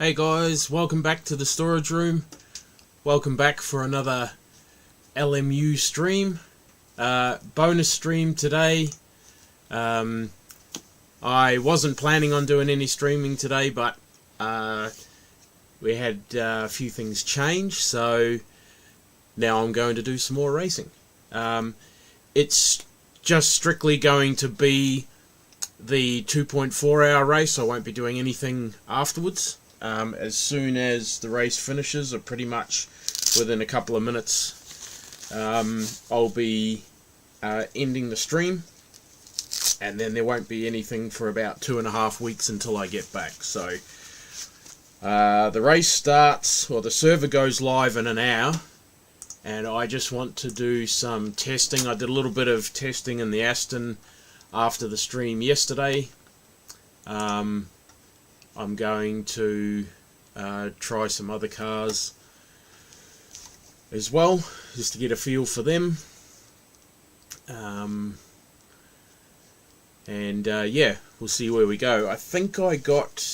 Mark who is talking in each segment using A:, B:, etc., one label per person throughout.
A: Hey guys, welcome back to the storage room. Welcome back for another LMU stream. Bonus stream today. I wasn't planning on doing any streaming today, but we had a few things change, so now I'm going to do some more racing. It's just strictly going to be the 2.4 hour race. I won't be doing anything afterwards. As soon as the race finishes, or pretty much within a couple of minutes, I'll be ending the stream, and then there won't be anything for about 2.5 weeks until I get back. So the race starts, or the server goes live in an hour, and I just want to do some testing. I did a little bit of testing in the Aston after the stream yesterday. I'm going to try some other cars as well, just to get a feel for them. Yeah, we'll see where we go. I think I got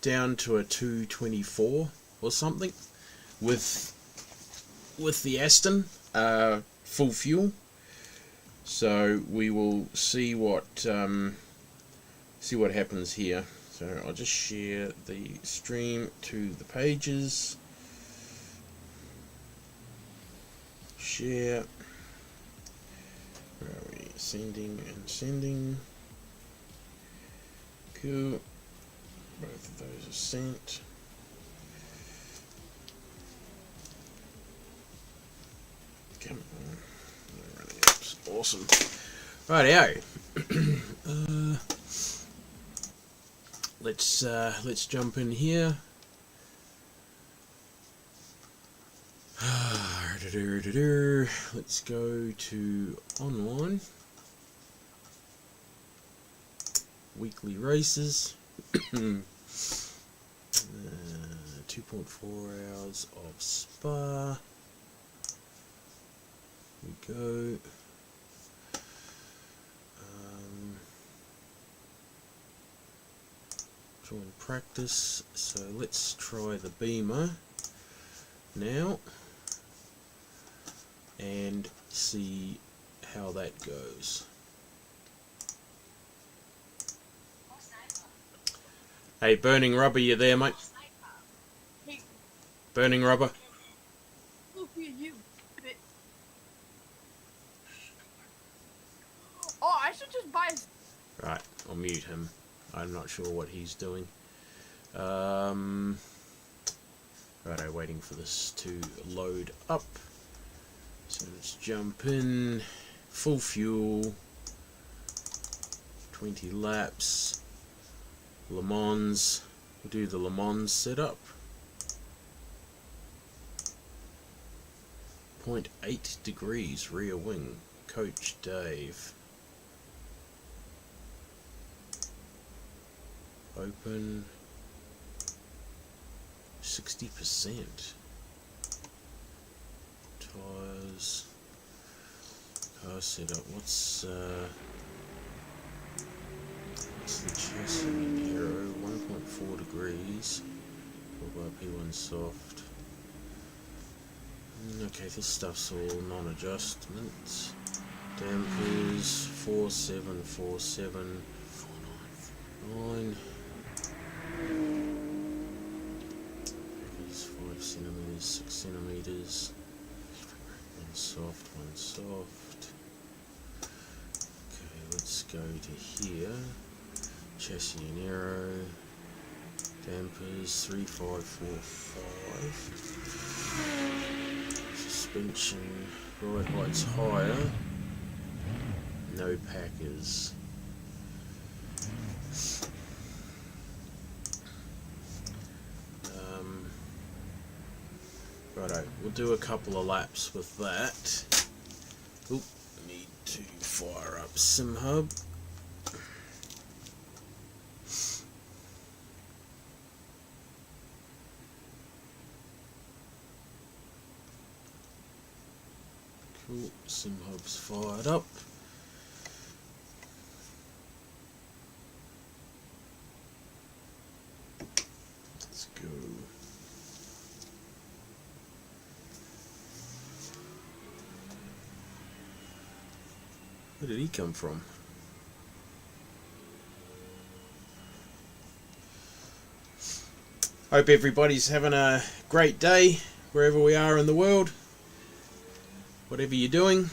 A: down to a 224 or something with the Aston full fuel. So we will see what happens here. So I'll just share the stream to the pages. Share. Where are we? Sending and sending. Cool. Both of those are sent. Come on. They're running up. Awesome. Rightio. Let's jump in here. Let's go to online. Weekly races. 2.4 hours of Spa. Here we go. Join practice. So let's try the Beamer now and see how that goes. Hey, Burning Rubber, you there, mate? Burning Rubber.
B: Oh, I should just buy.
A: Right, I'll mute him. I'm not sure what he's doing. Righto, waiting for this to load up. So let's jump in. Full fuel. 20 laps. Le Mans. We'll do the Le Mans setup. 0.8 degrees rear wing. Coach Dave. Open 60%. Tires. Car setup. What's the chassis Hero? 1.4 degrees. 4x P1 soft. Okay, this stuff's all non-adjustments. Dampers 4747 4949. 5 centimeters, 6 centimeters. One soft. Okay, let's go to here. Chassis and aero. Dampers 3545. Suspension, ride height's higher. No packers. Righto, we'll do a couple of laps with that. Oop, need to fire up SimHub. Cool, SimHub's fired up. Let's go. Where did he come from? Hope everybody's having a great day wherever we are in the world. Whatever you're doing.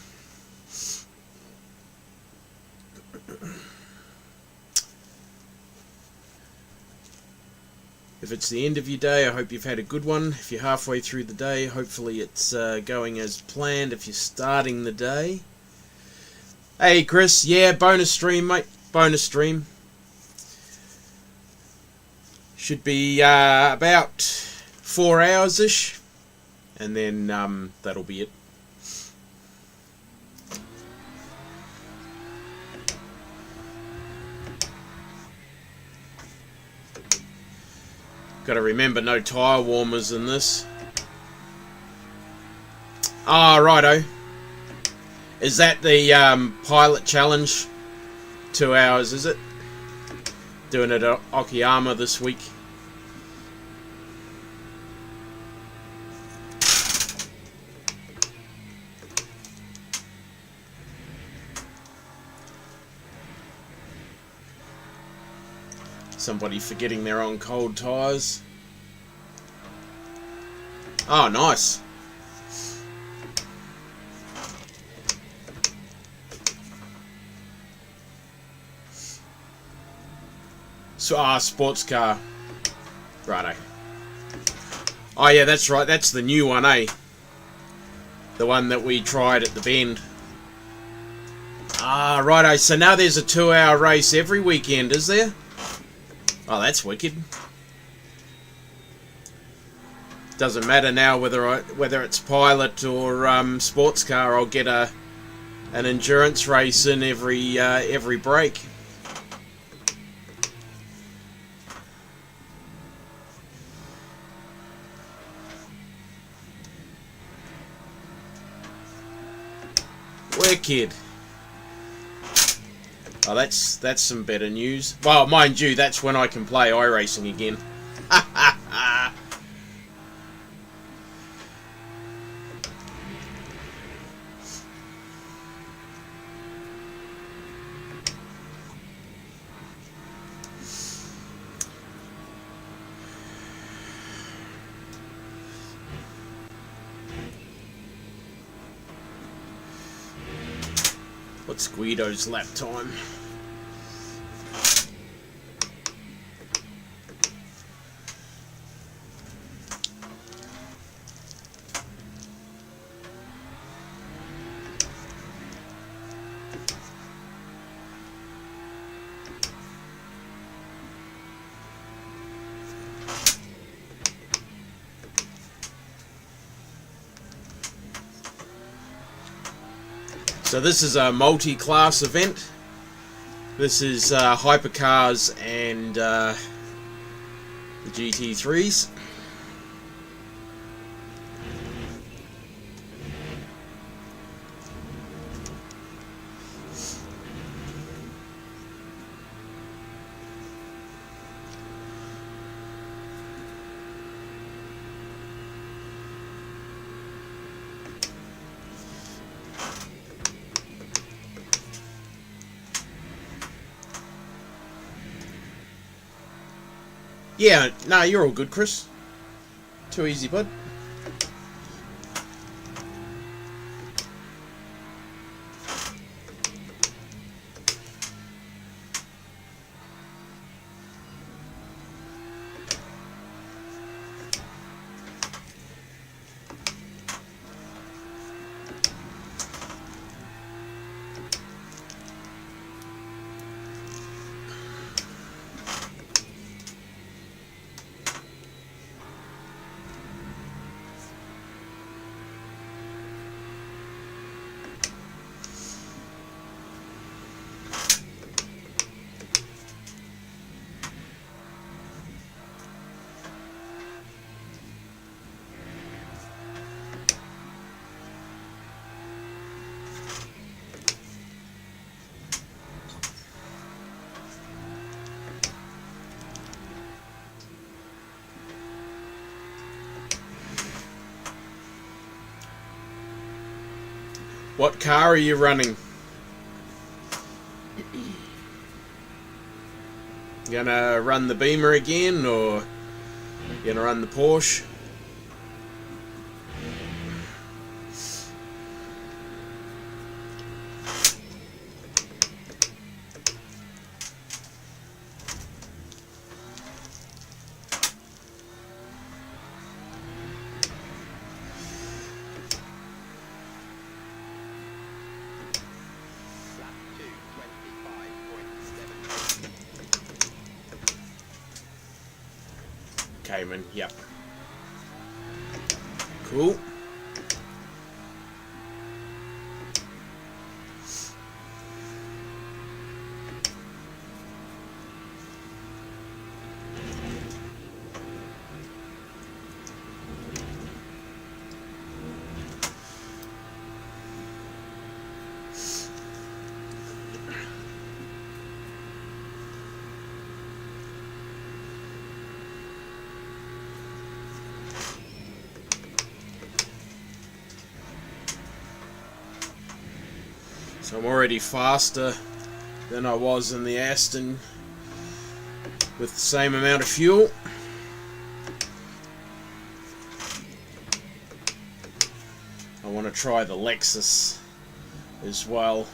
A: If it's the end of your day, I hope you've had a good one. If you're halfway through the day, hopefully it's going as planned. If you're starting the day. Hey Chris, yeah, bonus stream, mate. Bonus stream. Should be about 4 hours-ish. And then that'll be it. Got to remember, no tyre warmers in this. Ah, righto. Is that the pilot challenge? 2 hours, is it? Doing it at Okayama this week. Somebody forgetting they're on cold tyres. Oh, nice. So, sports car. Righto. Oh, yeah, that's right. That's the new one, eh? The one that we tried at the Bend. Ah, righto. So now there's a 2-hour race every weekend, is there? Oh, that's wicked. Doesn't matter now whether it's pilot or sports car. I'll get an endurance race in every break. Wicked. Oh, that's some better news. Well, mind you, that's when I can play iRacing again. What's Guido's lap time? So this is a multi-class event. This is hypercars and the GT3s. Yeah, nah, you're all good, Chris. Too easy, bud. What car are you running? Gonna run the Beamer again, or gonna run the Porsche? Cayman, yep. Cool. So I'm already faster than I was in the Aston with the same amount of fuel. I want to try the Lexus as well.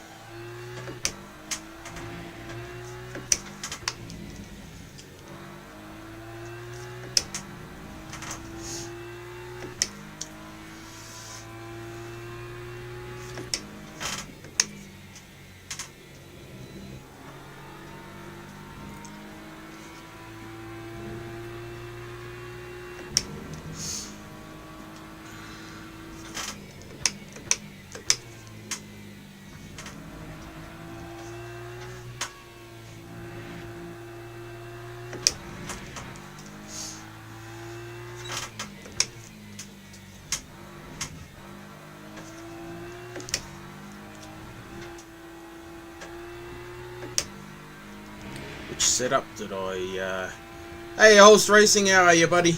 A: Which setup did I... Hey, Holst Racing, how are you, buddy?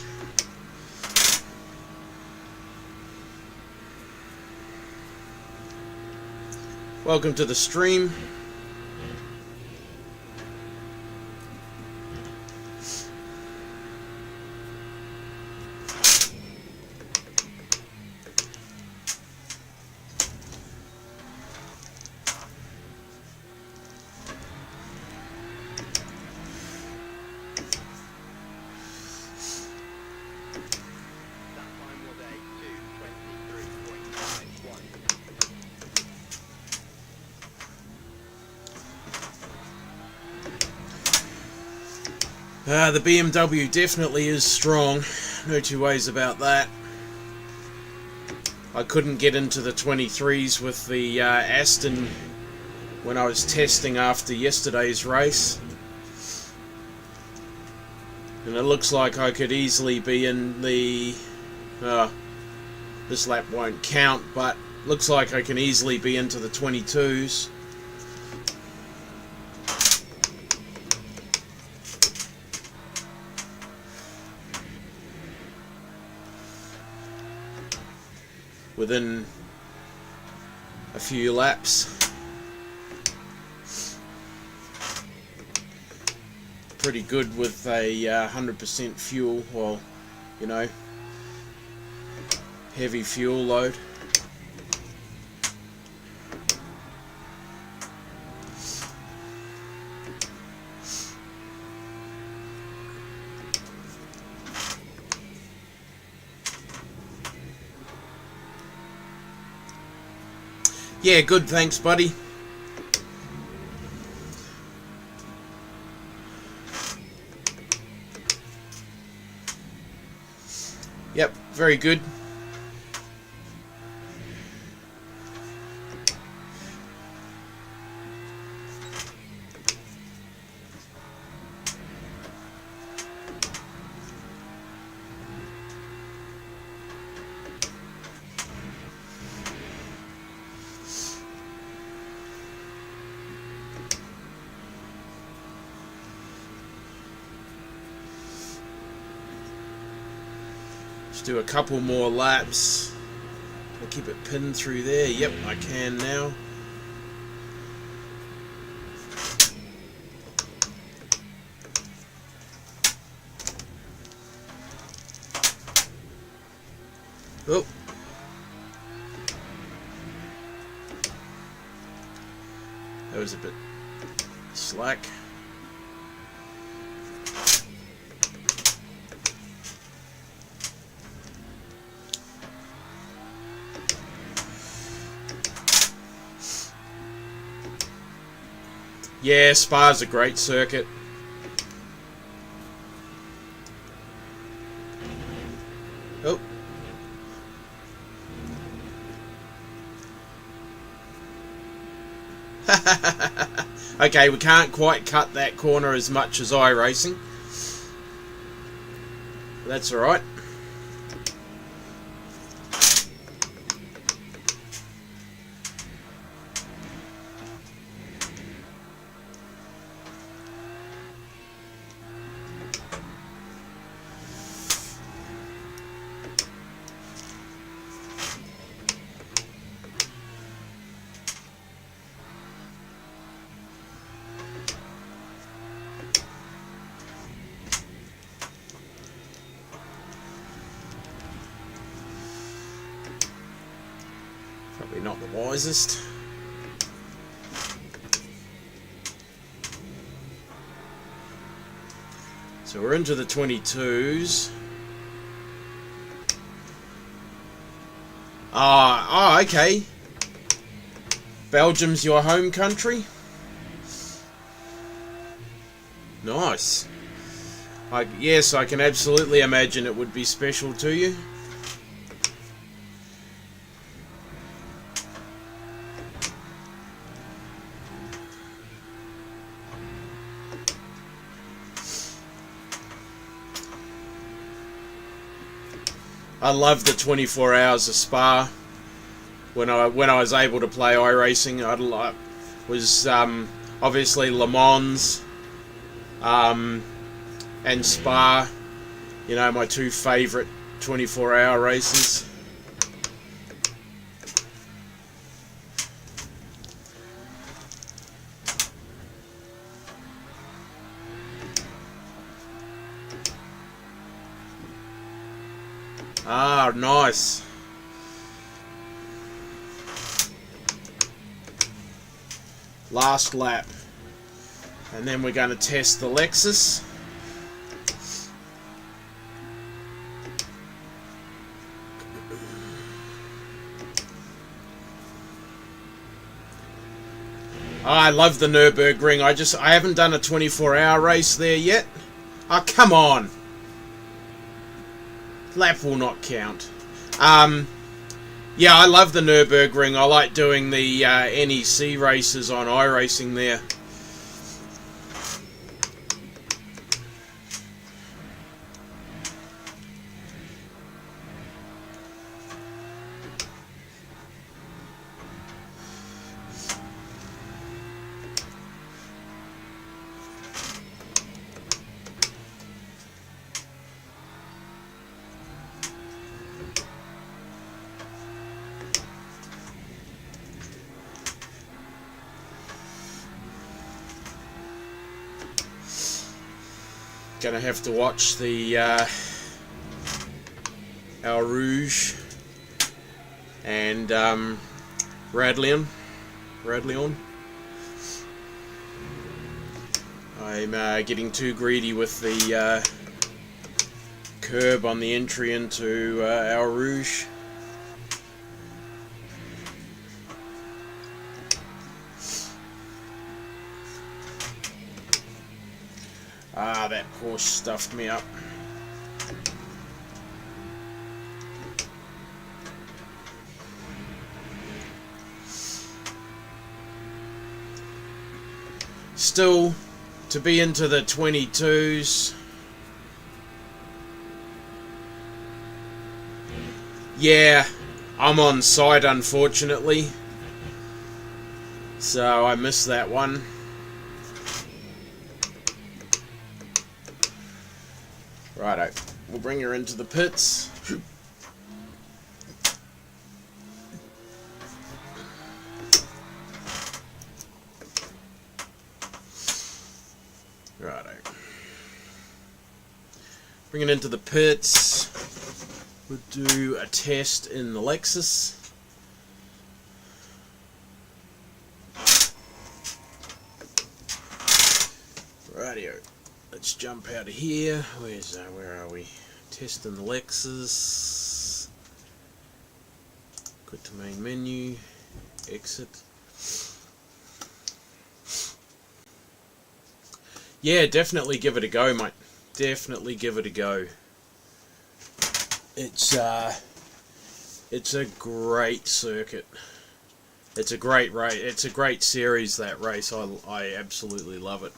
A: Welcome to the stream. The BMW definitely is strong, no two ways about that. I couldn't get into the 23s with the Aston when I was testing after yesterday's race. And it looks like I could easily be in the... this lap won't count, but looks like I can easily be into the 22s. Within a few laps. Pretty good with a 100% fuel, well, you know, heavy fuel load. Yeah, good, thanks, buddy. Yep, very good. Do a couple more laps. I'll keep it pinned through there. Yep, I can now. Oh. That was a bit slack. Yeah, Spa's a great circuit. Oh. Okay, we can't quite cut that corner as much as iRacing. That's alright. Probably not the wisest. So we're into the 22s. Okay. Belgium's your home country? Nice. Yes, I can absolutely imagine it would be special to you. I love the 24 hours of Spa. When I was able to play iRacing, I was obviously Le Mans and Spa. You know, my two favourite 24-hour races. Ah, nice. Last lap. And then we're going to test the Lexus. I love the Nürburgring. I haven't done a 24-hour race there yet. Oh, come on. Lap will not count. Yeah, I love the Nürburgring. I like doing the NEC races on iRacing there. Gonna have to watch the Eau Rouge and Radleon. I'm getting too greedy with the curb on the entry into Eau Rouge. Ah, that Porsche stuffed me up. Still, to be into the 22s. Yeah, I'm on site, unfortunately. So I missed that one. Righto, we'll bring her into the pits. Righto. Bring it into the pits. We'll do a test in the Lexus. Rightio. Let's jump out of here. Where are we? Test in the Lexus. Go to main menu. Exit. Yeah, definitely give it a go, mate. Definitely give it a go. It's a great circuit. It's a great race. It's a great series, that race. I absolutely love it.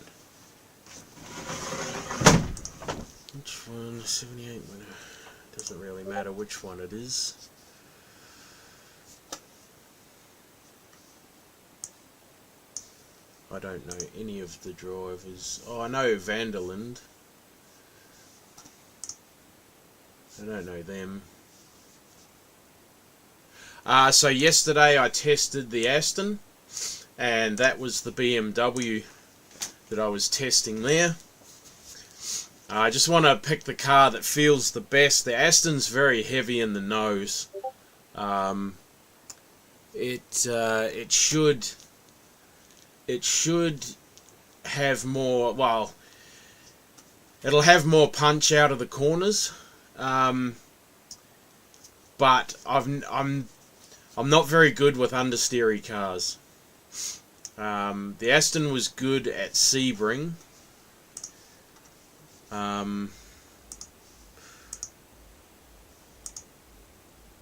A: Which one? 78. Doesn't really matter which one it is. I don't know any of the drivers. Oh, I know Vanderland. I don't know them. So yesterday I tested the Aston, and that was the BMW that I was testing there. I just want to pick the car that feels the best. The Aston's very heavy in the nose. It should have more. Well, it'll have more punch out of the corners. But I'm not very good with understeery cars. The Aston was good at Sebring.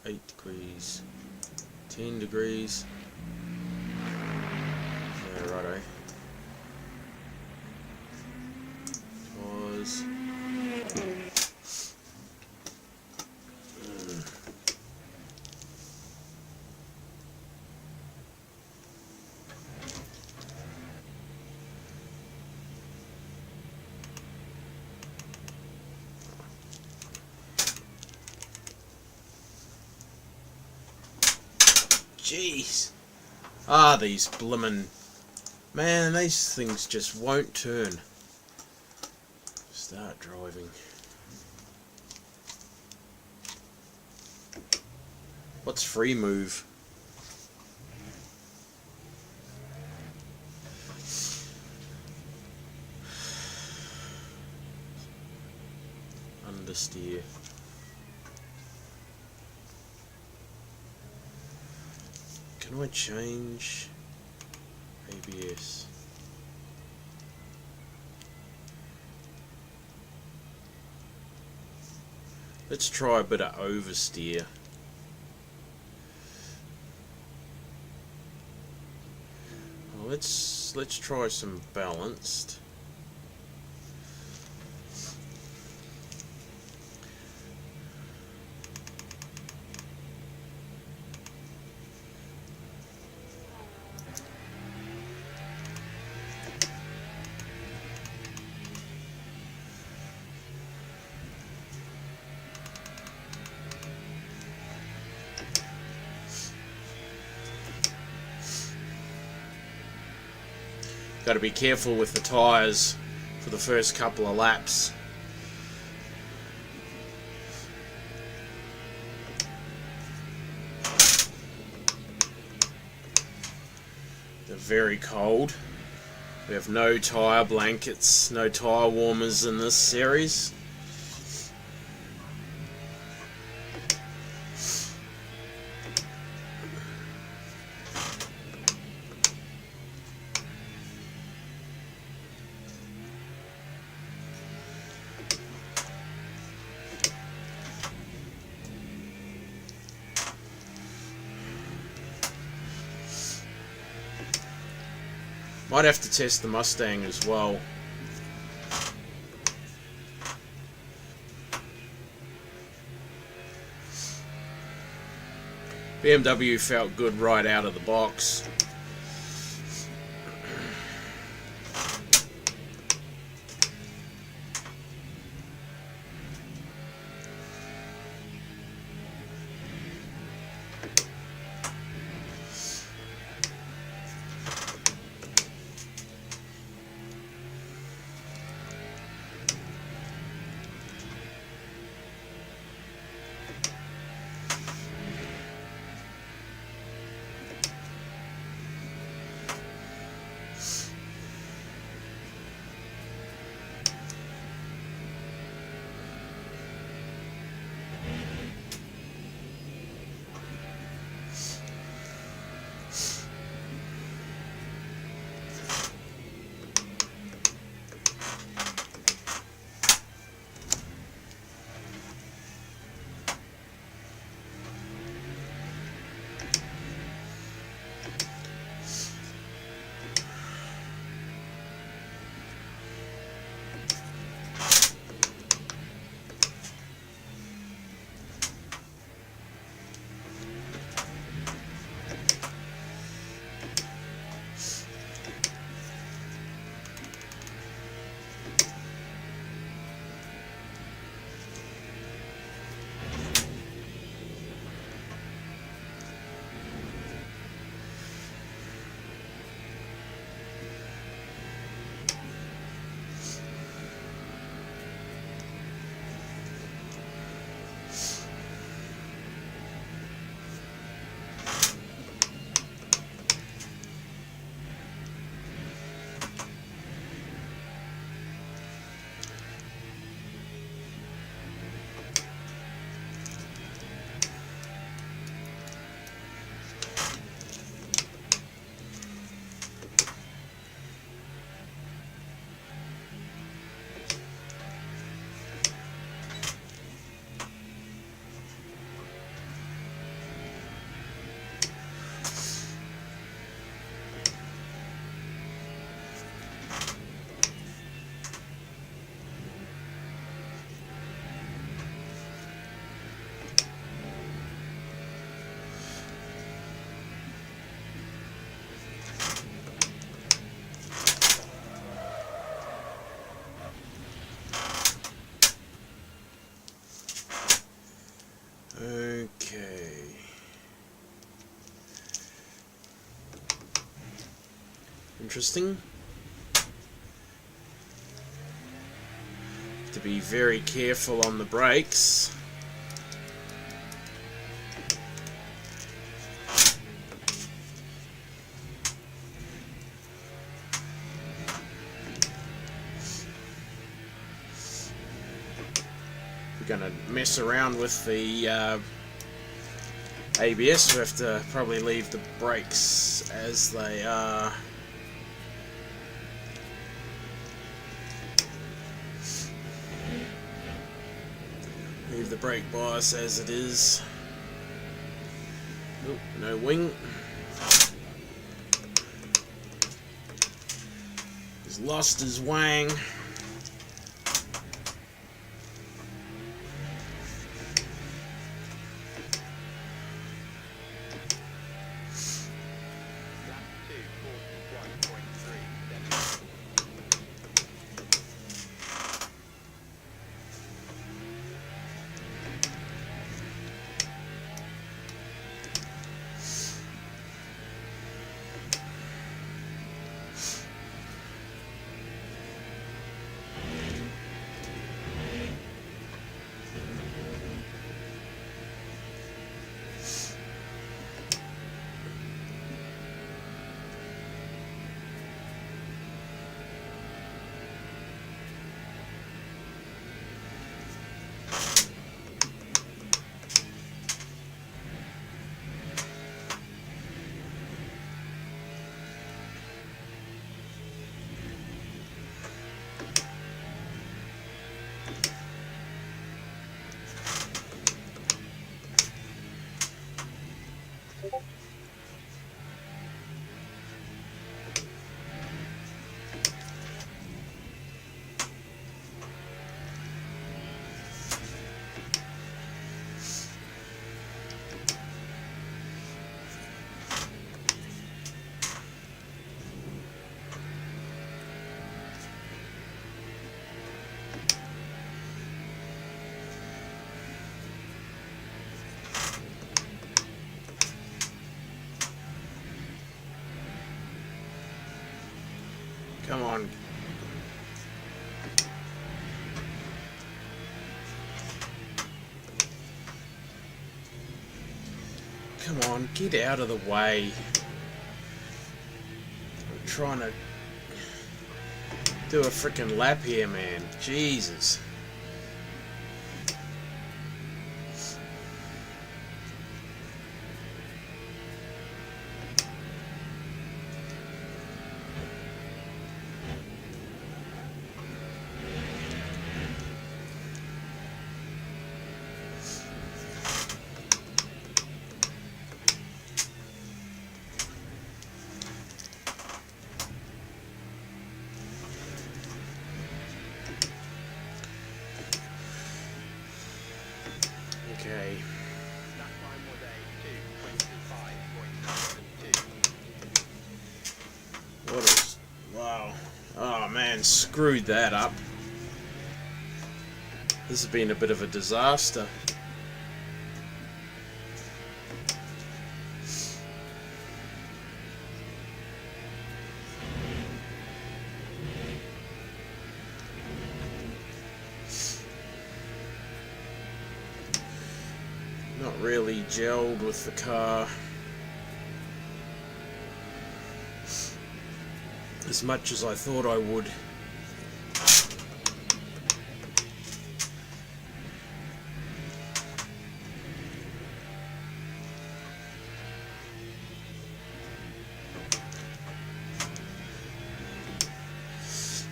A: 8 degrees, 10 degrees. Yeah, righto. Pause. Jeez. These blimmin'... Man, these things just won't turn. Start driving. What's free move? Understeer. Can I change ABS? Let's try a bit of oversteer. Well, let's try some balanced. Got to be careful with the tyres for the first couple of laps. They're very cold. We have no tyre blankets, no tyre warmers in this series. Might have to test the Mustang as well. BMW felt good right out of the box. Okay. Interesting. To be very careful on the brakes. We're going to mess around with the ABS. We have to probably leave the brakes as they are. Leave the brake bias as it is. Oop, no wing. He's lost his wang. Come on. Come on, get out of the way. I'm trying to do a freaking lap here, man. Jesus. Okay. What is... Wow. Oh man, screwed that up. This has been a bit of a disaster. Not really gelled with the car as much as I thought I would.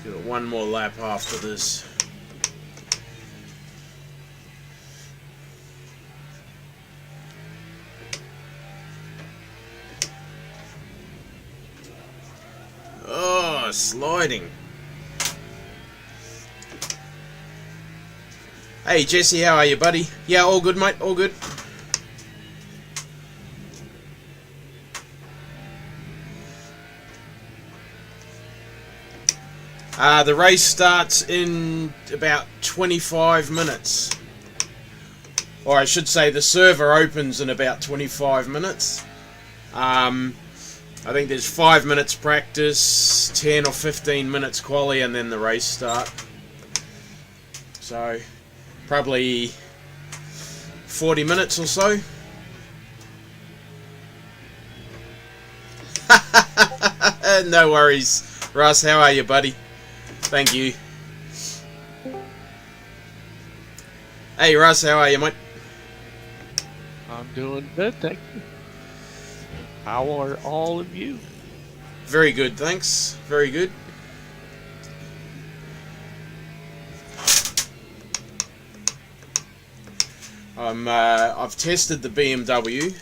A: Give it one more lap after this. Oh, sliding. Hey Jesse, how are you, buddy? Yeah, all good, mate, all good. The race starts in about 25 minutes. or I should say the server opens in about 25 minutes. I think there's 5 minutes practice, 10 or 15 minutes quali, and then the race start. So probably 40 minutes or so. No worries. Russ, how are you, buddy? Thank you. Hey, Russ, how are you, mate?
B: I'm doing good, thank you. How are all of you?
A: Very good, thanks. Very good. I've tested the BMW,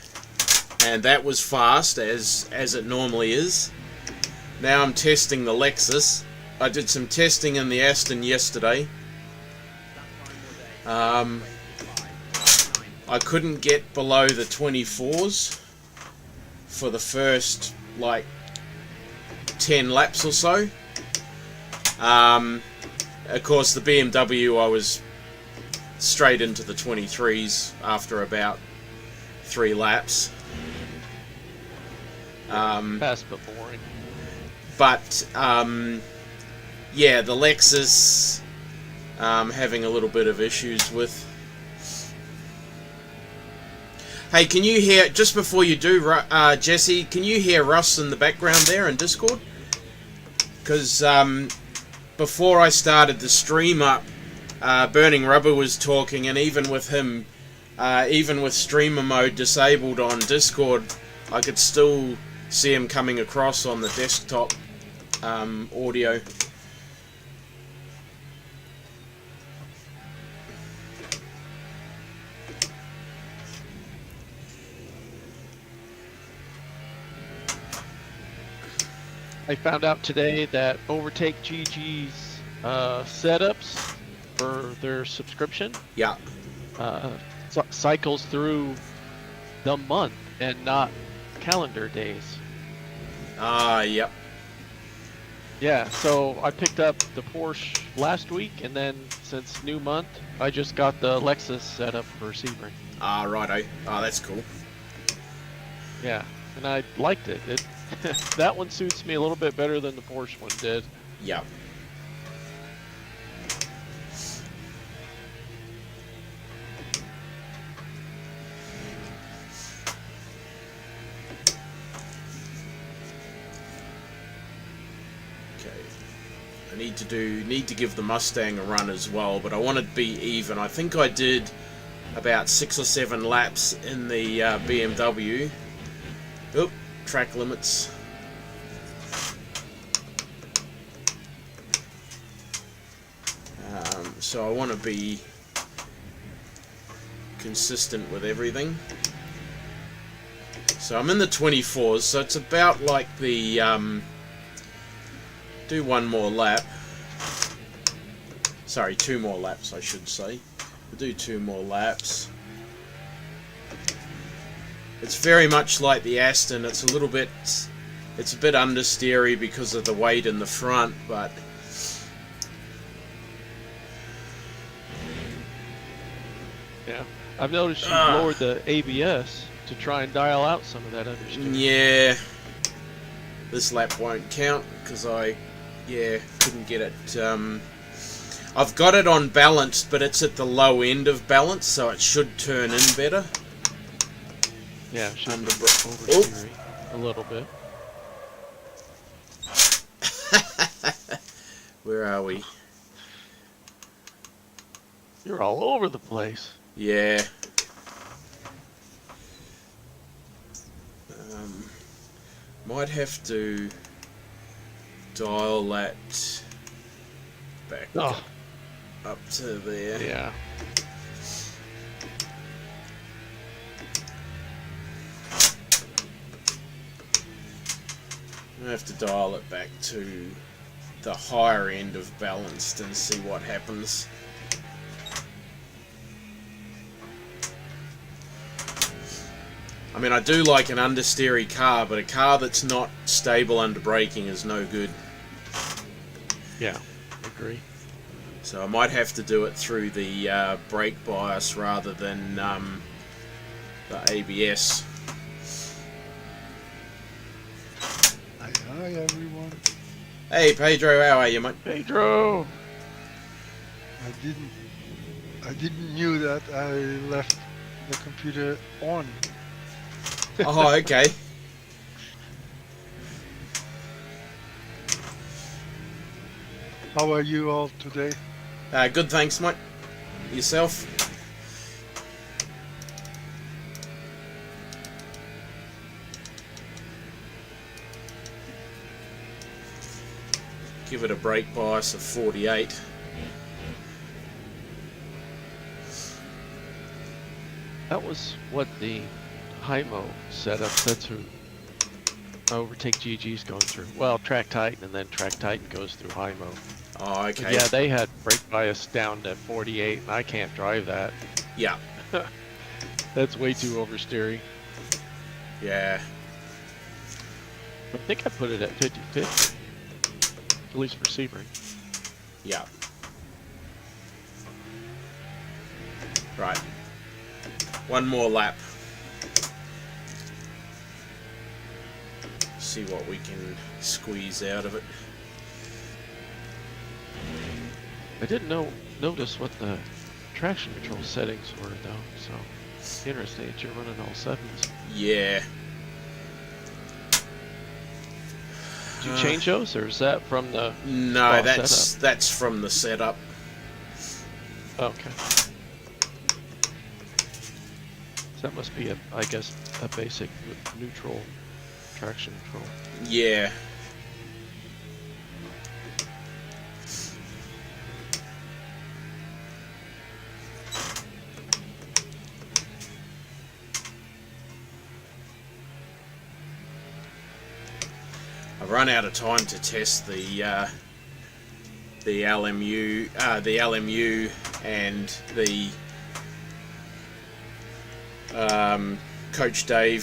A: and that was fast, as it normally is. Now I'm testing the Lexus. I did some testing in the Aston yesterday. I couldn't get below the 24s for the first, like, 10 laps or so. Of course, the BMW, I was straight into the 23s after about 3 laps.
B: Fast but boring.
A: But, yeah, the Lexus, having a little bit of issues with. Hey, can you hear, just before you do, Jesse, can you hear Russ in the background there in Discord? Because before I started the stream up, Burning Rubber was talking, and even with him, even with streamer mode disabled on Discord, I could still see him coming across on the desktop audio.
B: I found out today that Overtake GG's setups for their subscription
A: Yeah.
B: cycles through the month and not calendar days.
A: Yep.
B: Yeah, so I picked up the Porsche last week, and then since new month, I just got the Lexus set up for Sebring.
A: Righto. That's cool.
B: Yeah, and I liked it. That one suits me a little bit better than the Porsche one did.
A: Yep. Need to give the Mustang a run as well, but I want to be even. I think I did about 6 or 7 laps in the BMW. Oop, track limits. So I want to be consistent with everything. So I'm in the 24s, so it's about like the do one more lap. Sorry, 2 more laps, I should say. We'll do 2 more laps. It's very much like the Aston. It's a bit understeery because of the weight in the front, but
B: yeah, I've noticed you lowered the ABS to try and dial out some of that understeer.
A: Yeah, this lap won't count because I couldn't get it. I've got it on balance, but it's at the low end of balance, so it should turn in better.
B: Yeah, it should oversteer a little bit.
A: Where are we?
B: You're all over the place.
A: Yeah. Might have to dial that back up to there.
B: Yeah.
A: I have to dial it back to the higher end of balanced and see what happens. I mean, I do like an understeery car, but a car that's not stable under braking is no good.
B: Yeah, agree.
A: So I might have to do it through the brake bias rather than the ABS.
C: Hi everyone.
A: Hey Pedro, how are you, mate?
B: Pedro!
C: I didn't knew that I left the computer on.
A: Oh, okay.
C: How are you all today?
A: Good, thanks, mate. Yourself? Give it a brake bias of 48.
B: That was what the Hymo setup, that's who Overtake GG's going through. Well, Track Titan, and then Track Titan goes through Hymo.
A: Oh,
B: But
A: okay.
B: yeah, they had brake bias down to 48, and I can't drive that.
A: Yeah.
B: That's way too oversteering.
A: Yeah.
B: I think I put it at 50-50, at least for Sebring.
A: Yeah. Right. One more lap. See what we can squeeze out of it.
B: I didn't notice what the traction control settings were though, so it's interesting that you're running all sevens.
A: Yeah.
B: Did you change those, or is that from the
A: No,
B: Spa
A: that's from the setup.
B: Okay. So that must be I guess, a basic neutral traction control.
A: Yeah. I've run out of time to test the LMU and the Coach Dave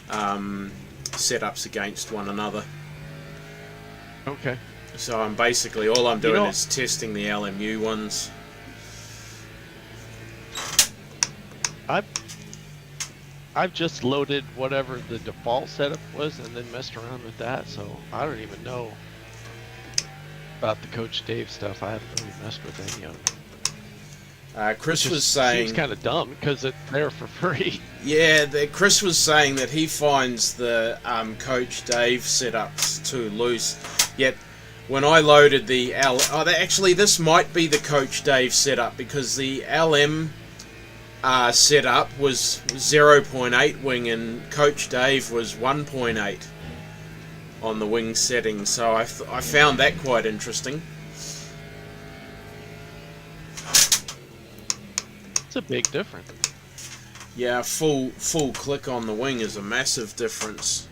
A: setups against one another.
B: Okay.
A: So I'm basically all I'm doing
B: know-
A: is testing the LMU ones.
B: I've just loaded whatever the default setup was and then messed around with that, so I don't even know about the Coach Dave stuff. I haven't really messed with any of them.
A: Chris was
B: Seems
A: saying,
B: kind of dumb because it's there for free.
A: yeah, Chris was saying that he finds the Coach Dave setups too loose. Yet when I loaded the actually this might be the Coach Dave setup because the LM setup was 0.8 wing and Coach Dave was 1.8 on the wing setting. So I found that quite interesting.
B: It's a big difference.
A: Yeah, full click on the wing is a massive difference.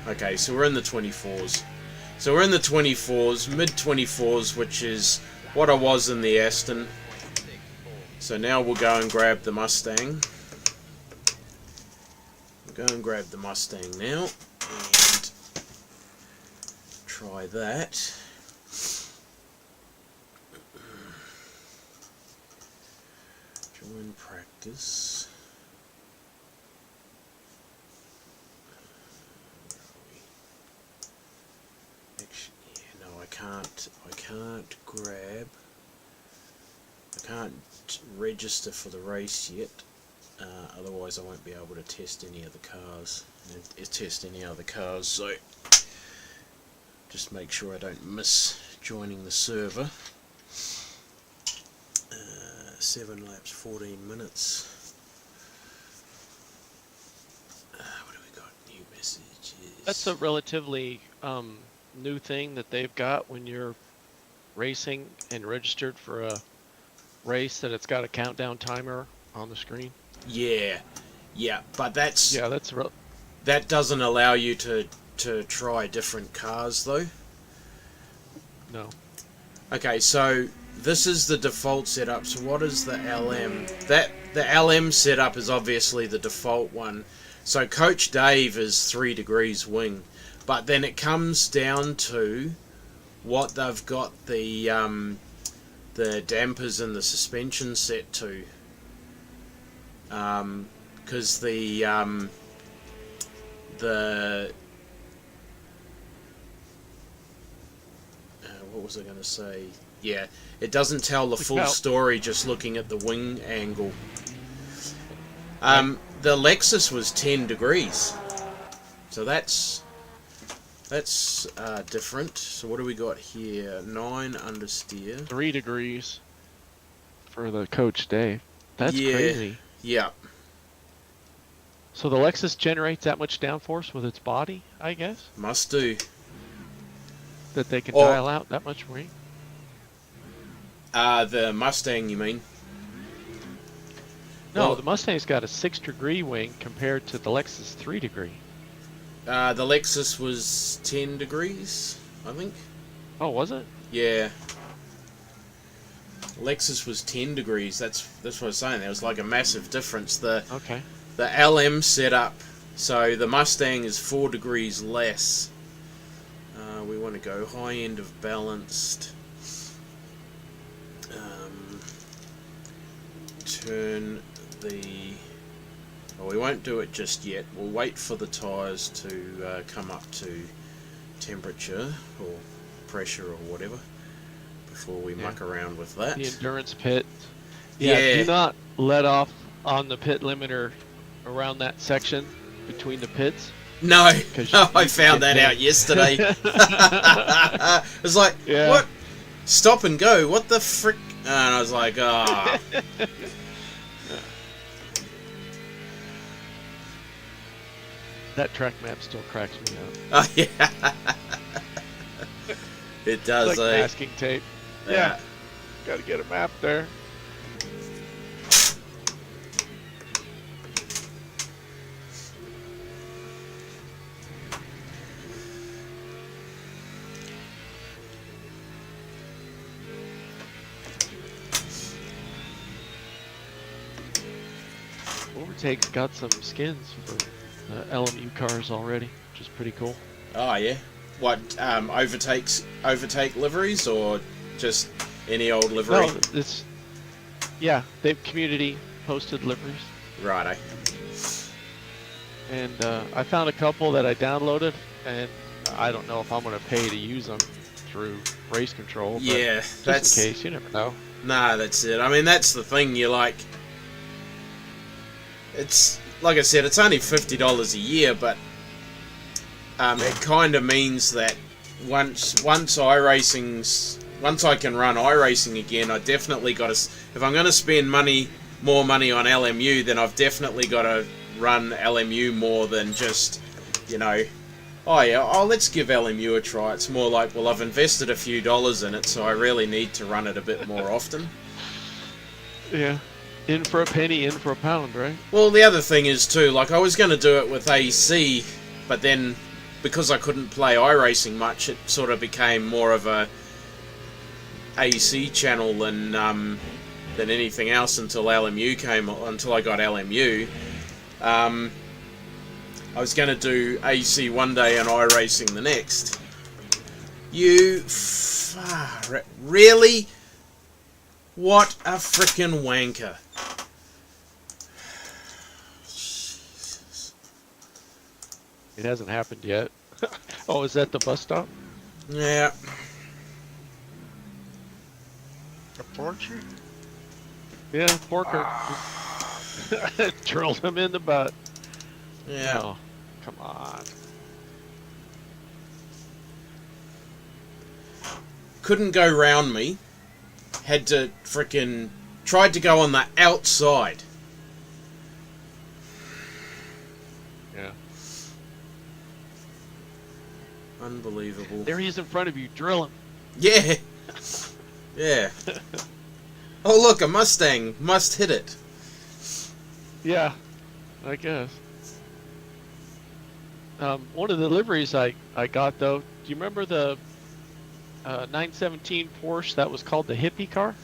A: Okay, so we're in the 24s. So we're in the 24s, mid 24s, which is what I was in the Aston. So now we'll go and grab the Mustang. We'll go and grab the Mustang now and try that. Join practice. Actually, yeah, no, I can't grab. I can't register for the race yet. Otherwise, I won't be able to test any of the cars. So just make sure I don't miss joining the server. 7 laps, 14 minutes. What do we got? New messages.
B: That's a relatively new thing that they've got when you're racing and registered for a race, that it's got a countdown timer on the screen.
A: Yeah, but that doesn't allow you to try different cars though.
B: No.
A: Okay, so this is the default setup. So what is the LM? The LM setup is obviously the default one. So Coach Dave is 3 degrees wing. But then it comes down to what they've got the dampers and the suspension set to. Because what was I going to say? Yeah, it doesn't tell the full story just looking at the wing angle. The Lexus was 10 degrees, so that's different. So what do we got here? 9 understeer.
B: 3 degrees for the Coach Dave. That's crazy.
A: Yeah.
B: So the Lexus generates that much downforce with its body, I guess?
A: Must do.
B: That they can dial out that much wing?
A: The Mustang, you mean?
B: No,
A: Well,
B: the Mustang's got a 6-degree wing compared to the Lexus 3-degree.
A: the Lexus was 10 degrees, I think.
B: Oh, was it?
A: Yeah. Lexus was 10 degrees. That's what I was saying. There was like a massive difference.
B: Okay.
A: The LM setup, so the Mustang is 4 degrees less. We want to go high end of balanced. Turn the... Well, we won't do it just yet. We'll wait for the tyres to come up to temperature or pressure or whatever before we muck around with that.
B: The endurance pit. Yeah, do not let off on the pit limiter around that section between the pits.
A: No, I found that out yesterday. I was like, what? Stop and go. What the frick? And I was like, ah. Oh.
B: That track map still cracks me up.
A: Oh, yeah. It does,
B: it's like masking tape. Yeah. Got to get a map there. Overtake's got some skins for LMU cars already, which is pretty cool.
A: Oh yeah. What overtake liveries or just any old livery?
B: No, they've community posted liveries.
A: Righto.
B: And I found a couple that I downloaded, and I don't know if I'm going to pay to use them through race control. But
A: yeah,
B: just in case, you never know.
A: Nah, that's it. I mean, that's the thing. You're like, it's like I said, it's only $50 a year, but it kind of means that once I can run iRacing again, I definitely got to. If I'm going to spend more money on LMU, then I've definitely got to run LMU more than just, let's give LMU a try. It's more like, well, I've invested a few dollars in it, so I really need to run it a bit more often.
B: Yeah. In for a penny, in for a pound, right?
A: Well, the other thing is too, like I was going to do it with AC, but then because I couldn't play iRacing much, it sort of became more of a AC channel than anything else until I got LMU. I was going to do AC one day and iRacing the next. Really? What a frickin' wanker.
B: It hasn't happened yet. Oh, is that the bus stop?
A: Yeah.
C: A Porcher?
B: Yeah, Porker. Drilled him in the butt.
A: Yeah.
B: Oh, come on.
A: Couldn't go round me. Had to frickin' tried to go on the outside.
B: Yeah.
A: Unbelievable.
B: There he is in front of you. Drill him.
A: Yeah. Yeah. Oh look, a Mustang. Must hit it.
B: Yeah, I guess. One of the liveries I got though. Do you remember the 917 Porsche that was called the hippie car?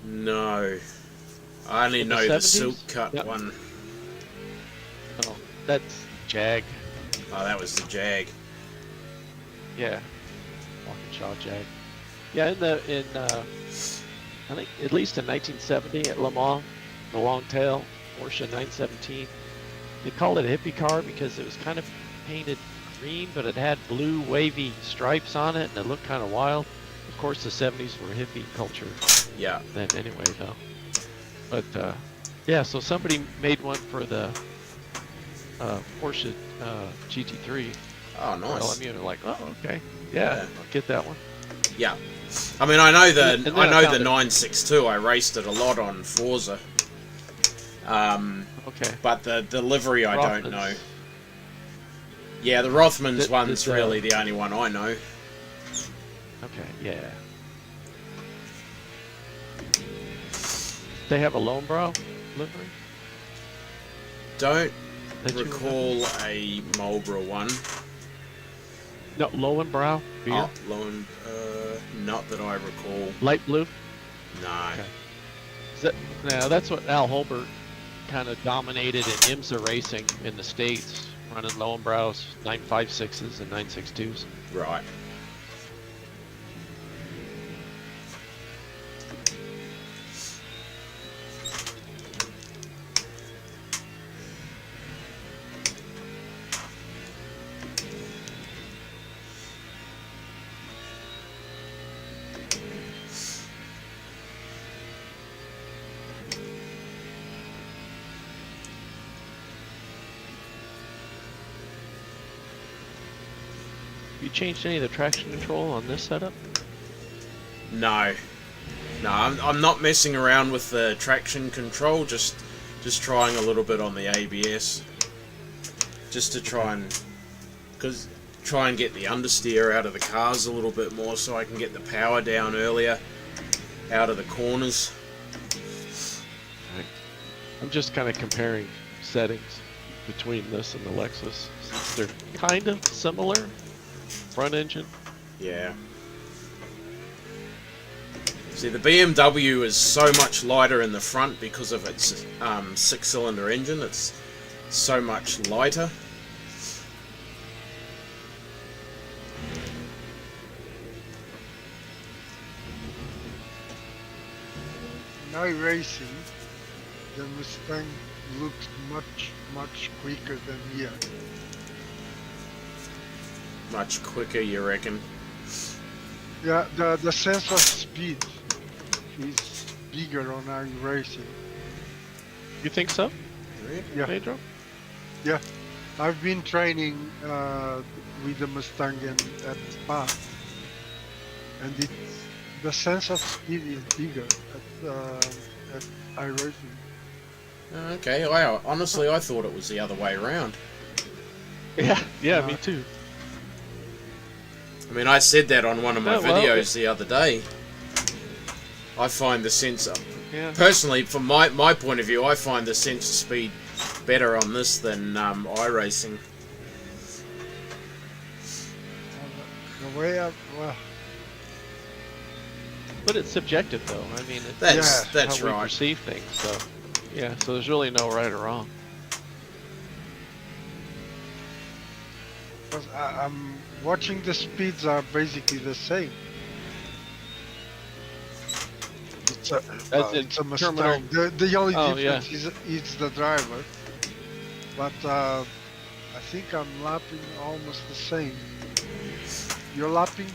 A: No. I only know the silk cut one.
B: Oh, that's Jag.
A: Oh, that was the Jag.
B: Yeah, Walkinshaw Jag. Yeah, I think at least in 1970 at Le Mans, the long tail Porsche 917, they called it a hippie car because it was kind of painted green, but it had blue wavy stripes on it, and it looked kind of wild. Of course, the 70s were hippie culture
A: Yeah.
B: then anyway, though. But yeah, so somebody made one for the Porsche GT3.
A: Oh, nice.
B: LMU, and they're like, oh, okay, yeah, I'll get that one.
A: Yeah. I mean, I know
B: And then I
A: the
B: found it.
A: 962. I raced it a lot on Forza.
B: Okay.
A: But the livery I don't
B: Rothmans.
A: know. Yeah, the Rothmans
B: Did-
A: one's
B: did,
A: really the only one I know.
B: Okay, yeah. They have a Lone Brow livery?
A: Don't
B: that you
A: recall a Marlboro one.
B: No, Lowenbrow beer?
A: Oh, Lowen, not that I recall.
B: Light blue?
A: No.
B: Okay. Now, that's what Al Holbert kind of dominated in IMSA racing in the States, running Lowenbrows, 956s and 962s.
A: Right.
B: Have you changed any of the traction control on this setup?
A: No. No, I'm not messing around with the traction control, just trying a little bit on the ABS. Just to try and get the understeer out of the cars a little bit more so I can get the power down earlier out of the corners.
B: I'm just kind of comparing settings between this and the Lexus, since they're kind of similar. Front engine.
A: Yeah. See, the BMW is so much lighter in the front because of its six-cylinder engine. It's so much lighter.
C: Now racing, the Mustang looks much quicker than here.
A: Much quicker, you reckon?
C: Yeah, the sense of speed is bigger on our racing.
B: You think so,
C: Yeah,
B: Pedro?
C: yeah. I've been training with the Mustang at Spa, and the sense of speed is bigger at iRacing.
A: Okay, honestly, I thought it was the other way around.
B: Yeah, me too.
A: I mean, I said that on one of my
B: Oh, well,
A: videos the other day. I find the sense of...
B: Yeah.
A: Personally, from my point of view, I find the sense of speed better on this than iRacing.
C: The way well,
B: But it's subjective, though. I mean, it's
A: That's
B: how we
A: right.
B: perceive things. So, yeah. So there's really no right or wrong.
C: 'cause I'm watching the speeds are basically the same. It's a,
B: in
C: it's a Mustang.
B: terminal-
C: The only
B: Oh,
C: difference is the driver. But I think I'm lapping almost the same. You're lapping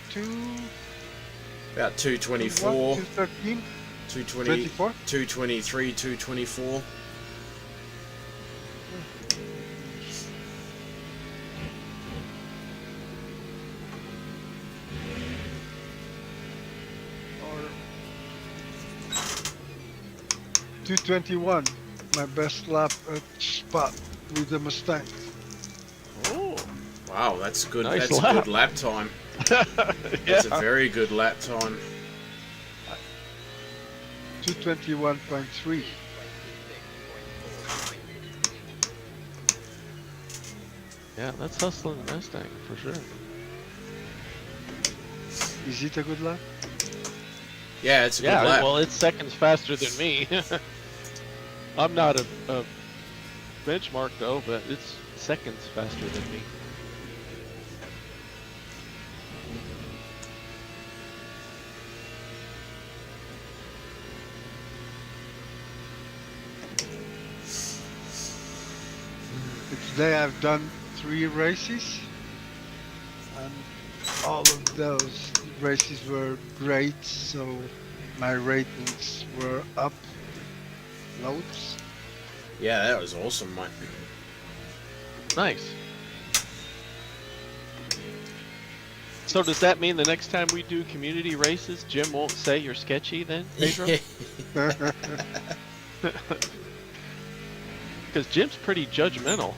A: About 224,
C: 213,
A: 220,
C: 24?
A: 223, 224.
C: Or 221. My best lap at Spa with the Mustang.
B: Oh,
A: Wow, that's good.
B: Nice
A: That's a
B: lap.
A: good lap time.
B: yeah.
A: That's a very good lap time.
C: 221.3.
B: Yeah, that's hustling the Mustang for sure.
C: Is it a good lap?
A: Yeah, it's a
B: Yeah,
A: good lap.
B: well, it's seconds faster than me. I'm not a benchmark though, but it's seconds faster than me.
C: Today I've done 3 races, and all of those races were great, so my ratings were up loads.
A: Yeah, that was awesome, mate.
B: Nice. So does that mean the next time we do community races, Jim won't say you're sketchy then, Pedro? Because Jim's pretty judgmental.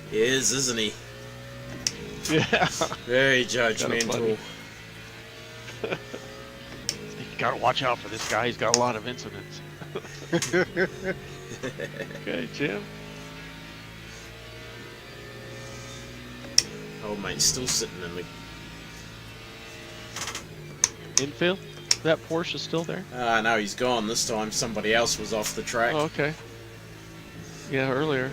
A: He is, isn't he?
B: Yeah.
A: Very
B: Kinda
A: judgmental.
B: You gotta watch out for this guy. He's got a lot of incidents. Okay, Jim.
A: Old mate's still sitting in the...
B: Infield? That Porsche is still there?
A: No, he's gone this time. Somebody else was off the track.
B: Oh, okay. Yeah, earlier.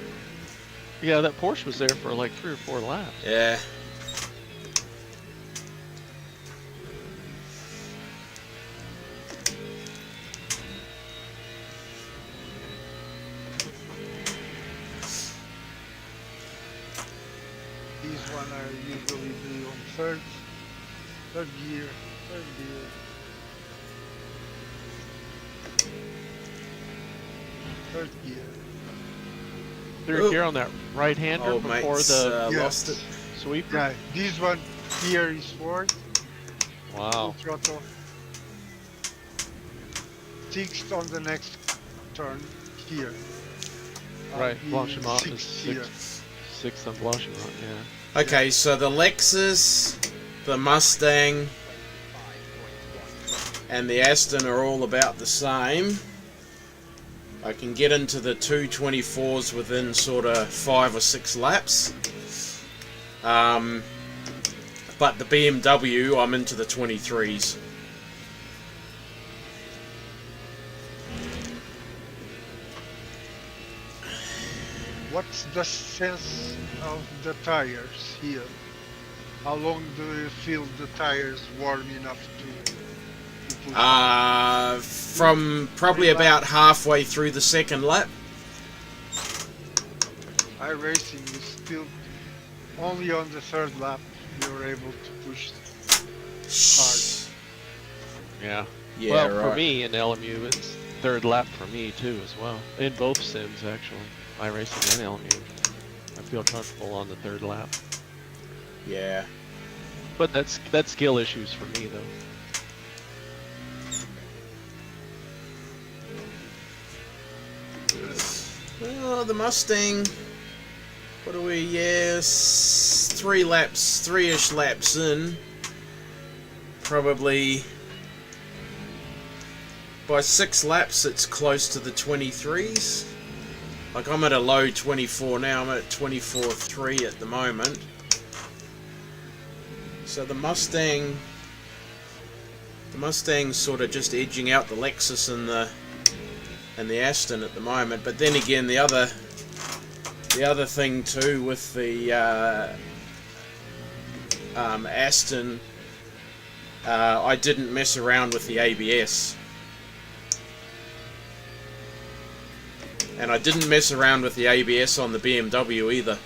B: Yeah, that Porsche was there for like 3 or 4 laps.
A: Yeah.
C: These one I usually do on third gear, third gear.
B: Third
A: Ooh.
B: gear on that right-hander
A: Old
B: before
A: mate's
B: the
C: Yes.
A: lost it.
B: sweeper?
C: Yeah, this one here is fourth,
B: Wow.
C: full throttle. Sixth on the next turn here.
B: Right,
C: He
B: Blanchimont is
C: sixth here.
B: sixth on Blanchimont, yeah.
A: Okay, so the Lexus, the Mustang, and the Aston are all about the same. I can get into the 224s within sort of 5 or 6 laps. But the BMW, I'm into the 23s.
C: What's the sense of the tires here? How long do you feel the tires warm enough to push?
A: From probably about halfway through the second lap.
C: iRacing is still only on the third lap you're able to push hard.
B: Yeah.
A: Yeah,
B: well,
A: right.
B: for me in LMU, it's third lap for me too as well. In both sims, actually. iRacing and LMU. I feel comfortable on the third lap.
A: Yeah.
B: But that's skill issues for me though.
A: Well, the Mustang. What are we? Yes, 3-ish laps in. Probably by 6 laps, it's close to the 23s. Like I'm at a low 24 now. I'm at 24.3 at the moment. So the Mustang's sort of just edging out the Lexus and the Aston at the moment. But then again, the other thing too with the Aston, I didn't mess around with the ABS. And I didn't mess around with the ABS on the BMW either.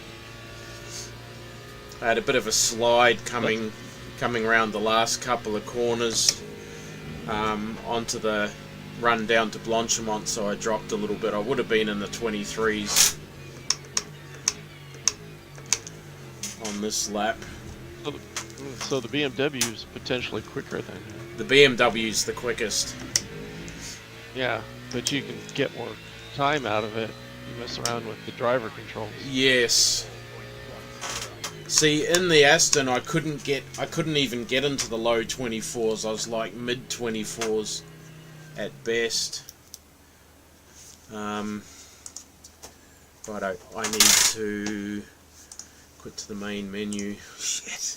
A: I had a bit of a slide coming around the last couple of corners onto the run down to Blanchimont, so I dropped a little bit. I would have been in the 23s on this lap.
B: So the BMW is potentially quicker than
A: The BMW's the quickest.
B: yeah, but you can get more time out of it. You mess around with the driver controls.
A: Yes. See, in the Aston, I couldn't even get into the low 24s. I was like mid 24s at best. Righto, I need to quit to the main menu. Shit.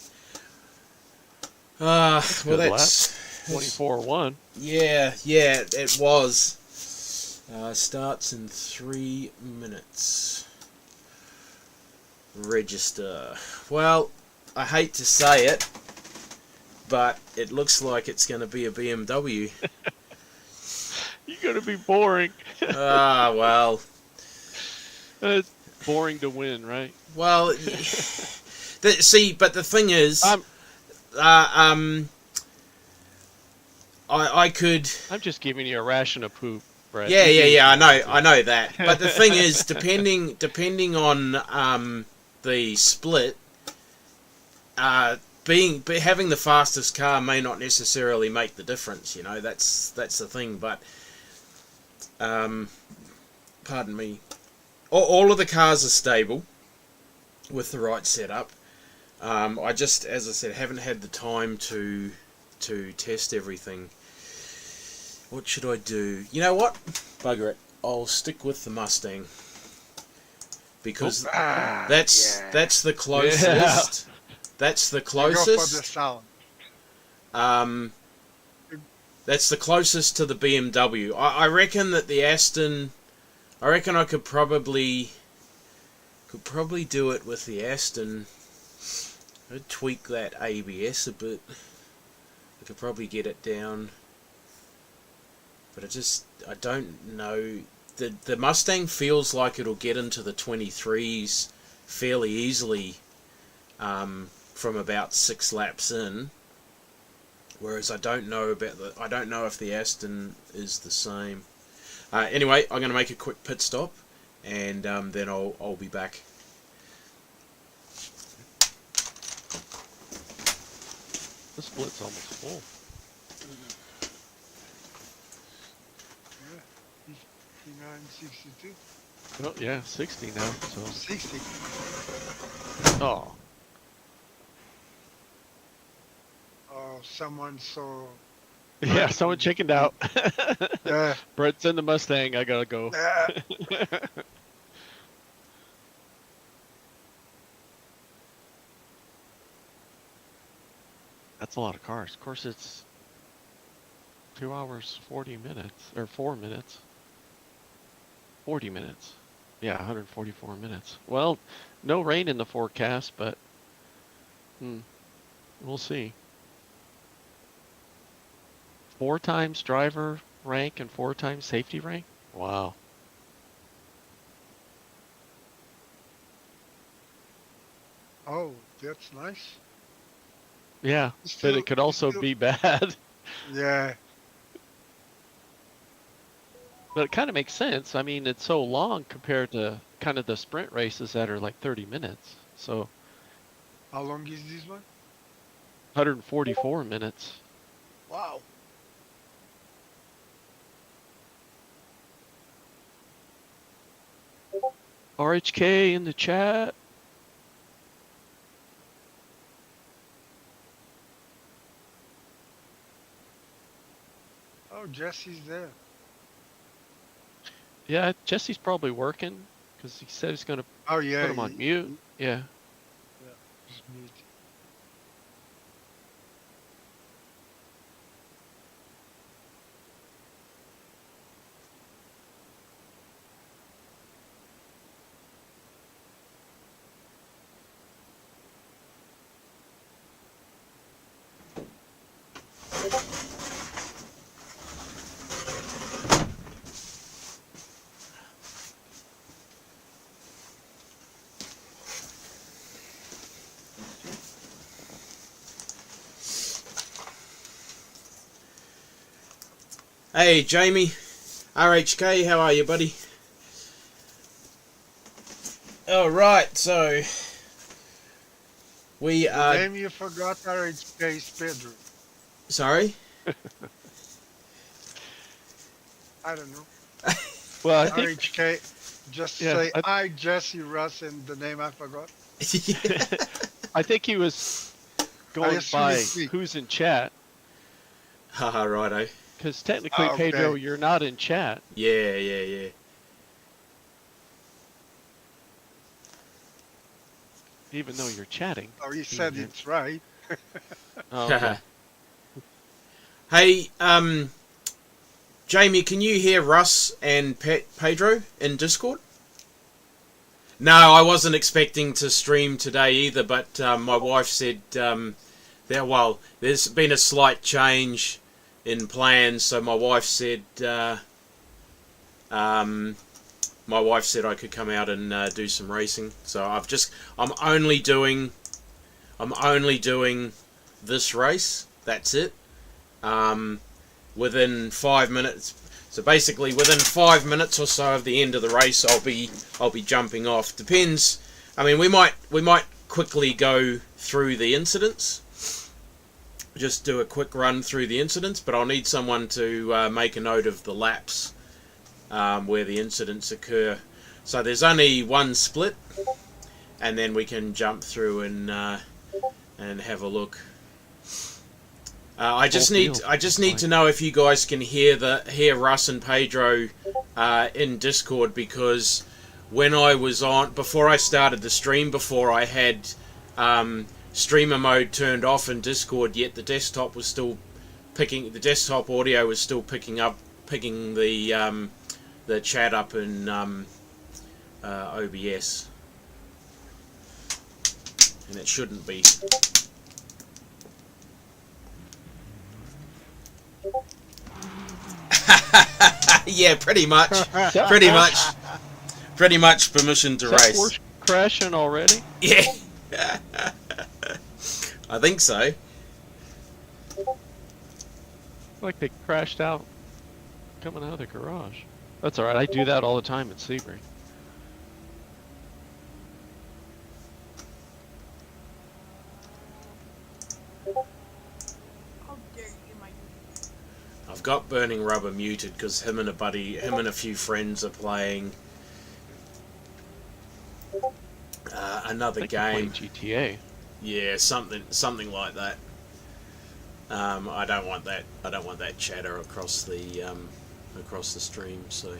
A: Well,
B: good
A: that's
B: 24-1.
A: yeah, it was. Starts in 3 minutes. Register. Well, I hate to say it, but it looks like it's going to be a BMW.
B: You're gonna be boring.
A: Well.
B: boring to win, right?
A: Well, see, but the thing is,
B: I'm
A: I could.
B: I'm just giving you a ration of poop, Brett.
A: Yeah. I know that. But the thing is, depending on the split, having the fastest car may not necessarily make the difference. You know, that's the thing. But pardon me, all of the cars are stable with the right setup. I just, as I said, haven't had the time to test everything. What should I do? You know what? Bugger it. I'll stick with the Mustang because that's the closest.
B: Yeah.
A: That's the
C: I go for the
A: closest.
C: sound.
A: That's the closest to the BMW. I reckon that the Aston. I reckon I could probably do it with the Aston. I'd tweak that ABS a bit. I could probably get it down. But I don't know. The Mustang feels like it'll get into the 23s fairly easily from about 6 laps in. Whereas I don't know if the Aston is the same. Anyway, I'm going to make a quick pit stop, and then I'll be back.
B: The split's almost full.
C: Yeah, 59, 62,
B: Oh yeah, 60 now. So
C: 60.
B: oh,
C: Someone saw.
B: yeah, someone chickened out.
C: Yeah.
B: Brett's in the Mustang. I gotta go. That's a lot of cars. Of course, it's 2 hours 40 minutes or 4 minutes. 40 minutes. Yeah, 144 minutes. Well, no rain in the forecast, but we'll see. 4 times driver rank and 4 times safety rank? Wow.
C: Oh, that's nice.
B: Yeah, but
C: Still-
B: it could also
C: still-
B: be bad.
C: Yeah.
B: But it kind of makes sense. I mean, it's so long compared to kind of the sprint races that are like 30 minutes. So
C: How long is this one?
B: 144 minutes.
C: Wow.
B: RHK in the chat.
C: Oh, Jesse's there.
B: Yeah, Jesse's probably working because he said he's going to
C: Oh yeah.
B: put him on mute. Yeah.
C: Just mute.
A: Hey, Jamie, RHK, how are you, buddy? Alright, so we
C: The
A: are...
C: name you forgot RHK is Pedro.
A: Sorry?
C: I don't know.
B: Well, I think
C: RHK. Just
B: Yeah,
C: say
B: I-
C: I, Jesse Russ, and the name I forgot.
B: I think he was going
C: assume
B: by
C: it's me.
B: who's in chat
A: Haha, righto.
B: because technically,
C: Okay.
B: Pedro, you're not in chat.
A: Yeah.
B: Even though you're chatting.
C: Oh, he said
B: Mhm.
C: it's right.
B: Oh, okay.
A: Hey, Jamie, can you hear Russ and Pedro in Discord? No, I wasn't expecting to stream today either, but my wife said there's been a slight change in plans, so my wife said my my wife said I could come out and do some racing. So I'm only doing this race. That's it. Within 5 minutes. So basically, within 5 minutes or so of the end of the race, I'll be jumping off. Depends. I mean, we might quickly go through the incidents. Just do a quick run through the incidents, but I'll need someone to make a note of the laps where the incidents occur. So there's only one split, and then we can jump through and have a look. I just need to know if you guys can hear Russ and Pedro in Discord, because when I was on, before I started the stream, before I had streamer mode turned off in Discord, yet the desktop was still the desktop audio was still picking the chat up in OBS, and it shouldn't be. Yeah, pretty much. Pretty much permission to race.
B: Is that crashing already?
A: Yeah. I think so.
B: Like they crashed out coming out of the garage. That's alright, I do that all the time at Sebring.
A: I've got Burning Rubber muted because him and a few friends are playing another game.
B: GTA.
A: Yeah, something like that. I don't want that chatter across the stream. So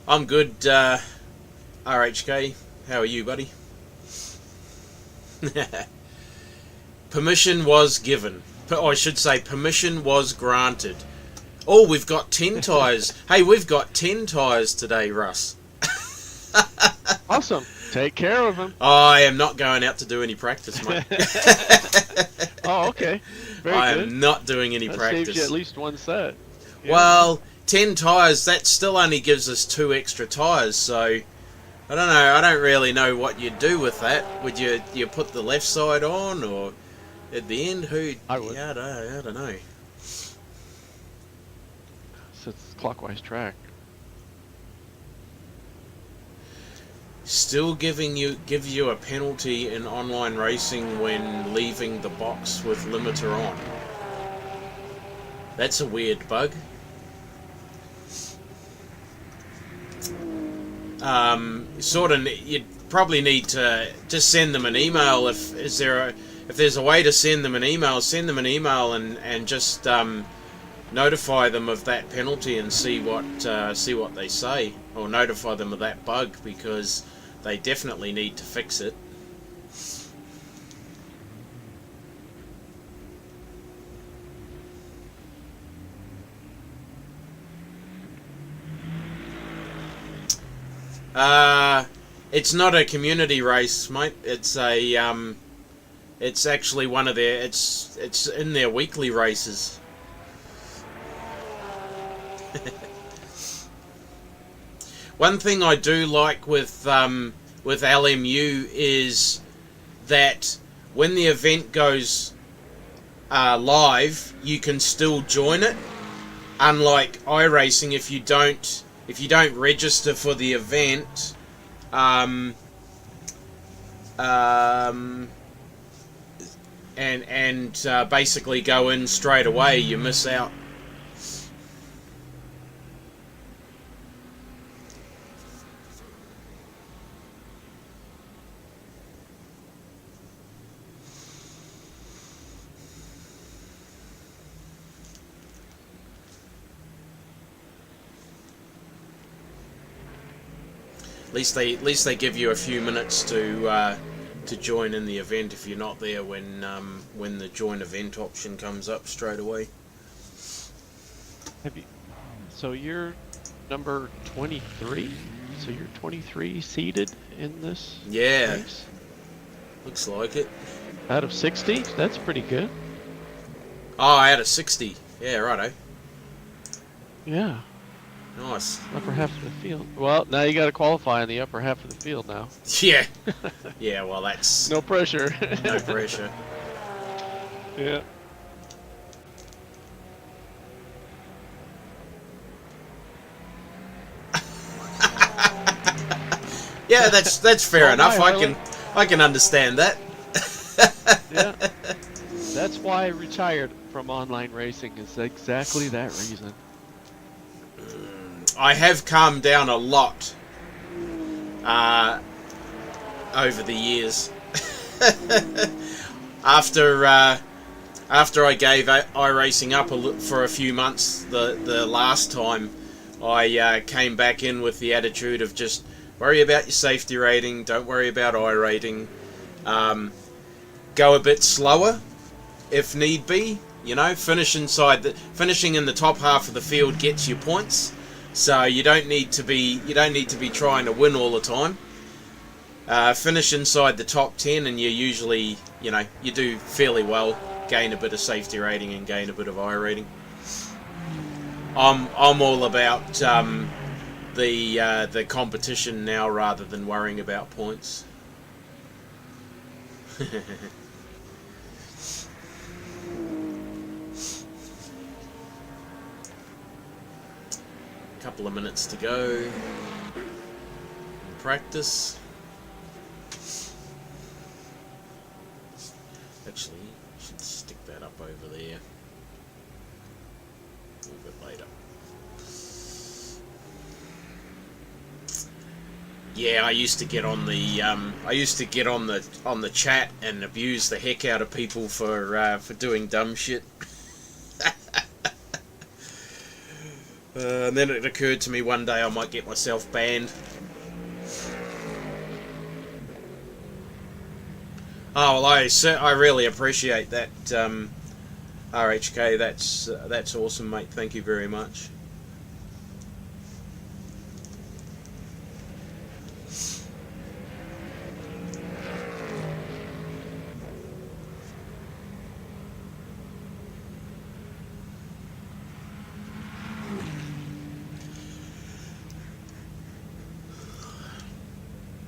A: I'm good. RHK, how are you, buddy? Permission was given. I should say permission was granted. Oh, we've got 10 tyres. Hey, we've got 10 tyres today, Russ.
B: Awesome. Take care of him.
A: I am not going out to do any practice, mate.
B: Oh, okay. Very
A: I
B: good.
A: am not doing any
B: That
A: practice.
B: saves you at least one set. Yeah.
A: Well, 10 tyres, that still only gives us 2 extra tyres, so I don't know. I don't really know what you'd do with that. Would you put the left side on, or at the end?
B: I would.
A: Yeah, I don't know.
B: So it's clockwise track.
A: Still gives you a penalty in online racing when leaving the box with limiter on. That's a weird bug. You'd probably need to just send them an email if there's a way to send them an email. Send them an email and just notify them of that penalty and see what they say, or notify them of that bug, because they definitely need to fix it. It's not a community race, mate. It's actually one of their. It's in their weekly races. One thing I do like with LMU is that when the event goes live, you can still join it. Unlike iRacing, if you don't register for the event, and basically go in straight away, you miss out. At least they give you a few minutes to join in the event if you're not there when the join event option comes up straight away.
B: So you're number 23. So you're 23 seeded in this
A: Yeah,
B: race?
A: looks like it.
B: Out of 60, that's pretty good.
A: Oh, I had a 60. Yeah, righto.
B: Yeah,
A: Nice.
B: upper half of the field. Well, now you got to qualify in the upper half of the field now.
A: Yeah. Yeah, well, that's
B: No pressure.
A: no pressure.
B: Yeah.
A: Yeah, that's fair
B: Oh,
A: enough.
B: my,
A: I can understand that.
B: Yeah. That's why I retired from online racing. Is exactly that reason.
A: I have calmed down a lot over the years. After I gave iRacing up for a few months, the last time, I came back in with the attitude of just worry about your safety rating, don't worry about iRating, go a bit slower if need be. You know, finishing in the top half of the field gets you points, so you don't need to be trying to win all the time. Finish inside the top 10 and you usually, you do fairly well, gain a bit of safety rating and gain a bit of I rating. I'm all about the competition now rather than worrying about points. Couple of minutes to go in practice. Actually, I should stick that up over there a little bit later. Yeah, I used to get on the chat and abuse the heck out of people for doing dumb shit. And then it occurred to me one day I might get myself banned. Oh well, I really appreciate that, RHK. That's awesome, mate. Thank you very much.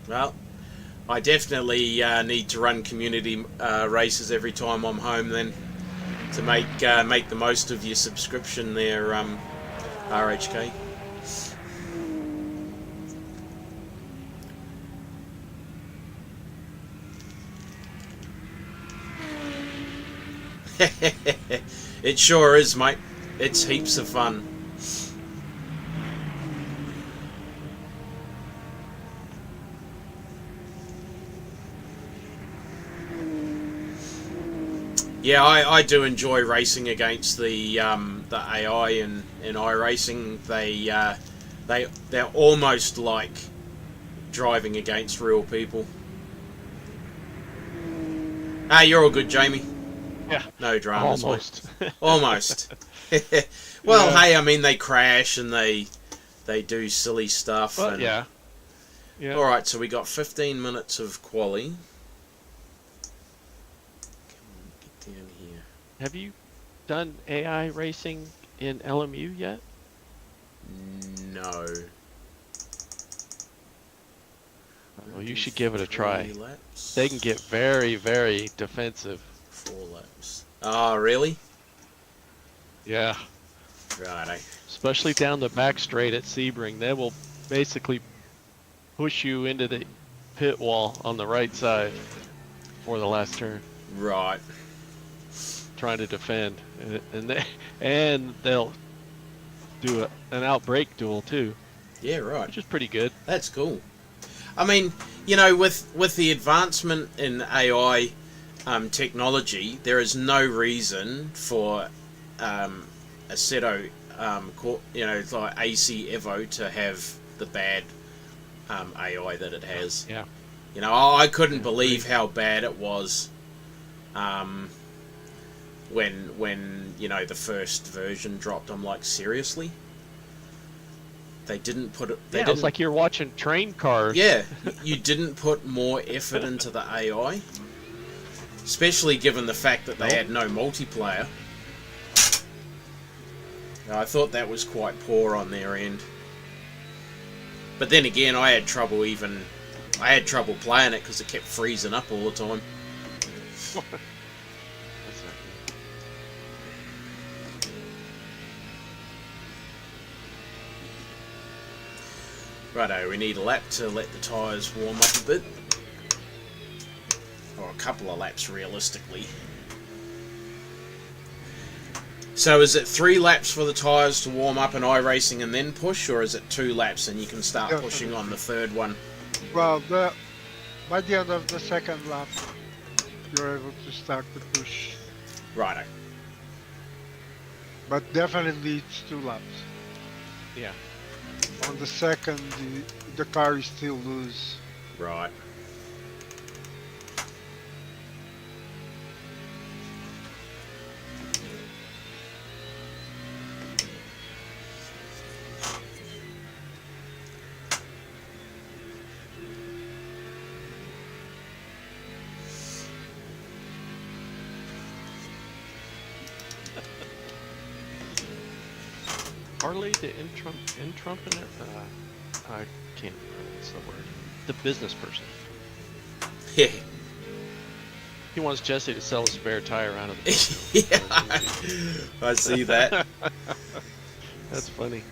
A: Well, I definitely need to run community races every time I'm home then, to make the most of your subscription there, RHK. It sure is, mate. It's heaps of fun. Yeah, I do enjoy racing against the AI in iRacing. They're almost like driving against real people. Ah, you're all good, Jamie.
B: Yeah.
A: No dramas.
B: Almost.
A: Almost. Well,
B: Yeah.
A: hey, I mean, they crash and they do silly stuff.
B: Well,
A: and...
B: yeah. Yeah.
A: All right, so we got 15 minutes of quali. Get down here.
B: Have you done AI racing in LMU yet?
A: No.
B: Well, you should give it a try.
A: 3 laps.
B: They can get very, very defensive.
A: 4 laps. Oh, really?
B: Yeah.
A: Righto.
B: Especially down the back straight at Sebring. They will basically push you into the pit wall on the right side for the last turn,
A: Right.
B: trying to defend. And they'll do an outbreak duel too,
A: Yeah, right.
B: which is pretty good.
A: That's cool. I mean, with the advancement in AI technology, there is no reason for Assetto, like AC Evo, to have the bad AI that it has.
B: Yeah.
A: I couldn't believe how bad it was when the first version dropped. I'm like, seriously? They didn't put it. They
B: Yeah,
A: didn't,
B: it's like you're watching train cars.
A: yeah, you didn't put more effort into the AI, especially given the fact that they had no multiplayer. I thought that was quite poor on their end. But then again, I had trouble playing it because it kept freezing up all the time.
B: That's not good.
A: Righto, we need a lap to let the tyres warm up a bit. Or a couple of laps, realistically. So is it 3 laps for the tyres to warm up in iRacing and then push, or is it 2 laps and you can start pushing on the 3rd one?
C: Well, by the end of the 2nd lap, you're able to start the push.
A: Righto.
C: But definitely it's 2 laps.
B: Yeah.
C: On the 2nd, the car is still loose.
A: Right.
B: Harley, the intrumpeter, I can't pronounce the word. The business person.
A: Yeah.
B: He wants Jesse to sell a spare tire out of the
A: Yeah. I see that.
B: That's funny.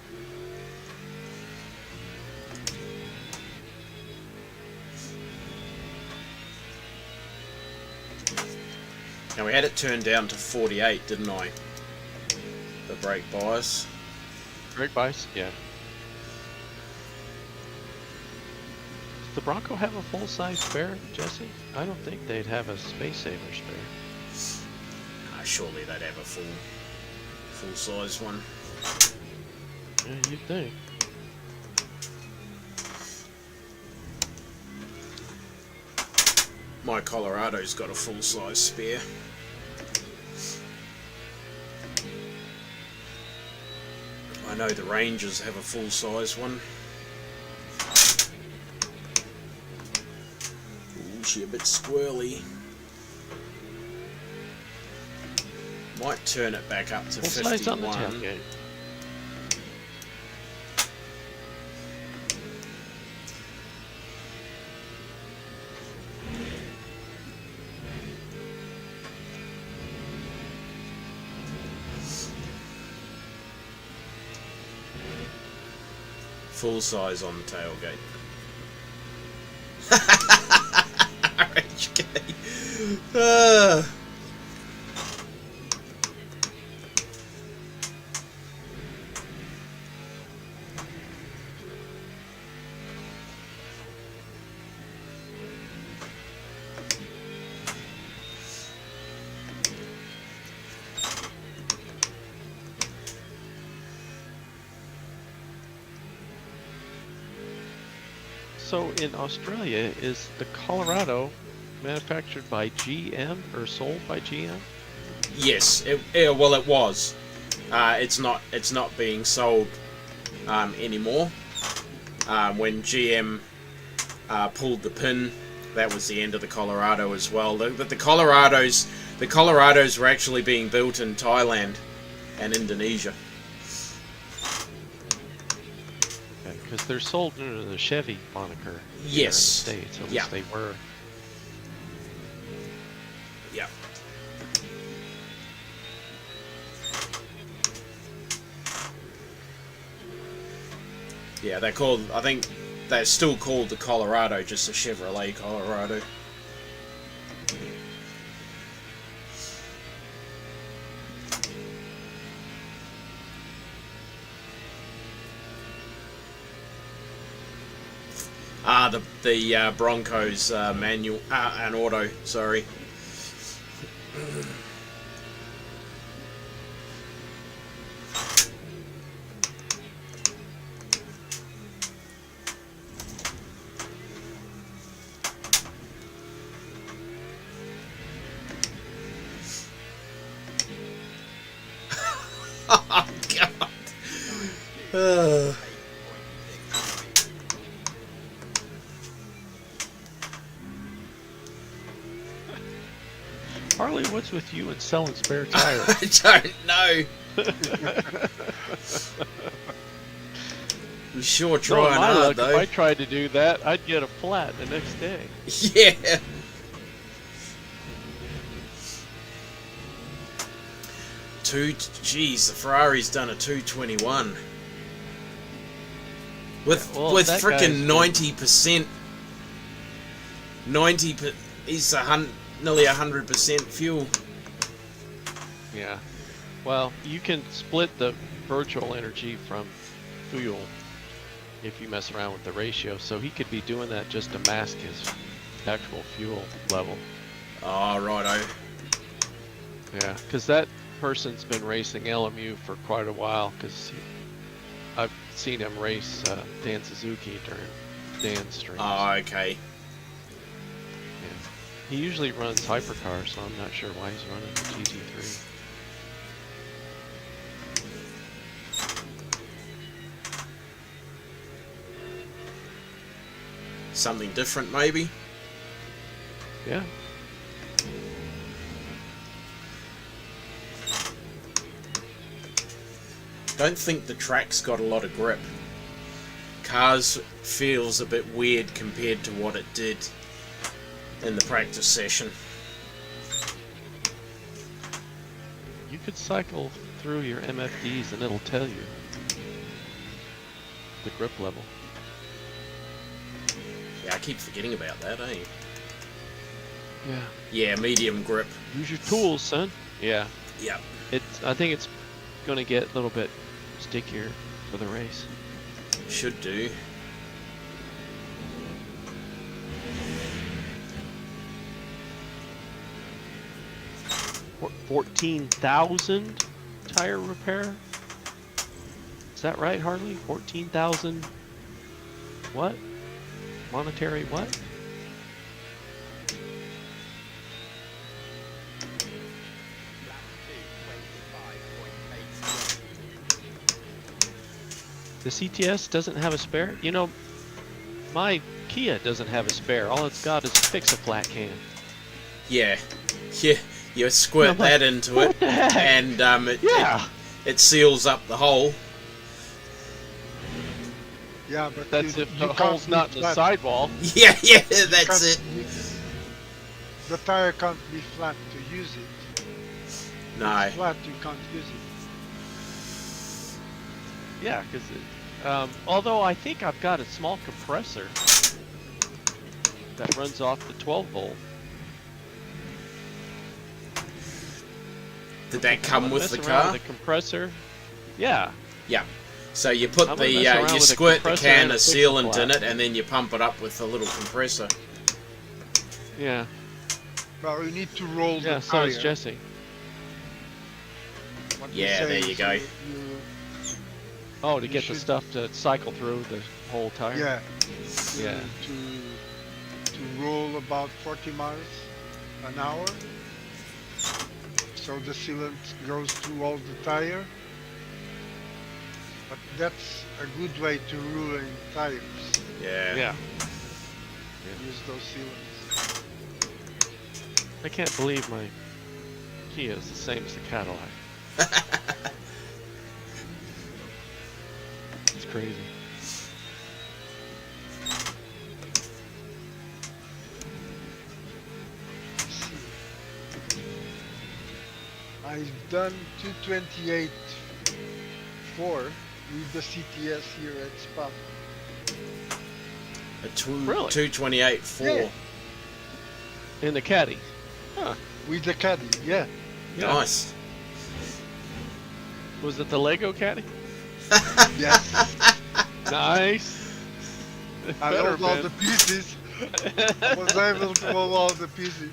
A: Now we had it turned down to 48, didn't I? The brake bias.
B: Great bias, yeah. Does the Bronco have a full-size spare, Jesse? I don't think they'd have a Space Saver spare.
A: Surely they'd have a full-size one.
B: Yeah, you'd think.
A: My Colorado's got a full-size spare. I know the Rangers have a full-size one. Ooh, she a bit squirrely. Might turn it back up to
B: Full
A: 51.
B: size on the tailgate.
A: Full size on the tailgate. RHK.
B: So in Australia, is the Colorado manufactured by GM or sold by GM?
A: Yes, well, it was. It's not being sold anymore. When GM pulled the pin, that was the end of the Colorado as well. But the Colorados were actually being built in Thailand and Indonesia.
B: Because they're sold under the Chevy moniker here
A: Yes.
B: in the States. At
A: Yeah.
B: least they were.
A: Yeah. Yeah, they're called, I think they're still called the Colorado, just the Chevrolet Colorado. The Broncos manual, an auto, sorry. Oh, God.
B: Harley, what's with you and selling spare tires?
A: I don't know. We sure
B: No,
A: trying
B: my
A: hard
B: luck, if
A: though.
B: I tried to do that, I'd get a flat the next day.
A: Yeah. Geez, the Ferrari's done a 221 with
B: Yeah, well,
A: with
B: that
A: frickin'
B: guy's good.
A: 90%. He's nearly 100% fuel.
B: Yeah. Well, you can split the virtual energy from fuel if you mess around with the ratio. So he could be doing that just to mask his actual fuel level.
A: Oh, righto.
B: Yeah, because that person's been racing LMU for quite a while. Because I've seen him race Dan Suzuki during Dan's streams.
A: Oh, okay.
B: Yeah. He usually runs hypercar, so I'm not sure why he's running the GT3.
A: Something different, maybe.
B: Yeah.
A: Don't think the track's got a lot of grip. Cars feels a bit weird compared to what it did in the practice session.
B: You could cycle through your MFDs and it'll tell you the grip level.
A: Yeah, I keep forgetting about that, eh?
B: Yeah.
A: Yeah, medium grip.
B: Use your tools, son. Yeah.
A: Yep.
B: I think it's going to get a little bit stickier for the race.
A: Should do.
B: For 14,000 tire repair? Is that right, Harley? 14,000 what? Monetary what? The CTS doesn't have a spare? You know, my Kia doesn't have a spare. All it's got is a fix-a-flat can.
A: Yeah. Yeah. You squirt
B: I'm like,
A: that into
B: what
A: it,
B: the heck?
A: and
B: Yeah.
A: it seals up the hole.
C: Yeah, but
B: That's
C: you,
B: if
C: you
B: the
C: can't
B: hole's
C: be
B: not in the
C: flat.
B: sidewall.
A: Yeah, yeah,
C: You
A: that's
C: can't-
A: it.
C: The tire can't be flat to use it.
A: No.
C: It's flat, you can't use it.
B: Yeah, because although I think I've got a small compressor that runs off the 12 volt.
A: Did that
B: I'm
A: come
B: gonna
A: with
B: mess
A: the
B: around
A: car?
B: with the compressor. Yeah.
A: Yeah. So you put
B: I'm gonna mess around
A: you
B: with a
A: squirt the
B: compressor
A: can
B: and a
A: of sealant
B: fix-a-flat.
A: in it, and then you pump it up with a little compressor.
B: Yeah.
C: Well, you need to roll
B: Yeah,
C: the
B: so
C: tire.
B: is Jesse.
C: What
A: Yeah,
C: you
A: there
C: say
A: you
C: is
A: go.
B: Oh, to
C: You
B: get the
C: should-
B: stuff to cycle through the whole tire?
C: Yeah.
B: Yeah.
C: To roll about 40 miles an hour. So the sealant goes through all the tire. But that's a good way to ruin tires.
A: Yeah.
B: Yeah.
C: Use those sealants.
B: I can't believe my Kia is the same as the Cadillac. It's crazy.
C: I've done 228.4 with the CTS here at Spa.
A: A
B: Really?
A: 228.4.
C: Yeah.
B: In the Caddy. Huh.
C: With the caddy, yeah.
B: Yeah.
A: Nice.
B: Was it the Lego Caddy?
C: Yes.
B: Nice.
C: I
B: Better
C: rolled all
B: been.
C: the pieces. I was able to roll all the pieces.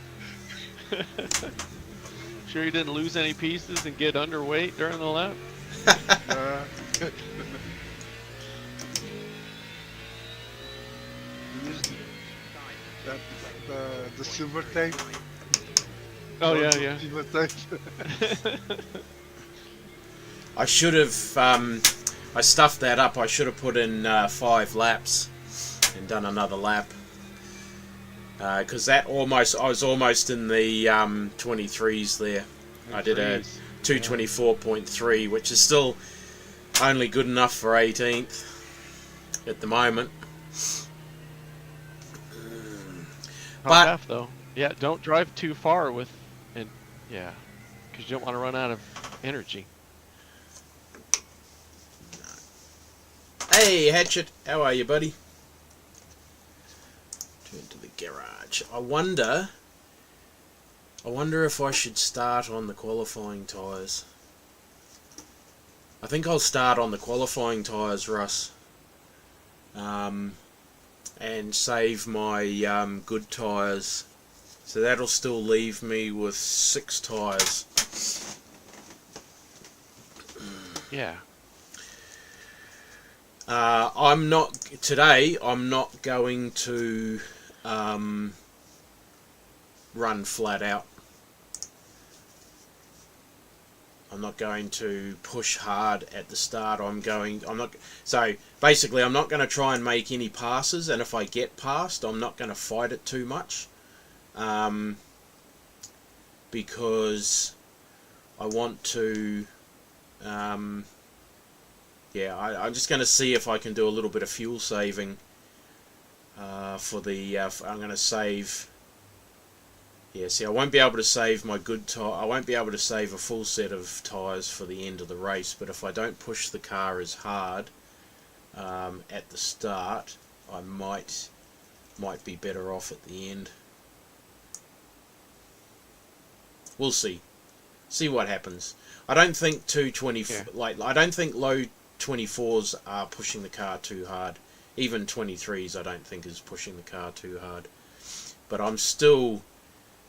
B: Sure you didn't lose any pieces and get underweight during the lap?
C: Used that, the silver tape.
B: Oh
C: All
B: yeah,
C: the
B: yeah.
C: Silver tape.
A: I should have. I stuffed that up. I should have put in 5 laps and done another lap. Because I was almost in the 23s there. I did a 224.3, which is still only good enough for 18th at the moment.
B: Top
A: But-
B: half though. Yeah, don't drive too far with, and yeah, because you don't want to run out of energy.
A: Hey, Hatchet, how are you, buddy? Turn to the garage. I wonder if I should start on the qualifying tyres. I think I'll start on the qualifying tyres, Russ. And save my good tyres. So that'll still leave me with 6 tyres.
B: Yeah.
A: I'm not going to run flat out. I'm not going to push hard at the start. So basically I'm not going to try and make any passes, and if I get past, I'm not going to fight it too much, because I want to I'm just going to see if I can do a little bit of fuel saving for the I'm going to save. Yeah, see, I won't be able to save my good tyre. I won't be able to save a full set of tyres for the end of the race. But if I don't push the car as hard at the start, I might be better off at the end. We'll see. See what happens. I don't think 220.
B: Yeah.
A: I don't think low 24s are pushing the car too hard. Even 23s, I don't think is pushing the car too hard. But I'm still.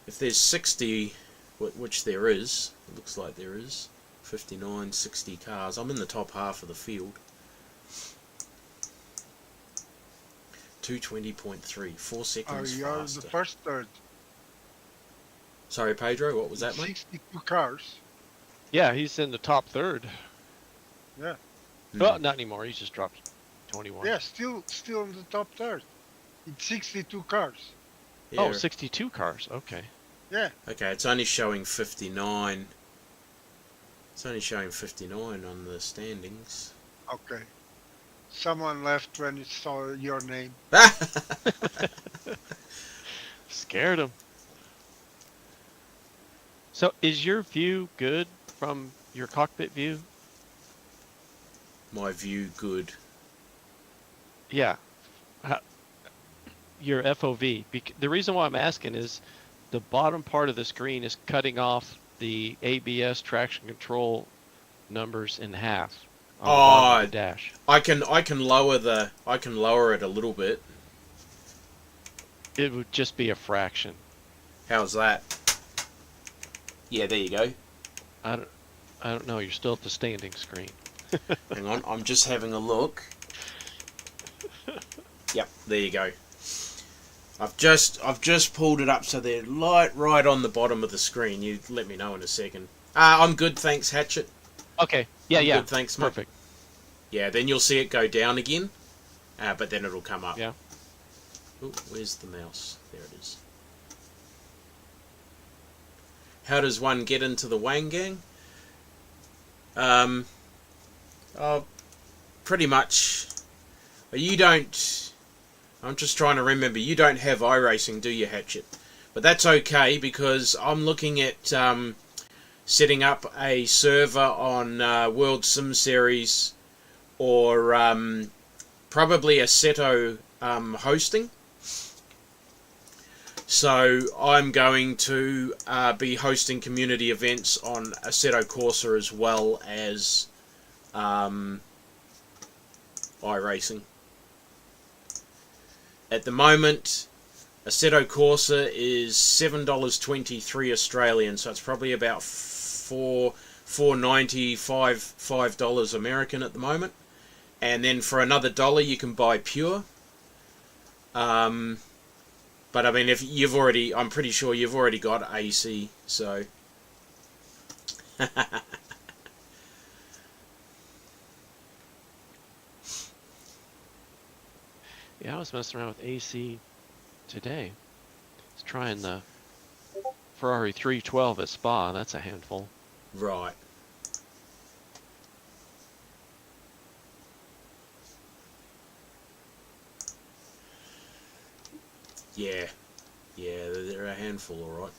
A: If there's 60, which there is, it looks like there is, 59, 60 cars, I'm in the top half of the field. 220.3, 4 seconds
C: You are
A: faster.
C: the first third.
A: Sorry, Pedro, what was that, mate?
C: 62 cars.
B: Yeah, he's in the top third.
C: Yeah.
B: Well, not anymore. He's just dropped 21.
C: Yeah, still in the top third. It's 62 cars.
A: Yeah.
B: Oh, 62 cars. Okay.
C: Yeah.
A: Okay, it's only showing 59. It's only showing 59 on the standings.
C: Okay. Someone left when it saw your name.
B: Scared him. So, is your view good from your cockpit view?
A: My view good.
B: Yeah. Your FOV. The reason why I'm asking is the bottom part of the screen is cutting off the ABS traction control numbers in half on the bottom of the dash.
A: I can lower it a little bit.
B: It would just be a fraction.
A: How's that? Yeah, there you go.
B: I don't know. You're still at the standing screen.
A: Hang on, I'm just having a look. Yep, there you go. I've just pulled it up so they're right on the bottom of the screen. You let me know in a second. I'm good, thanks, Hatchet.
B: Okay. Yeah,
A: I'm
B: yeah.
A: Good, thanks, mate.
B: Perfect.
A: Yeah, then you'll see it go down again, but then it'll come up.
B: Yeah.
A: Ooh, where's the mouse? There it is. How does one get into the Wang Gang? Pretty much. You don't. I'm just trying to remember. You don't have iRacing, do you, Hatchet? But that's okay because I'm looking at setting up a server on World Sim Series or probably Assetto hosting. So I'm going to be hosting community events on Assetto Corsa as well as iRacing. At the moment, Assetto Corsa is $7.23 Australian, so it's probably about $4.90, $5 American at the moment. And then for another $1 you can buy Pure. But I mean, if you've already, I'm pretty sure you've already got AC, so.
B: Yeah, I was messing around with AC today. I was trying the Ferrari 312 at Spa. That's a handful.
A: Right. Yeah. Yeah, they're a handful, alright.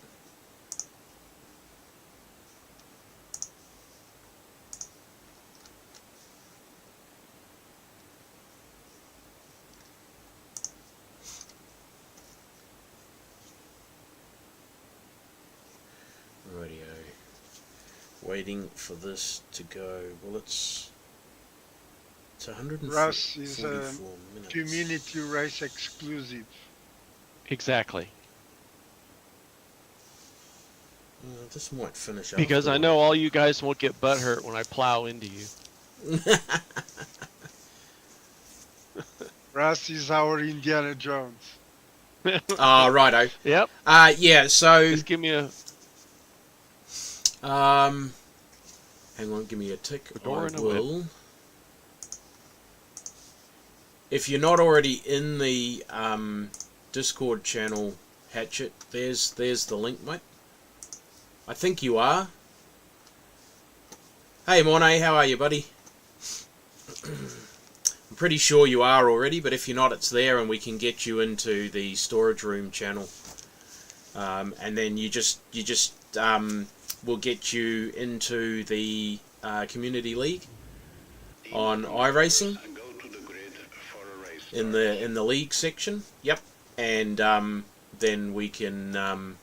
A: Radio. Waiting for this to go. Well, it's 144
C: Russ is a
A: minutes.
C: community race exclusive.
B: Exactly.
A: This might finish up.
B: Because I know all you guys won't get butthurt when I plow into you.
C: Russ is our Indiana Jones.
A: Oh, righto.
B: Yep.
A: Yeah, so...
B: Just give me a...
A: hang on, give me a tick.
B: door
A: I
B: and a
A: will. If you're not already in the Discord channel, Hatchet, there's the link, mate. I think you are. Hey, Mornay, how are you, buddy? I'm pretty sure you are already, but if you're not, it's there, and we can get you into the storage room channel. And then you just we'll get you into the community league on iRacing in the league section. Yep, and then we can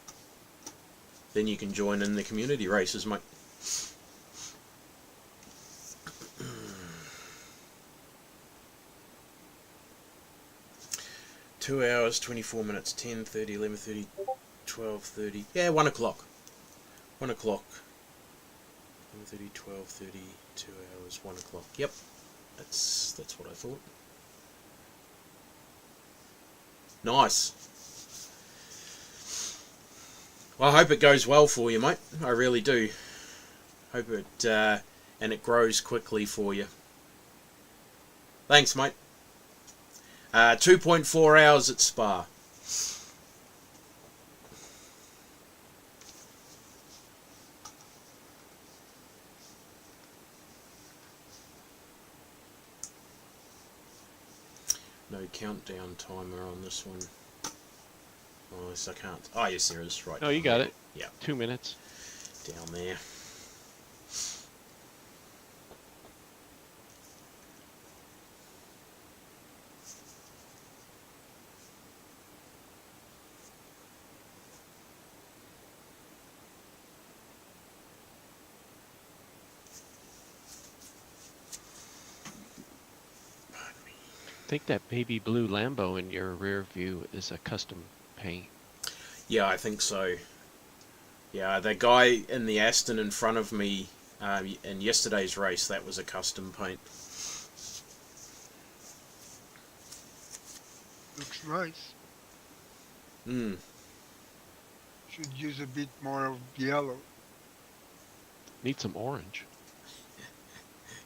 A: then you can join in the community races, mate. Two hours, 24 minutes, 10:30, 11:30, 12:30. Yeah, 1 o'clock. 1 o'clock. 11:30, 12:30, 2 hours, 1 o'clock. Yep, that's what I thought. Nice. Well, I hope it goes well for you, mate. I really do. Hope it and it grows quickly for you. Thanks, mate. 2.4 hours at Spa. No countdown timer on this one. Oh, yes, I can't. Oh, yes, there is. Right.
B: No, you got it.
A: Yeah.
B: 2 minutes.
A: Down there.
B: I think that baby blue Lambo in your rear view is a custom paint.
A: Yeah, I think so. Yeah, the guy in the Aston in front of me in yesterday's race, that was a custom paint.
C: Looks nice.
A: Hmm.
C: Should use a bit more of yellow.
B: Need some orange.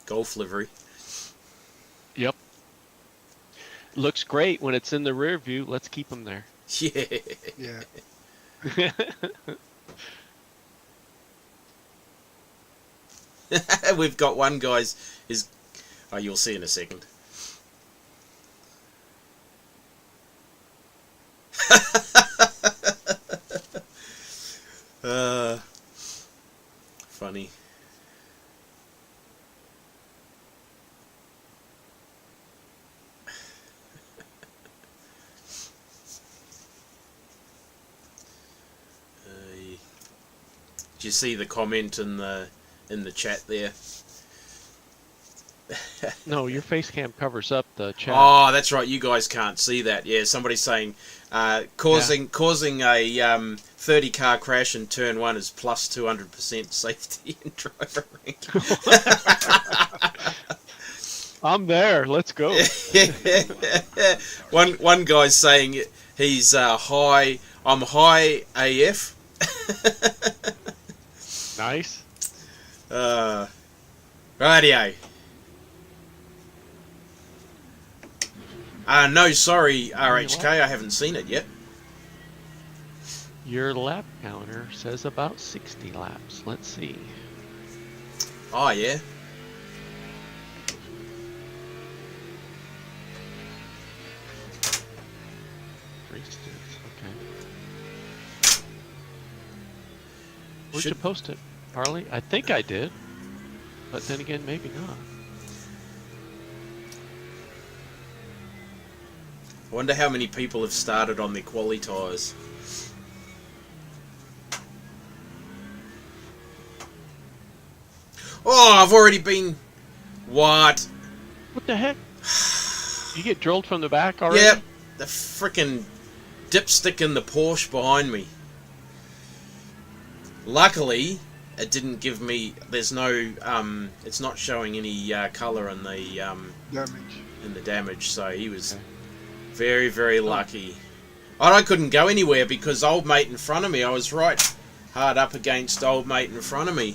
A: Golf livery.
B: Yep. Looks great when it's in the rear view. Let's keep them there.
A: Yeah.
C: Yeah.
A: We've got one guy's is. Oh, you'll see in a second. Funny. Did you see the comment in the chat there?
B: No, your face cam covers up the chat.
A: Oh, that's right. You guys can't see that. Yeah, somebody's saying causing a 30 car crash in turn 1 is plus 200% safety in driver rank.
B: I'm there. Let's go.
A: One guy's saying he's high. I'm high AF.
B: Nice.
A: Radio. No, sorry, RHK, I haven't seen it yet.
B: Your lap counter says about 60 laps. Let's see.
A: Oh, yeah.
B: Three sticks, okay. Where'd you
A: Should-
B: post it, Harley? I think I did. But then again, maybe not.
A: I wonder how many people have started on their quali tyres. Oh, I've already been... What?
B: What the heck? You get drilled from the back already?
A: Yep, the frickin' dipstick in the Porsche behind me. Luckily, it didn't give me... There's no... it's not showing any colour in the
C: Damage.
A: damage, so he was
B: Okay.
A: very, very lucky. I couldn't go anywhere because old mate in front of me, I was right hard up against old mate in front of me.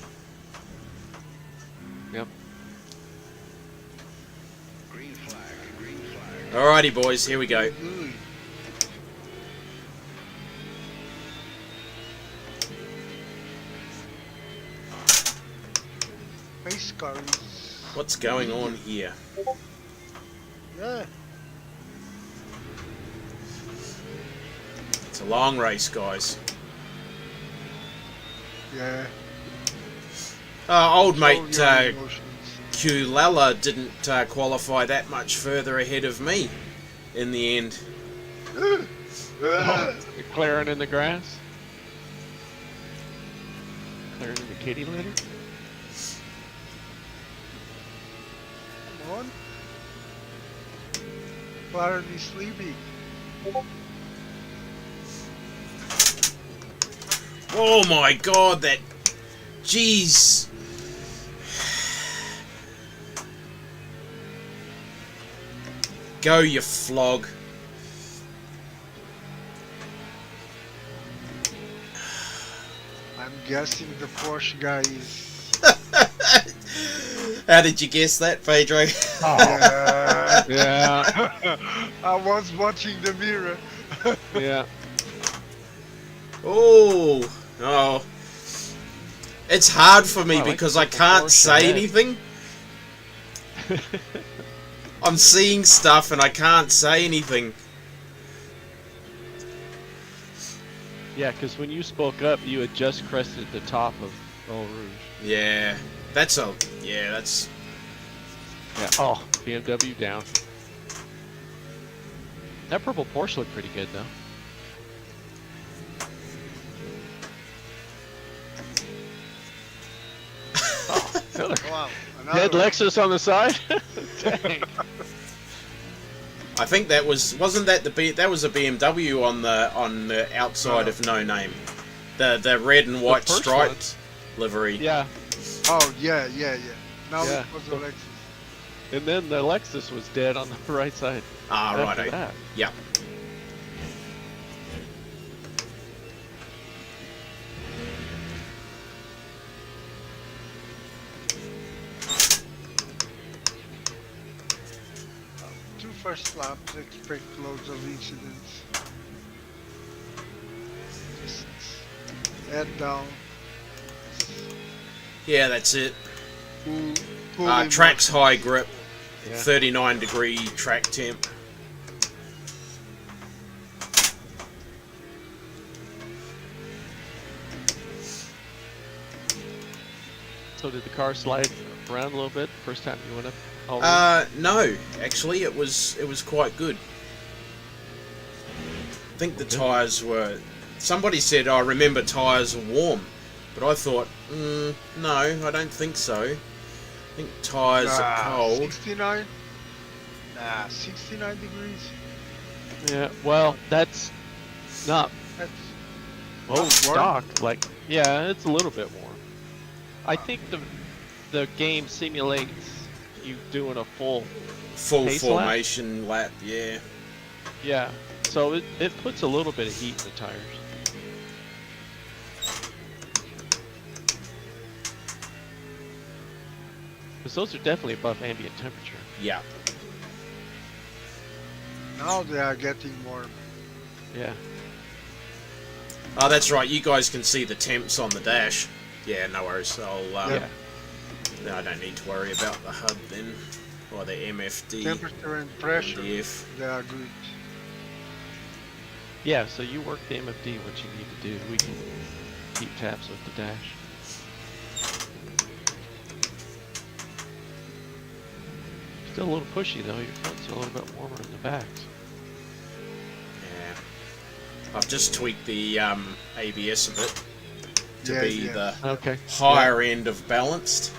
B: Yep.
D: Green flag, green flag.
A: Alrighty, boys, here we go.
C: Ooh. Race cars.
A: What's going on here?
C: Yeah.
A: It's a long race, guys.
C: Yeah.
A: Old mate
C: Show your emotions.
A: Kulala didn't qualify that much further ahead of me in the end.
B: Oh, you're clearing in the grass? Clearing in the kitty litter?
C: Come on. Why are you sleeping?
A: Oh my god, that... Jeez. Go, you flog.
C: I'm guessing the Porsche guy is.
A: How did you guess that, Pedro?
C: Yeah.
B: Yeah,
C: I was watching the mirror.
B: yeah.
A: Oh, oh. It's hard for me
B: I like
A: because
B: the
A: I can't
B: Porsche
A: say
B: head.
A: anything. I'm seeing stuff and I can't say anything.
B: Yeah, because when you spoke up, you had just crested the top of Eau Rouge.
A: Yeah, that's a... Yeah, that's...
B: Yeah. Oh, BMW down. That purple Porsche looked pretty good, though. Oh, look.
C: Wow.
B: Dead
C: Another.
B: Lexus on the side? Dang.
A: I think that was... Wasn't that that was a BMW on the outside of No Name. The red and white
B: first
A: striped livery.
B: Yeah.
C: Oh, yeah. Now
B: Yeah.
C: it was a Lexus.
B: And then the Lexus was dead on the right side.
A: Ah,
B: after
A: right.
B: that.
A: Yep.
C: Two first laps, expect loads of incidents. Just head down.
A: Yeah, that's it.
C: Pull in
A: Track's
C: more.
A: high grip.
B: Yeah.
A: 39-degree track temp.
B: So did the car slide around a little bit first time you went up? All
A: No, actually, it was quite good. I think the tyres were... Somebody said, I remember tyres are warm. But I thought, no, I don't think so. I think tyres are cold.
C: 69? Nah, 69 degrees.
B: Yeah, well, that's not
C: That's
B: well
C: Not warm?
B: stock. Like, yeah, it's a little bit warm. I think the game simulates you doing a full,
A: Full
B: pace lap?
A: formation lap, yeah.
B: yeah. So it puts a little bit of heat in the tires. Because those are definitely above ambient temperature.
A: Yeah.
C: now they are getting warm.
B: Yeah.
A: Oh, that's right. You guys can see the temps on the dash. Yeah, no worries. I'll
B: Yeah.
A: No, I don't need to worry about the HUD then, or the MFD.
C: Temperature and pressure,
A: MDF.
C: they are good.
B: Yeah, so you work the MFD, what you need to do. We can keep tabs with the dash. Still a little pushy though, your front's a little bit warmer than the backs.
A: Yeah. I've just tweaked the ABS a bit to
C: Yeah,
A: be
C: yeah.
A: the
B: Okay.
A: higher end of balanced.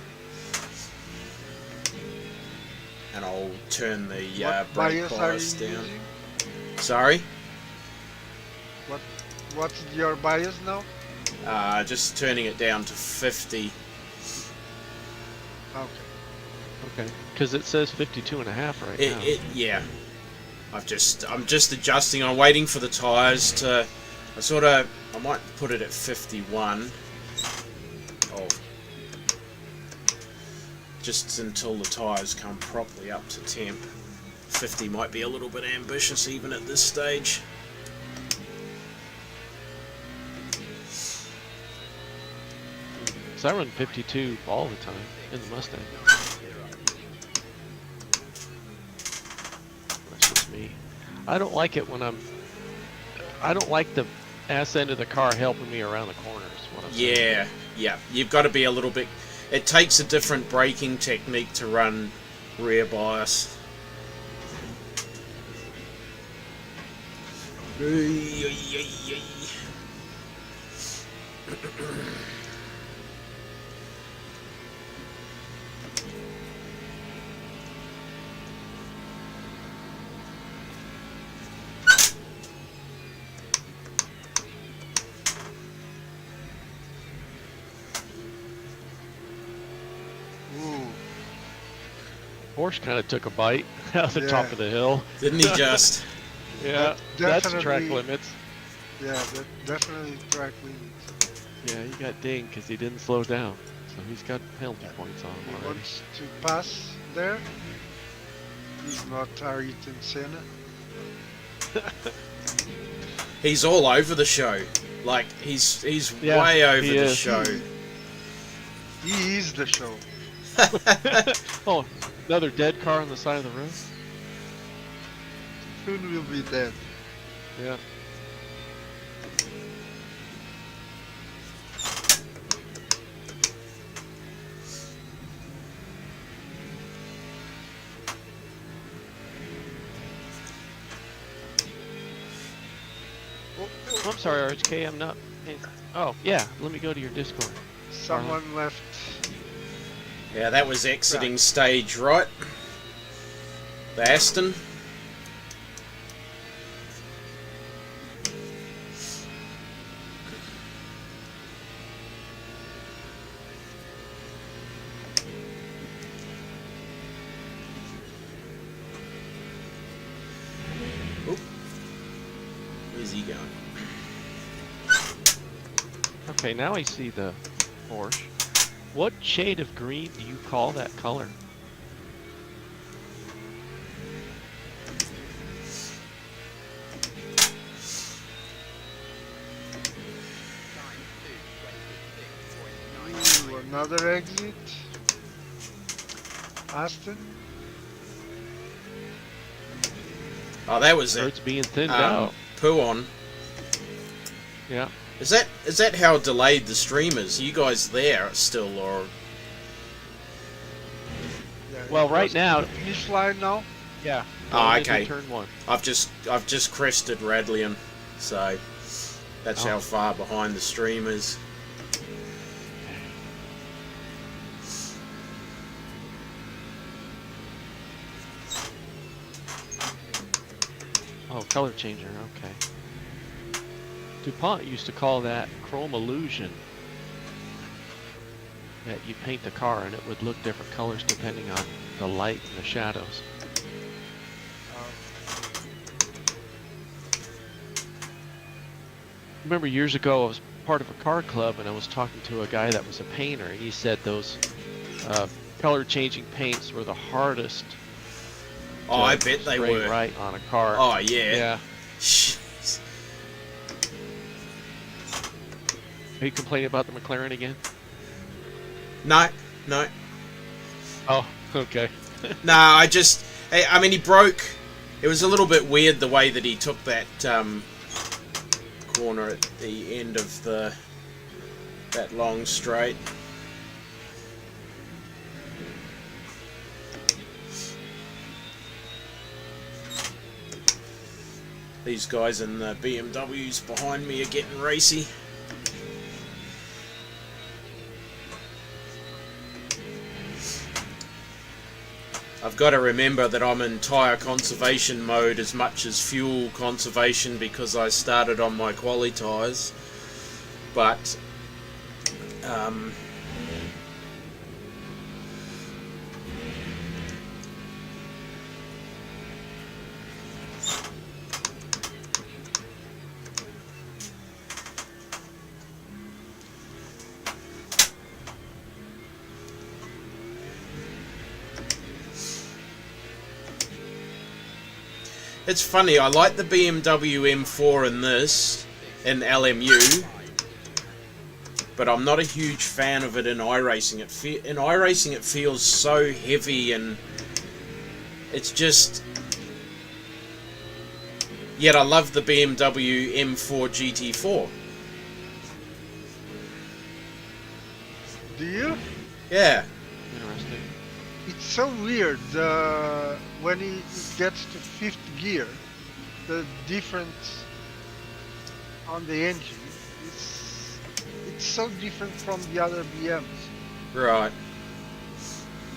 A: And I'll turn the
C: What
A: brake
C: bias are you
A: bias down.
C: using?
A: Sorry?
C: What's your bias now?
A: Just turning it down to 50.
C: Okay.
B: Okay. Because it says 52.5 right now.
A: Yeah. I'm just adjusting. I'm waiting for the tyres to. I might put it at 51. Oh. Just until the tyres come properly up to temp. 50 might be a little bit ambitious even at this stage.
B: So I run 52 all the time in the Mustang. That's just me. I don't like it when I don't like the ass end of the car helping me around the corners. What I'm saying.
A: Yeah. You've got to be a little bit. It takes a different braking technique to run rear bias.
C: Ooh,
B: Porsche kind of took a bite out of the top
C: Yeah.
B: of the hill.
A: Didn't he just?
B: Yeah, that's track
C: definitely-
B: limits.
C: yeah, that definitely track limits.
B: Yeah, he got dinged because he didn't slow down. So he's got penalty points on him
C: He
B: already.
C: wants to pass there. He's not Ayrton Senna.
A: He's all over the show. Like he's
B: Yeah,
A: way over
B: he
A: the
B: is.
A: show.
C: He is the show.
B: Oh, another dead car on the side of the road?
C: Soon will be dead.
B: Yeah. Oh, I'm sorry, RHK, I'm not. Oh, yeah, let me go to your Discord.
C: Someone left.
A: Yeah, that was exiting stage right. The Aston. Oop. Where's he going?
B: Okay, now I see the Porsche. What shade of green do you call that color?
C: Ooh, another exit. Aston.
A: Oh, that was
B: Or
A: it.
B: it's being thinned out.
A: Puon.
B: Yeah.
A: Is that how delayed the stream is? Are you guys there still, or
C: Yeah,
B: Well,
C: he
B: right
C: crossed
B: now-
C: the finish line now.
B: Yeah.
A: Oh,
B: into
A: okay.
B: Turn one.
A: I've just crested Radleyan, so that's
B: Oh.
A: how far behind the stream is.
B: Oh, color changer. Okay. DuPont used to call that chrome illusion. That you paint the car and it would look different colors depending on the light and the shadows. Remember years ago I was part of a car club and I was talking to a guy that was a painter and he said those color changing paints were the hardest
A: Oh,
B: to
A: I bet they
B: spray
A: were.
B: right on a car.
A: Oh yeah.
B: Yeah.
A: Jeez.
B: Are you complaining about the McLaren again?
A: No.
B: Oh, okay.
A: Nah, I mean, he broke. It was a little bit weird the way that he took that corner at the end of that long straight. These guys in the BMWs behind me are getting racy. I've got to remember that I'm in tyre conservation mode as much as fuel conservation because I started on my quali tyres. But it's funny, I like the BMW M4 in this, in LMU, but I'm not a huge fan of it in iRacing. In iRacing it feels so heavy and it's just... Yet I love the BMW M4 GT4.
C: Do you?
A: Yeah.
B: Interesting.
C: It's so weird. When it gets to fifth gear, the difference on the engine it's so different from the other BMs.
A: Right.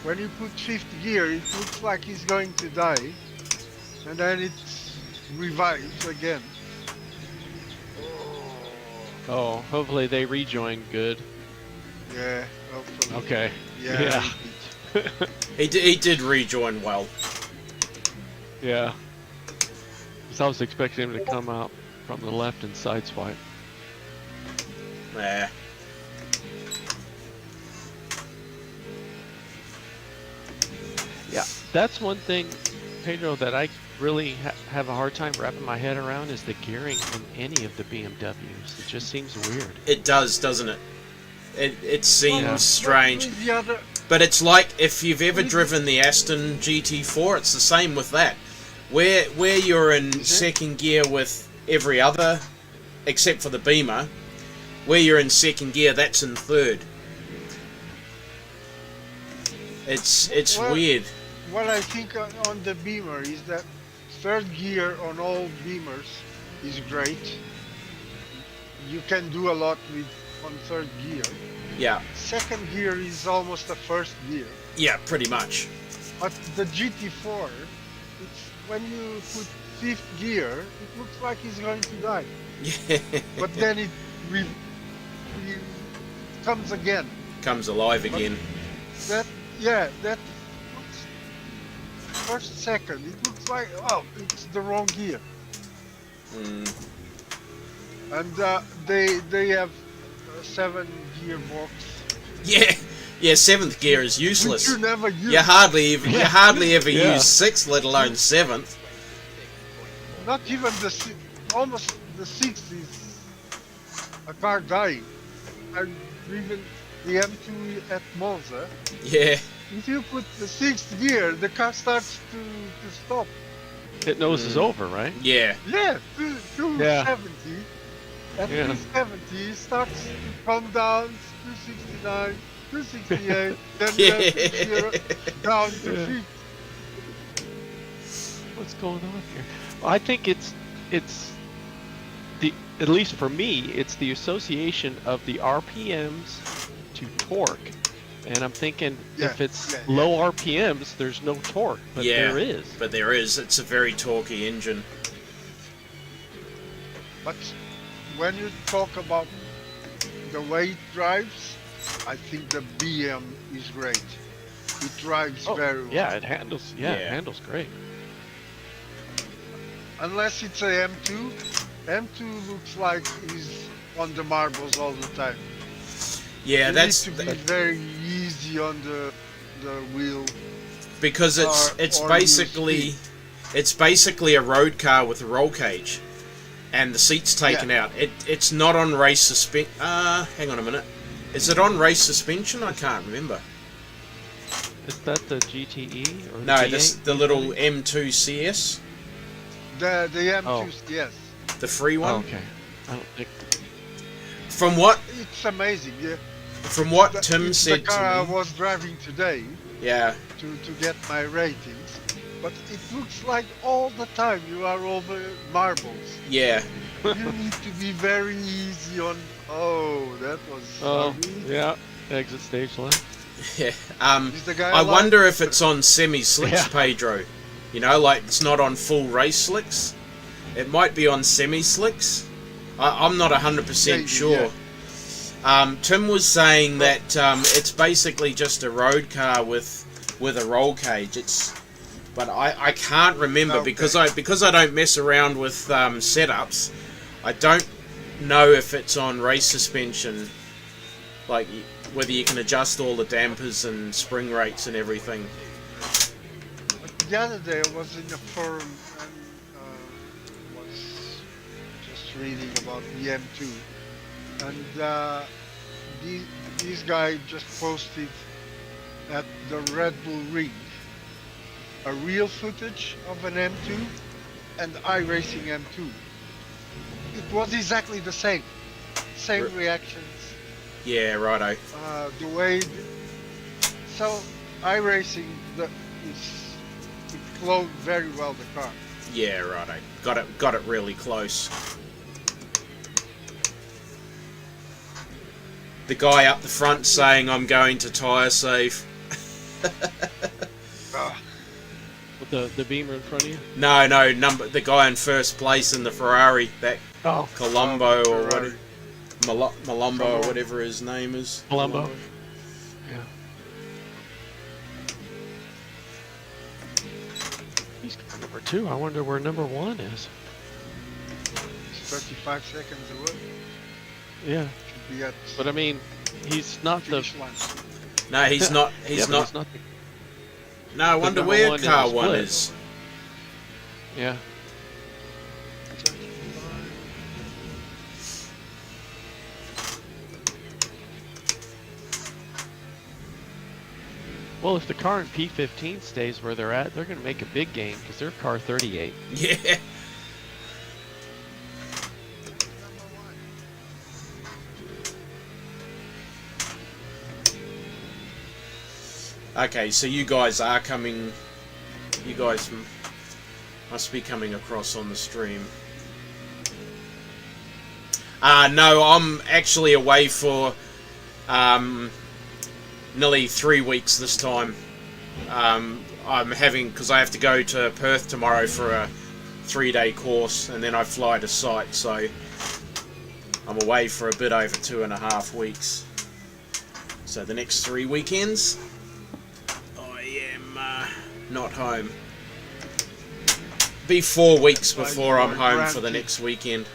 C: When you put fifth gear, it looks like he's going to die, and then it revives again.
B: Oh, hopefully they rejoin good.
C: Yeah, hopefully.
B: Okay.
C: Yeah.
A: He did rejoin well.
B: Yeah. 'Cause I was expecting him to come out from the left and sideswipe.
A: Nah.
B: Yeah, that's one thing, Pedro, that I really have a hard time wrapping my head around is the gearing in any of the BMWs. It just seems weird.
A: It does, doesn't it? It seems
B: Yeah.
A: strange.
C: With the other,
A: But it's like if you've ever driven the Aston GT4, it's the same with that. Where you're in second gear with every other, except for the Beamer, where you're in second gear, that's in third. It's
C: Well,
A: weird.
C: what I think on the Beamer is that third gear on all Beamers is great. You can do a lot with on third gear.
A: Yeah,
C: Second gear is almost a first gear.
A: yeah, pretty much.
C: But the GT4, it's when you put fifth gear, it looks like he's going to die.
A: Yeah,
C: But then it comes again.
A: comes alive again.
C: That looks, first second, it looks like it's the wrong gear.
A: Mm,
C: And they have a 7 gear box.
A: yeah, seventh gear is useless.
C: Which you never use.
A: You hardly ever
B: Yeah.
A: use sixth, let alone seventh.
C: Not even almost the 6th is a car dying. And even the M2 at Monza,
A: Yeah,
C: if you put the 6th gear, the car starts to stop.
B: It knows it's over, right?
A: yeah,
C: Yeah,
B: Yeah.
C: 270. At
B: Yeah.
C: 270, it starts to come down 269, 268, then
A: yeah.
C: down to
B: Yeah.
C: 50.
B: What's going on here? Well, I think it's the, at least for me, it's the association of the RPMs to torque. And I'm thinking if it's low RPMs, there's no torque, but
A: Yeah.
B: there is.
A: But there is. It's a very torquey engine.
C: But when you talk about the way it drives, I think the BM is great. It drives very well.
B: Yeah, it handles. Yeah, it
A: Yeah.
B: handles great.
C: Unless it's a M2. M2 looks like he's on the marbles all the time.
A: Yeah,
C: You
A: that's
C: need to be very easy on the wheel.
A: because it's
C: or
A: it's basically a road car with a roll cage, and the seat's taken out. It's not on race suspension. Hang on a minute. Is it on race suspension? I can't remember.
B: Is that the GTE or the
A: No,
B: V8?
A: the little M2 CS,
C: The M2,
B: Oh.
C: yes.
A: the free one.
B: Oh, okay. I don't think.
A: From what
C: It's amazing. Yeah.
A: Tim
C: It's
A: said
C: the car I
A: to me,
C: was driving today
A: yeah,
C: to get my ratings, but it looks like all the time you are over marbles.
A: yeah,
C: You need to be very easy on. Oh, that was.
B: Oh,
C: ugly.
B: yeah. Exit stage left.
A: yeah.
C: Is the guy
A: I
C: alive?
A: wonder if it's on semi slicks,
B: Yeah.
A: Pedro. You know, like it's not on full race slicks. It might be on semi slicks. I'm not 100%
C: Maybe,
A: sure. Tim was saying that it's basically just a road car with a roll cage. But I can't remember
C: Okay.
A: because I don't mess around with setups. I don't know if it's on race suspension, like whether you can adjust all the dampers and spring rates and everything.
C: The other day I was in a forum and was just reading about the M2, and this guy just posted at the Red Bull Ring a real footage of an M2 and iRacing M2. It was exactly the same reactions.
A: Yeah, righto.
C: The way, so iRacing it flowed very well the car.
A: Yeah, righto. Got it really close. The guy up the front saying I'm going to tyre safe.
B: With the Beamer in front of you?
A: No, the guy in first place in the Ferrari, that
B: Oh.
A: Colombo or what,
C: Ferrari.
A: Malombo or whatever his name is.
B: Colombo. Yeah. He's number 2. I wonder where number 1 is.
C: It's 35 seconds away.
B: Yeah.
C: Should be at
B: But I mean, he's not the.
C: finish line.
A: No, he's not. He's
B: yeah, but
A: not.
B: He's not the,
A: No, I wonder
B: number
A: where
B: one in
A: car
B: the
A: one
B: split.
A: is.
B: yeah. Well, if the car in P15 stays where they're at, they're going to make a big gain because they're car 38.
A: Yeah. Okay, so you guys are coming. You guys must be coming across on the stream. No, I'm actually away for nearly 3 weeks this time. I'm having, because I have to go to Perth tomorrow for a 3-day course, and then I fly to site, so I'm away for a bit over 2.5 weeks. So the next 3 weekends, I am not home. Be 4 weeks before I'm home for the next weekend.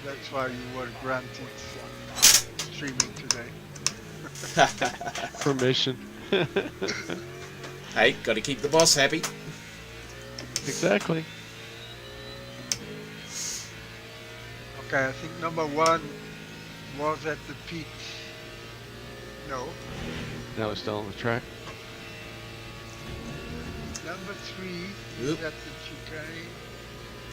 C: That's why you were granted streaming today.
B: Permission.
A: Hey, got to keep the boss happy.
B: Exactly.
C: Okay, I think number 1 was at the pit. No.
B: Now it's still on the track.
C: Number 3 is
A: Oop.
C: at the chicane.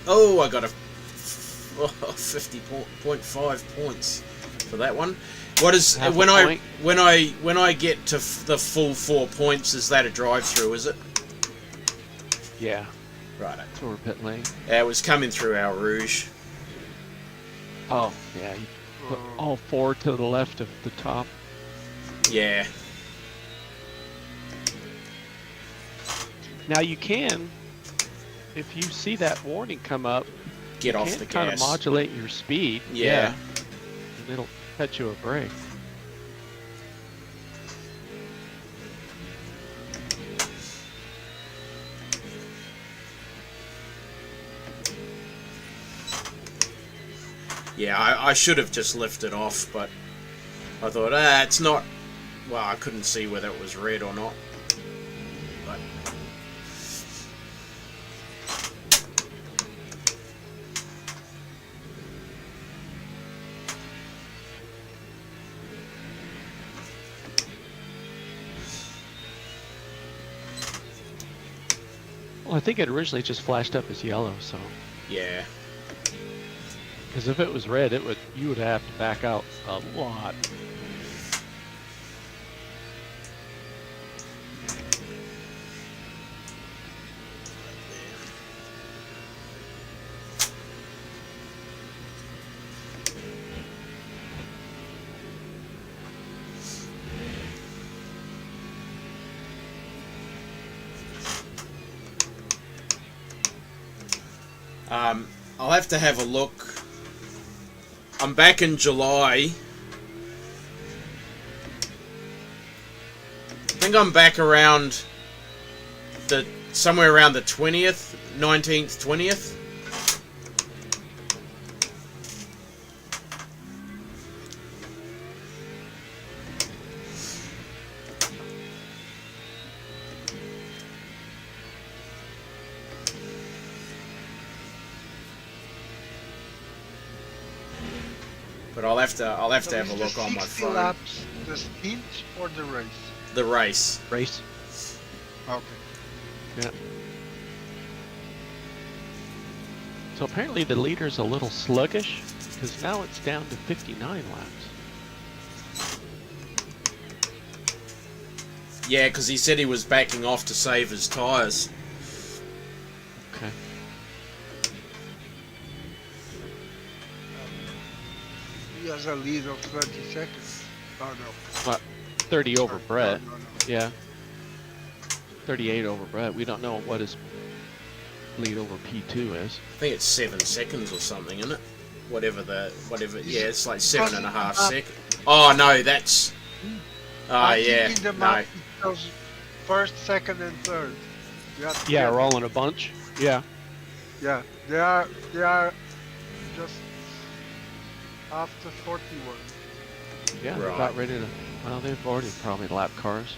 A: Oh, I got a 50.5 points for that one. What is
B: Half a
A: when
B: point.
A: I get to the full 4 points? Is that a drive-through? Is it?
B: Yeah.
A: Right.
B: That's where we're pit lane.
A: It was coming through our Rouge.
B: Oh, yeah. You put all 4 to the left of the top.
A: Yeah.
B: Now you can, if you see that warning come up,
A: Get
B: you
A: off
B: can
A: the
B: kind of
A: gas.
B: modulate your speed.
A: Yeah.
B: And it'll cut you a break.
A: Yeah, I should have just lifted off, but I thought, it's not. Well, I couldn't see whether it was red or not. But
B: Well, I think it originally just flashed up as yellow, so.
A: Yeah.
B: Because if it was red, you would have to back out a lot.
A: I'll have to have a look. I'm back in July. I think I'm back around somewhere around the 20th, 19th, 20th. But I'll have to have a look on my phone.
C: Laps, the stint or the race?
A: The race.
B: Race.
C: Okay.
B: Yeah. So apparently the leader's a little sluggish, because now it's down to 59 laps.
A: Yeah, because he said he was backing off to save his tyres.
B: Okay.
C: He has a lead of 20 seconds. Oh no.
B: What? 30 over Brett.
C: No.
B: Yeah. 38 over Brett. We don't know what his lead over P2 is.
A: I think it's 7 seconds or something, isn't it? Whatever. Yeah, it's like 7.5 seconds. Oh no, that's. Oh
C: I
A: yeah.
C: think in the
A: No.
C: map it shows first, second, and third. You have to
B: Yeah,
C: get-
B: we're all in a bunch. Yeah.
C: Yeah, they are just after 41.
B: Yeah, they're
A: Right.
B: about ready to. Well, they've already probably lapped cars.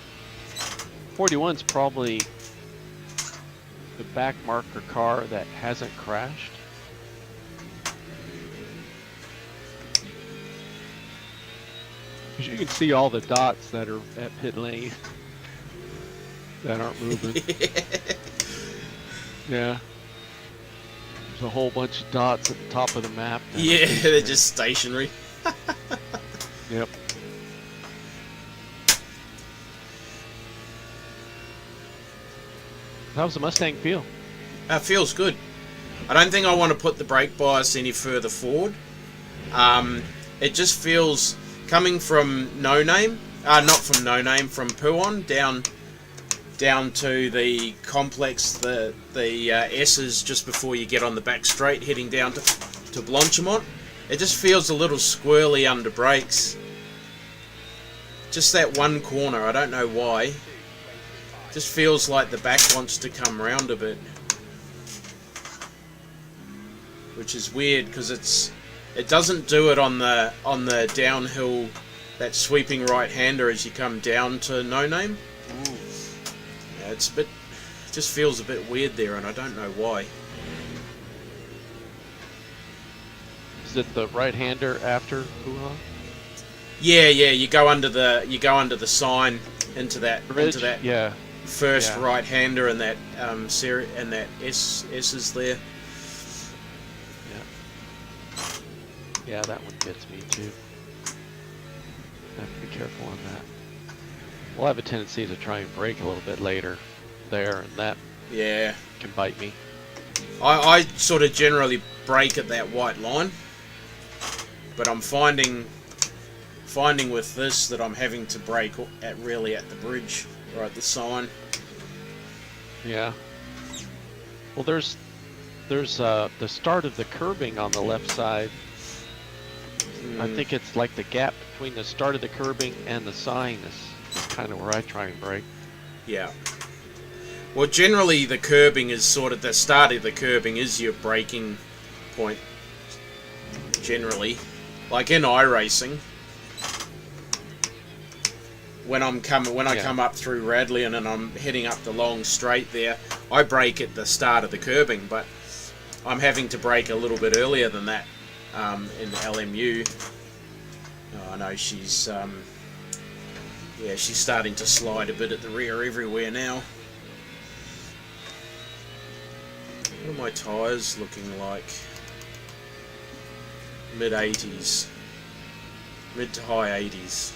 B: 41's probably the back marker car that hasn't crashed. Because you can see all the dots that are at pit lane that aren't moving. Yeah. There's a whole bunch of dots at the top of the map. that-
A: Yeah, they're just stationary.
B: Yep. How's the Mustang feel?
A: Feels good. I don't think I want to put the brake bias any further forward. It just feels coming from No Name, not from No Name, from Puon down to the complex, the S's just before you get on the back straight, heading down to Blanchimont. It just feels a little squirrely under brakes. Just that one corner, I don't know why. Just feels like the back wants to come round a bit, which is weird because it doesn't do it on the downhill, that sweeping right hander as you come down to No Name.
C: Ooh.
A: Yeah, it just feels a bit weird there, and I don't know why.
B: Is it the right-hander after Puhan?
A: Yeah, you go under the sign into that
B: Yeah.
A: first
B: Yeah.
A: right hander and that and that S is there.
B: Yeah, that one gets me too. I have to be careful on that. We'll have a tendency to try and brake a little bit later there, and that
A: Yeah,
B: can bite me.
A: I sort of generally brake at that white line, but I'm finding with this that I'm having to brake at the bridge or at the sign.
B: Yeah. Well, there's the start of the curbing on the left side. I think it's like the gap between the start of the curbing and the sign is kind of where I try and brake.
A: Yeah. Well, generally the curbing is sort of the start of the curbing is your braking point. Generally, like in iRacing, when I come up through Radley and I'm heading up the long straight there, I brake at the start of the curbing, but I'm having to brake a little bit earlier than that in LMU. Oh, I know she's she's starting to slide a bit at the rear everywhere now. What are my tyres looking like? Mid-80s. Mid to high 80s.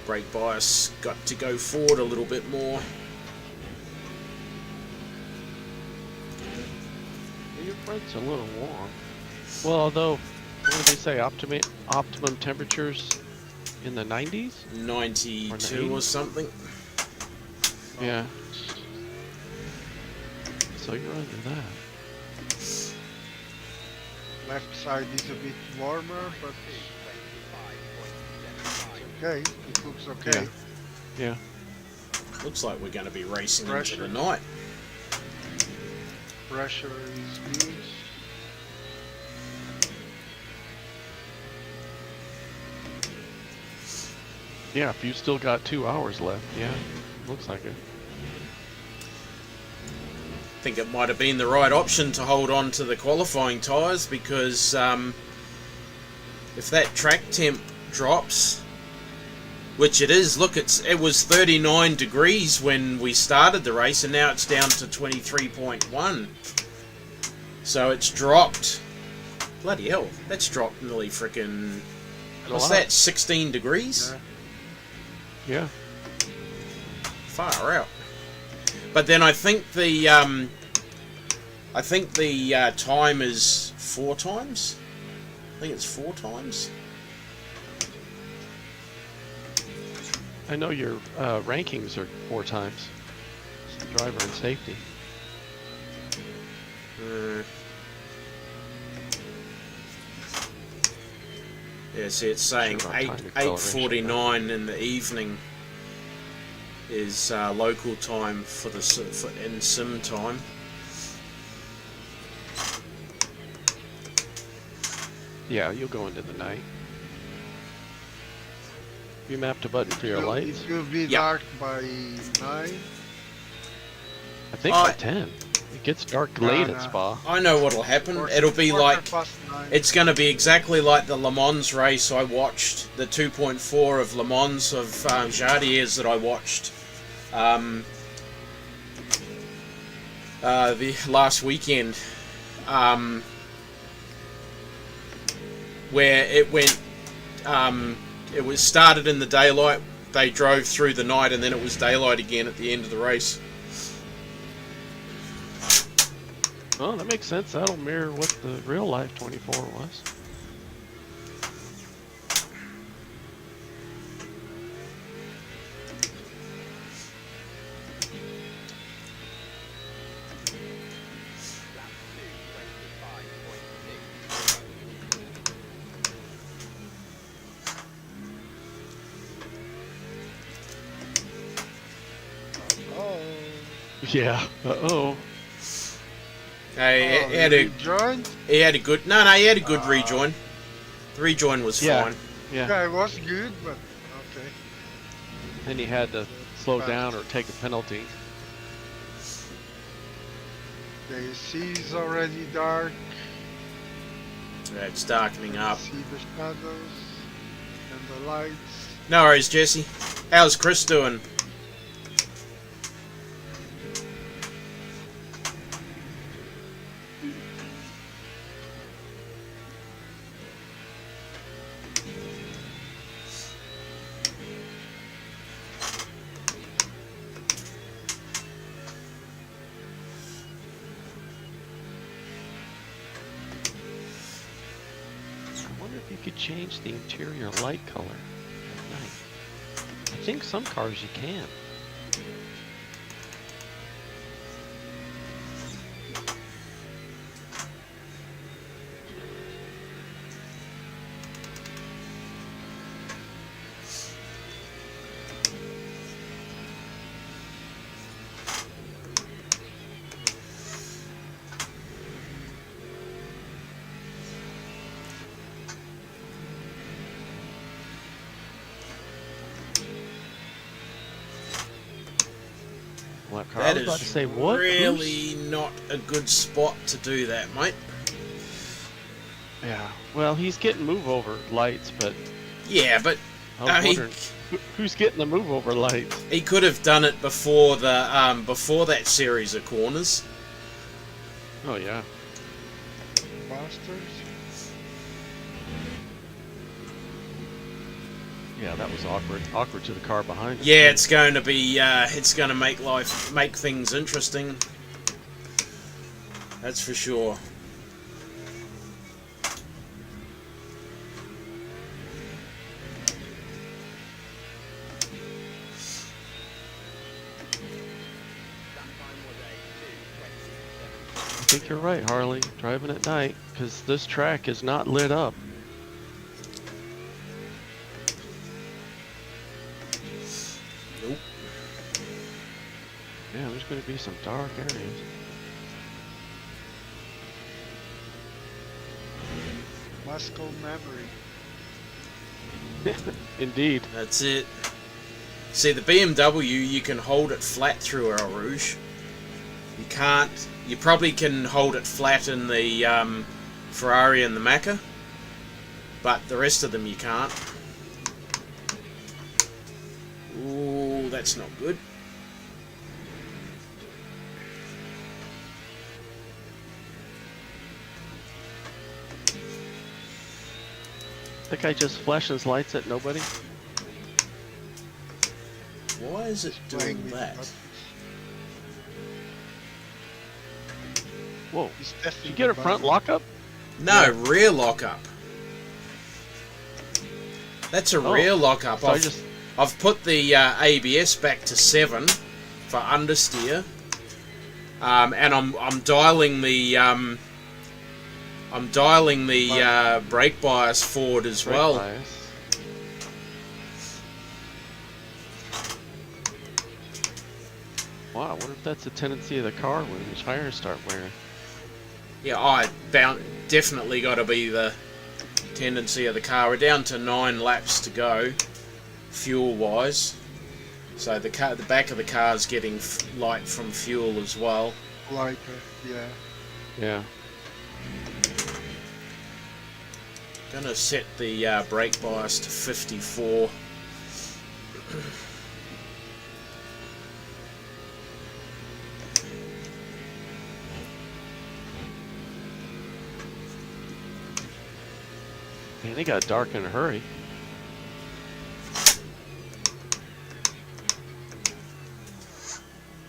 A: Brake bias got to go forward a little bit more.
B: Your front's a little warm. Well, although, what do they say? Optimum temperatures in the 90s?
A: 92 or something.
B: Yeah. So you're under that.
C: Left side is a bit warmer, but it's okay. It looks okay.
B: Yeah.
A: Looks like we're going to be racing into
C: Pressure.
A: the night.
C: Pressure is good.
B: Yeah, if you still got 2 hours left, yeah, looks like it.
A: I think it might have been the right option to hold on to the qualifying tyres because if that track temp drops, which it is, look, it was 39 degrees when we started the race and now it's down to 23.1. So it's dropped. Bloody hell, that's dropped nearly frickin'. What's that, 16 degrees?
B: Yeah.
A: Far out. But then I think the time is 4 times. I think it's 4 times.
B: I know your rankings are 4 times. Driver and safety.
A: Yeah, see, it's saying
B: Sure, about time
A: 8:49 in the evening is local time for in sim time.
B: Yeah, you'll go into the night. You mapped a button for your lights?
C: It will be
A: Yep.
C: dark by 9.
B: I think by 10. It gets dark late
C: no.
B: at Spa.
A: I know what'll happen.
C: Quarter-
A: It'll be
C: quarter
A: like
C: past 9.
A: it's going to be exactly like the Le Mans race I watched, the 2.4 of Le Mans of Jardier's that I watched the last weekend, where it went. It was started in the daylight. They drove through the night, and then it was daylight again at the end of the race.
B: Oh, that makes sense. That'll mirror what the real life 24 was.
C: Oh.
B: Yeah. Uh-oh.
A: He had a
C: joint.
A: he had a good he had a good rejoin. The rejoin was
B: Yeah.
A: fine.
B: Yeah.
C: Yeah, it was good, but okay.
B: And he had to slow
C: Fast.
B: down or take a penalty.
C: The sea is already dark.
A: Yeah, it's darkening up.
C: See the shadows and the lights.
A: No worries, Jesse. How's Chris doing?
B: I wonder if you could change the interior light color at night. I think some cars you can. What car? I
A: That
B: was about
A: is
B: to say, what?
A: really not a good spot to do that, mate.
B: Yeah. Well, he's getting move over lights, but
A: Yeah, but
B: I was
A: he,
B: wondering who's getting the move over lights.
A: he could have done it before the before that series of corners.
B: Oh yeah.
C: Bastards.
B: Yeah, that was awkward. Awkward to the car behind us.
A: Yeah, it's going to be. It's going to make things interesting. That's for sure.
B: I think you're right, Harley. Driving at night, because this track is not lit up.
A: Nope.
B: Yeah, there's going to be some dark areas.
C: Muscle memory.
B: Indeed.
A: That's it. See, the BMW, you can hold it flat through Eau Rouge. You can't. You probably can hold it flat in the Ferrari and the Macca, but the rest of them you can't. Ooh, that's not good.
B: That guy just flashes lights at nobody.
A: Why is it
C: Playing
A: doing
C: with
A: that?
C: buttons.
B: Whoa.
C: He's
B: Did
C: testing
B: you get a
C: the
B: front
C: button.
B: lockup?
A: No, rear lockup. That's a rear lockup.
B: So I just...
A: I've put the ABS back to 7 for understeer, and I'm dialing the brake bias forward as
B: brake
A: well.
B: bias. Wow, I wonder if that's a tendency of the car when the tires start wearing.
A: Yeah, definitely got to be the tendency of the car. We're down to 9 laps to go, fuel-wise. So the back of the car is getting light from fuel as well.
C: Like, yeah.
B: Yeah.
A: Gonna set the brake bias to 54.
B: Man, they got dark in a hurry.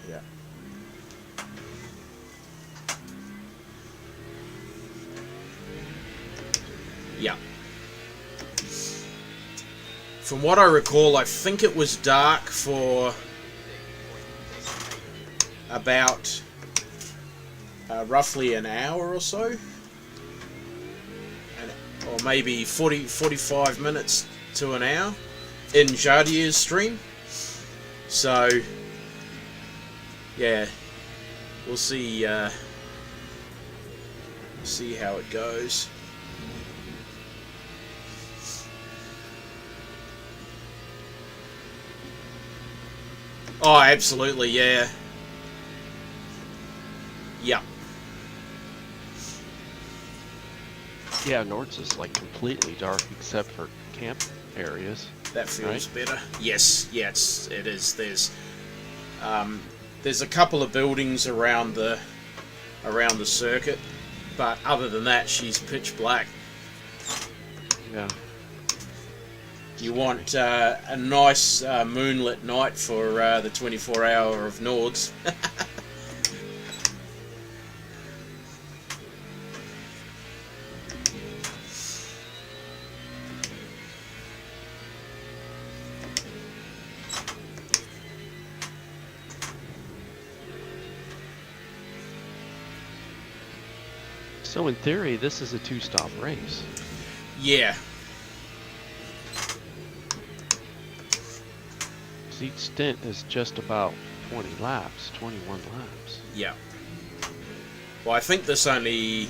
A: Yeah. Yeah. From what I recall, I think it was dark for about roughly an hour or so. Or maybe 45 minutes to an hour in Jardier's stream. So, yeah, we'll see how it goes. Oh, absolutely, yeah. Yeah.
B: Yeah, Nord's is like completely dark except for camp areas.
A: That feels
B: Right?
A: better. Yes, it is. There's a couple of buildings around the circuit, but other than that, she's pitch black.
B: Yeah.
A: You want a nice moonlit night for the 24-hour of Nords.
B: So in theory, this is a two-stop race.
A: Yeah.
B: Each stint is just about 20 laps, 21 laps.
A: Yeah. Well, I think this only...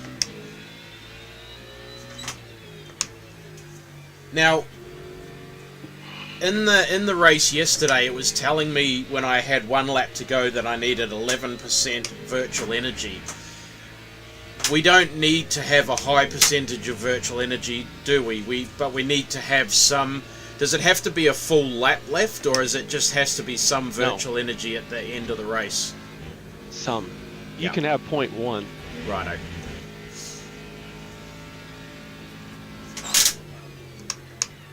A: Now, in the race yesterday, it was telling me when I had 1 lap to go that I needed 11% virtual energy. We don't need to have a high percentage of virtual energy, do we? But we need to have some... Does it have to be a full lap left, or is it just has to be some virtual energy at the end of the race?
B: Some. You
A: Yeah.
B: can have 0.1
A: Righto.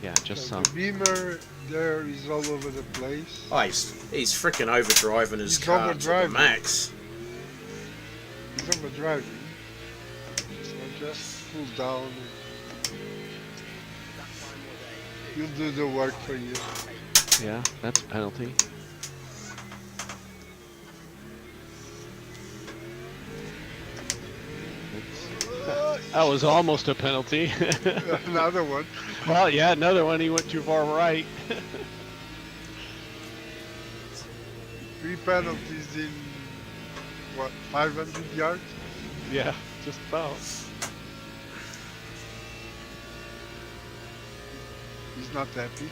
B: Yeah, just
C: So
B: some.
C: the Beamer there is all over the place.
A: Oh, he's freaking overdriving his
C: He's
A: car to the
C: overdriving.
A: max.
C: He's overdriving. So just pull down. He'll do the work for you.
B: Yeah, that's a penalty. That was almost a penalty.
C: Another one.
B: Well, yeah, another one. He went too far right.
C: 3 penalties in, what, 500 yards?
B: Yeah, just about.
C: He's not happy.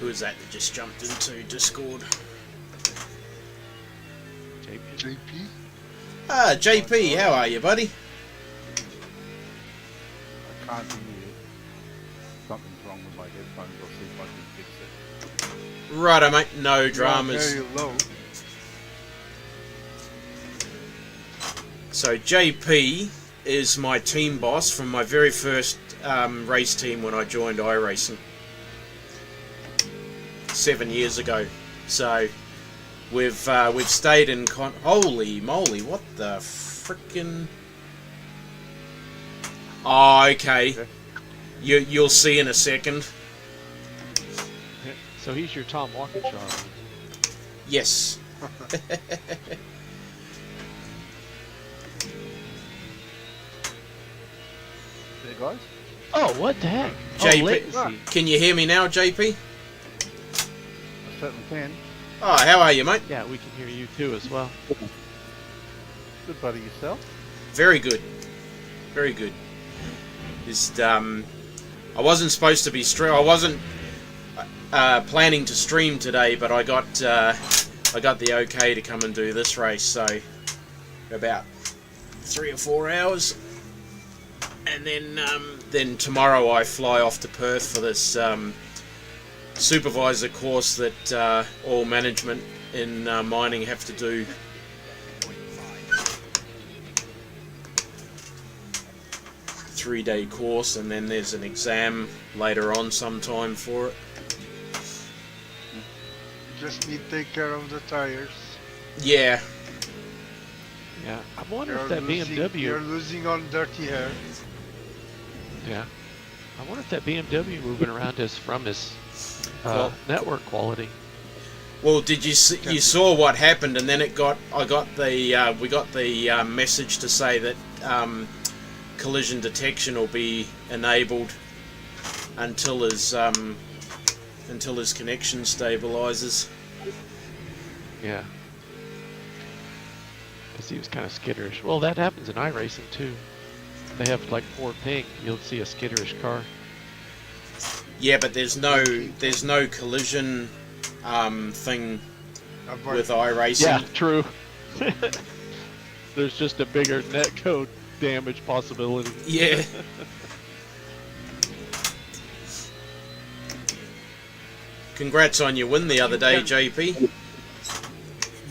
A: Who is that just jumped into Discord?
C: JP?
A: Ah, JP, how are you, buddy?
E: I can't hear you. Something's wrong with my headphones. I'll see if I can fix it.
A: Righto, mate. No
C: You're
A: dramas.
C: very low.
A: So JP is my team boss from my very first race team when I joined iRacing 7 years ago. So we've stayed in holy moly, what the frickin'. Oh, okay. You'll see in a second.
B: So he's your Tom Walkinshaw.
A: Yes.
E: There, guys.
B: Oh, what the heck?
A: JP.
B: Oh, latency.
A: Can you hear me now, JP?
E: I certainly can.
A: Oh, how are you, mate?
B: Yeah, we can hear you too as well.
E: Good buddy yourself.
A: Very good. Very good. Just, I wasn't supposed to be I wasn't planning to stream today, but I got the okay to come and do this race. So about 3 or 4 hours, and then tomorrow I fly off to Perth for this supervisor course that all management in mining have to do. Three-day course, and then there's an exam later on sometime for it.
C: You just need to take care of the tires.
A: Yeah.
B: Yeah, I wonder if
C: You're
B: that
C: You're
B: BMW.
C: losing on dirty hair.
B: Yeah, I wonder if that BMW moving around is from his
A: Well-
B: network quality.
A: Well, did you see, you saw what happened, and then we got the message to say that collision detection will be enabled until his connection stabilizes.
B: Yeah. Because he was kind of skitterish. Well, that happens in iRacing too. They have like 4 ping. You'll see a skitterish car.
A: Yeah, but there's no collision thing
C: Avoid
A: with iRacing.
B: Yeah, true. There's just a bigger netcode damage possibility.
A: Yeah. Congrats on your win the other day, JP.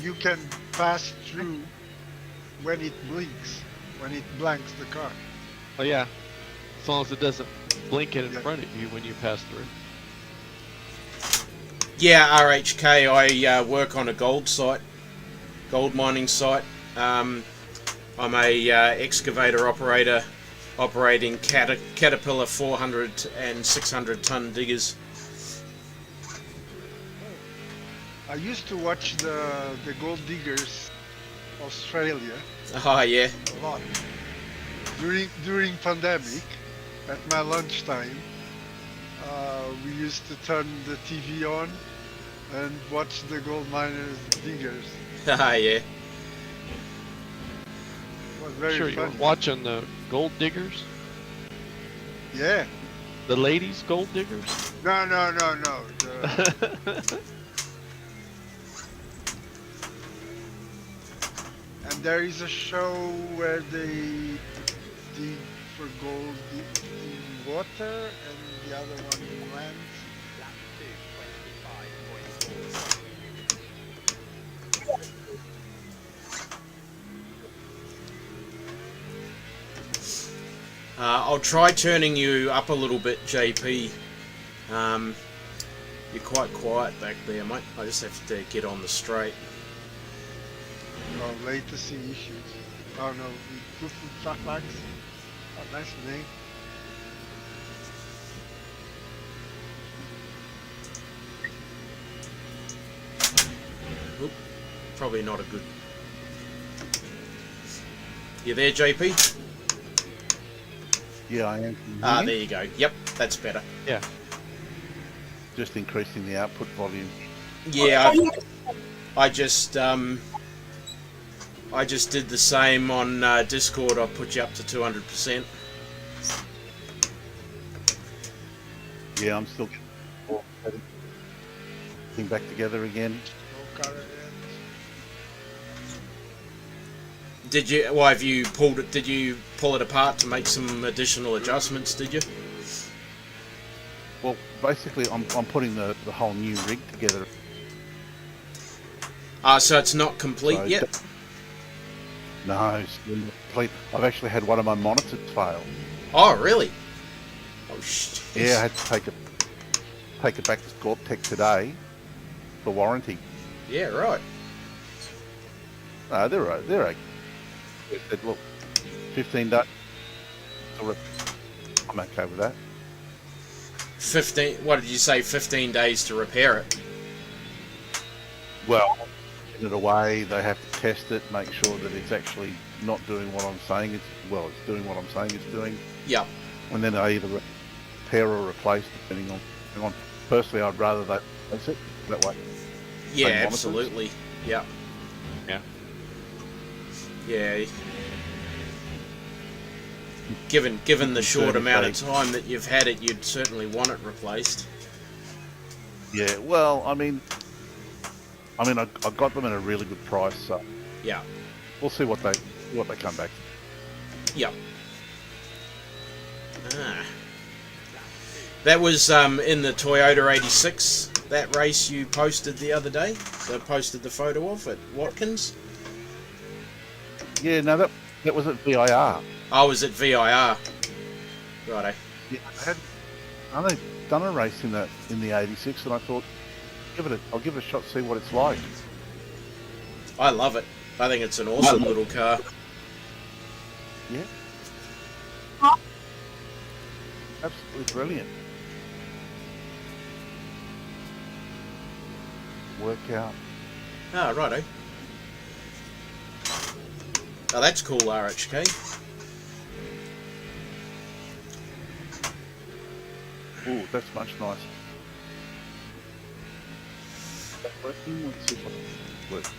C: You can pass through when it blinks, when it blanks the car.
B: Oh yeah, as long as it doesn't blink it in
C: Yeah.
B: front of you when you pass through.
A: Yeah, RHK, I work on a gold mining site. I'm a excavator operator operating Caterpillar 400 and 600 ton diggers.
C: I used to watch the Gold Diggers Australia
A: Oh yeah.
C: a lot. During pandemic, at my lunchtime, we used to turn the TV on and watch the gold miners diggers.
A: Ah yeah.
C: It was very
B: Sure, you're
C: fun.
B: watching the gold diggers,
C: Yeah.
B: the ladies gold diggers.
C: No. there is a show where they dig for gold in water and the other one in land.
D: Lap 2, 25.4.
A: I'll try turning you up a little bit, JP. You're quite quiet back there, mate. I just have to get on the straight.
C: Oh, latency issues. Oh no, we put track lags. Oh, nice name.
A: Oop, probably not a good... You there, JP?
E: Yeah, I am.
A: Ah, there you go. Yep, that's better.
B: Yeah.
E: Just increasing the output volume.
A: Yeah, I just did the same on Discord. I put you up to 200%.
E: Yeah, I'm still getting back together again.
C: No car again.
A: Did you? Why have you pulled it? Did you pull it apart to make some additional adjustments? Did you?
E: Well, basically, I'm putting the whole new rig together.
A: So it's not complete
E: So
A: yet.
E: No, it's still not complete. I've actually had one of my monitors fail.
A: Oh, really? Oh, shit.
E: Yeah, I had to take it back to Scorptech today for warranty.
A: Yeah, right.
E: No, they're okay. They said, look, 15 days. I'm okay with that.
A: 15. What did you say? 15 days to repair it.
E: Well, get it away. They have to test it, make sure that it's actually not doing what I'm saying it's. Well, it's doing what I'm saying it's doing,
A: Yep.
E: and then I either repair or replace, depending on. Personally, I'd rather they replace it that way.
A: Yeah,
E: monitors?
A: absolutely. Yep.
B: Yeah.
A: Yeah. Given the short
E: Certainly
A: amount of
E: say-
A: time that you've had it, you'd certainly want it replaced.
E: Yeah. Well, I mean, I got them at a really good price, so
A: Yeah.
E: we'll see what they come back.
A: Yep. Ah. That was in the Toyota 86, that race you posted the other day. So posted the photo of at Watkins.
E: Yeah. No, that was at VIR.
A: I was at VIR. Righto.
E: Yeah, I only done a race in the 86, and I thought, I'll give it a shot, see what it's like.
A: I love it. I think it's an awesome little car.
E: Yeah. Absolutely brilliant. Workout.
A: Ah, righto. Oh, that's cool, RHK.
E: Ooh, that's much nicer. Working. Let's see what works.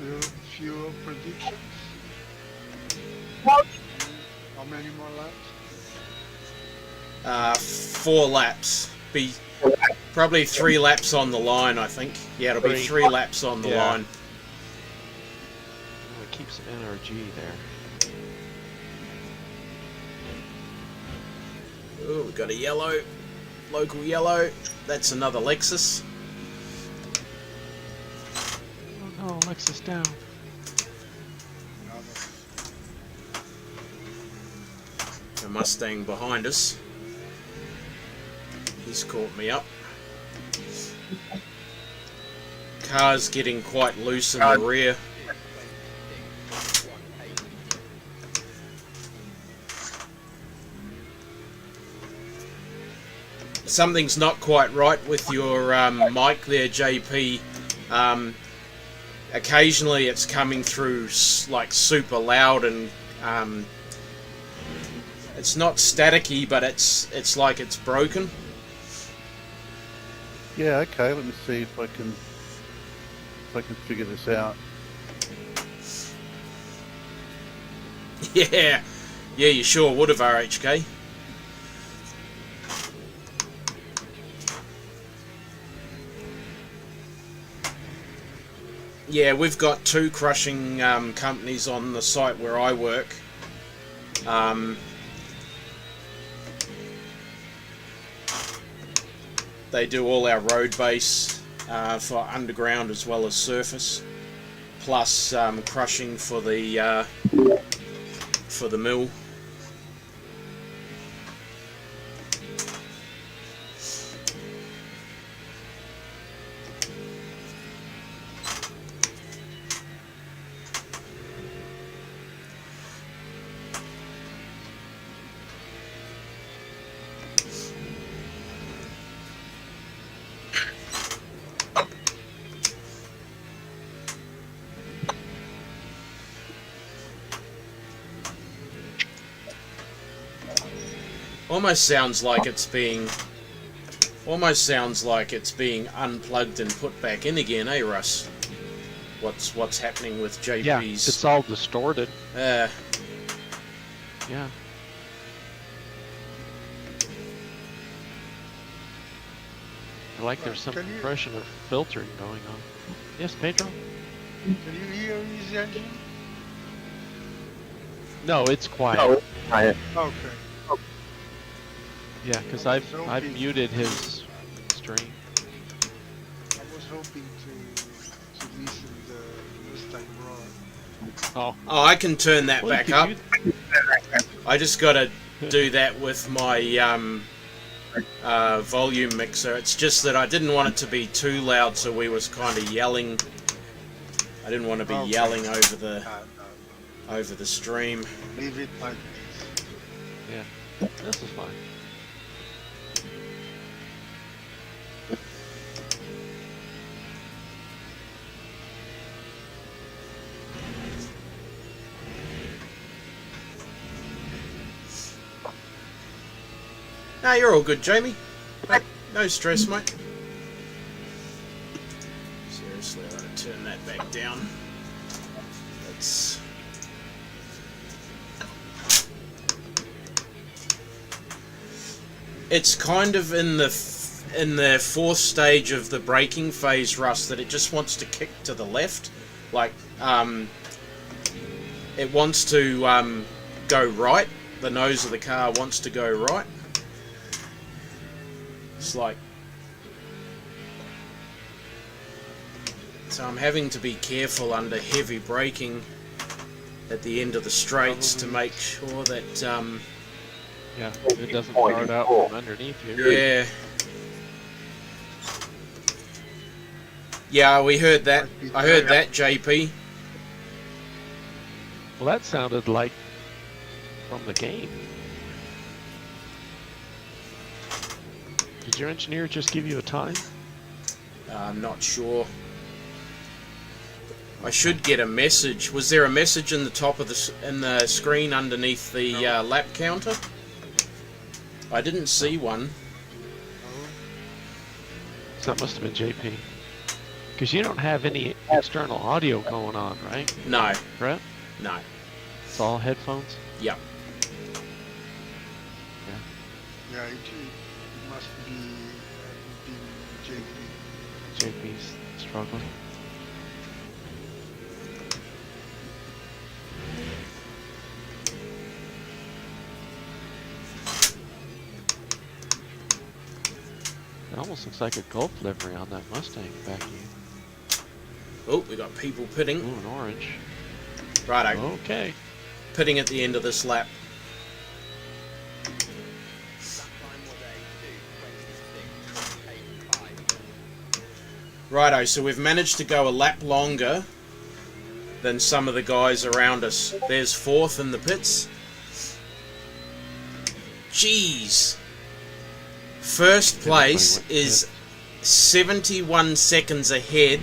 C: Let's fuel predictions. How many more laps?
A: 4 laps. Be probably 3 laps on the line, I think. Yeah, it'll be 3 laps on the
B: Yeah.
A: line.
B: Oh, it keeps NRG there.
A: Oh, we've got a yellow. Local yellow. That's another Lexus.
B: Oh no, Lexus down.
C: Another.
A: A Mustang behind us. He's caught me up. car's getting quite loose in the rear. Something's not quite right with your mic there, JP. Occasionally it's coming through like super loud, and it's not staticky, but it's like it's broken.
E: Yeah, okay, let me see if I can figure this out.
A: Yeah, you sure would have, RHK. Yeah, we've got 2 crushing companies on the site where I work. They do all our road base for underground as well as surface, plus crushing for the mill. Almost sounds like it's being unplugged and put back in again, eh, Russ? What's happening with JP's?
B: Yeah, it's all distorted.
A: Yeah.
B: Like there's some compression or filtering going on. Yes, Pedro?
C: Can you hear his engine?
B: No, it's quiet.
F: No, I,
C: Okay.
B: Yeah, because I've muted his stream.
C: I was hoping to listen the Mustang roar.
B: Oh,
A: Oh, I can turn that
B: well,
A: back
B: you
A: up.
B: could mute-
A: I just got to do that with my volume mixer. It's just that I didn't want it to be too loud, so we was kind of yelling. I didn't want to be
C: Okay.
A: yelling over the
C: No.
A: stream.
C: Leave it like this.
B: Yeah, this is fine.
A: No, you're all good, Jamie. No stress, mate. Seriously, I gotta turn that back down. That's... It's kind of in the 4th stage of the braking phase, Russ, that it just wants to kick to the left. Like, it wants to go right. The nose of the car wants to go right. It's like... So I'm having to be careful under heavy braking at the end of the straights to make sure that...
B: Yeah, it doesn't start out from underneath here.
A: Yeah. Yeah, we heard that. I heard that, JP.
B: Well, that sounded like from the game. Did your engineer just give you a time?
A: I'm not sure. I should get a message. Was there a message in the top of the screen underneath the lap counter? I didn't see one.
B: So that must have been JP. Because you don't have any external audio going on, right,
A: No,
B: Brett?
A: no.
B: It's all headphones?
A: Yep.
C: Yeah, it must be JP.
B: JP's struggling. It almost looks like a Gulf livery on that Mustang back here.
A: Oh, we got people pitting.
B: Ooh, an orange.
A: Righto.
B: Okay.
A: Pitting at the end of this lap. Righto, so we've managed to go a lap longer than some of the guys around us. There's fourth in the pits. Jeez. First place is 71 seconds ahead,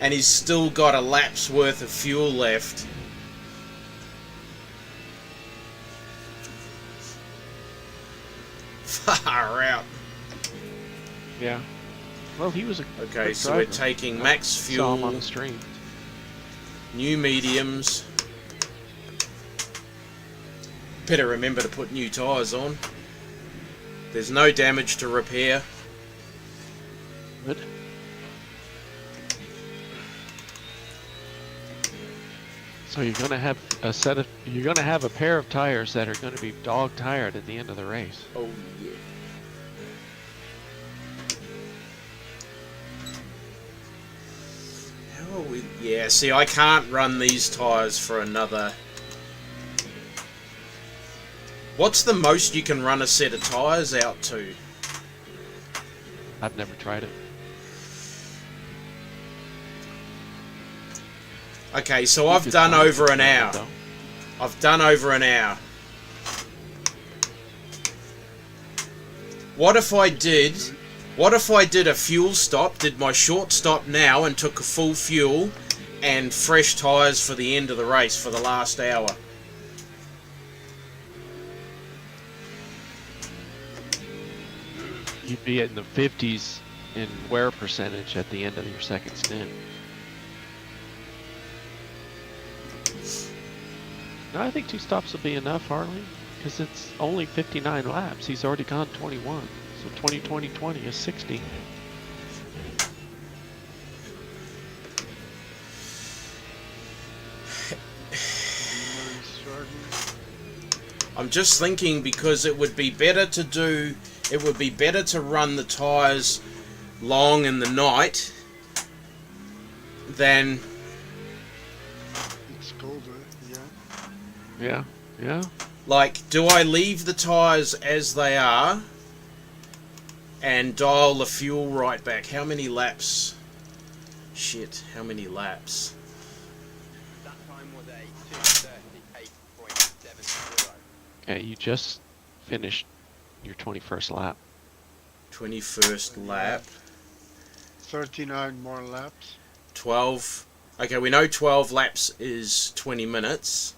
A: and he's still got a lap's worth of fuel left. Far out.
B: Yeah. Well, he was a
A: Okay,
B: good
A: so
B: driver.
A: we're taking max
B: Saw him on
A: fuel,
B: the stream.
A: new mediums. Better remember to put new tyres on. There's no damage to repair.
B: Good. So you're gonna have a pair of tires that are gonna be dog tired at the end of the race.
A: Oh yeah. How are we? Yeah, see, I can't run these tyres for another. What's the most you can run a set of tyres out to?
B: I've never tried it.
A: Okay, so
B: You
A: I've
B: could
A: done
B: try it
A: over an
B: sometime,
A: hour.
B: though.
A: I've done over an hour. What if I did a fuel stop, did my short stop now and took a full fuel and fresh tyres for the end of the race for the last hour?
B: You'd be in the 50s in wear percentage at the end of your second stint. No, I think 2 stops will be enough, Harley, because it's only 59 laps. He's already gone 21, so 20, 20, 20 is 60.
A: I'm just thinking because it would be better to run the tyres long in the night than
C: It's colder, yeah.
B: Yeah, yeah.
A: like, do I leave the tyres as they are and dial the fuel right back? How many laps? Shit, how many laps?
D: That time was a 2:38.70.
B: Okay, you just finished your 21st lap.
A: 21st lap.
C: 39 more laps.
A: 12. Okay, we know 12 laps is 20 minutes.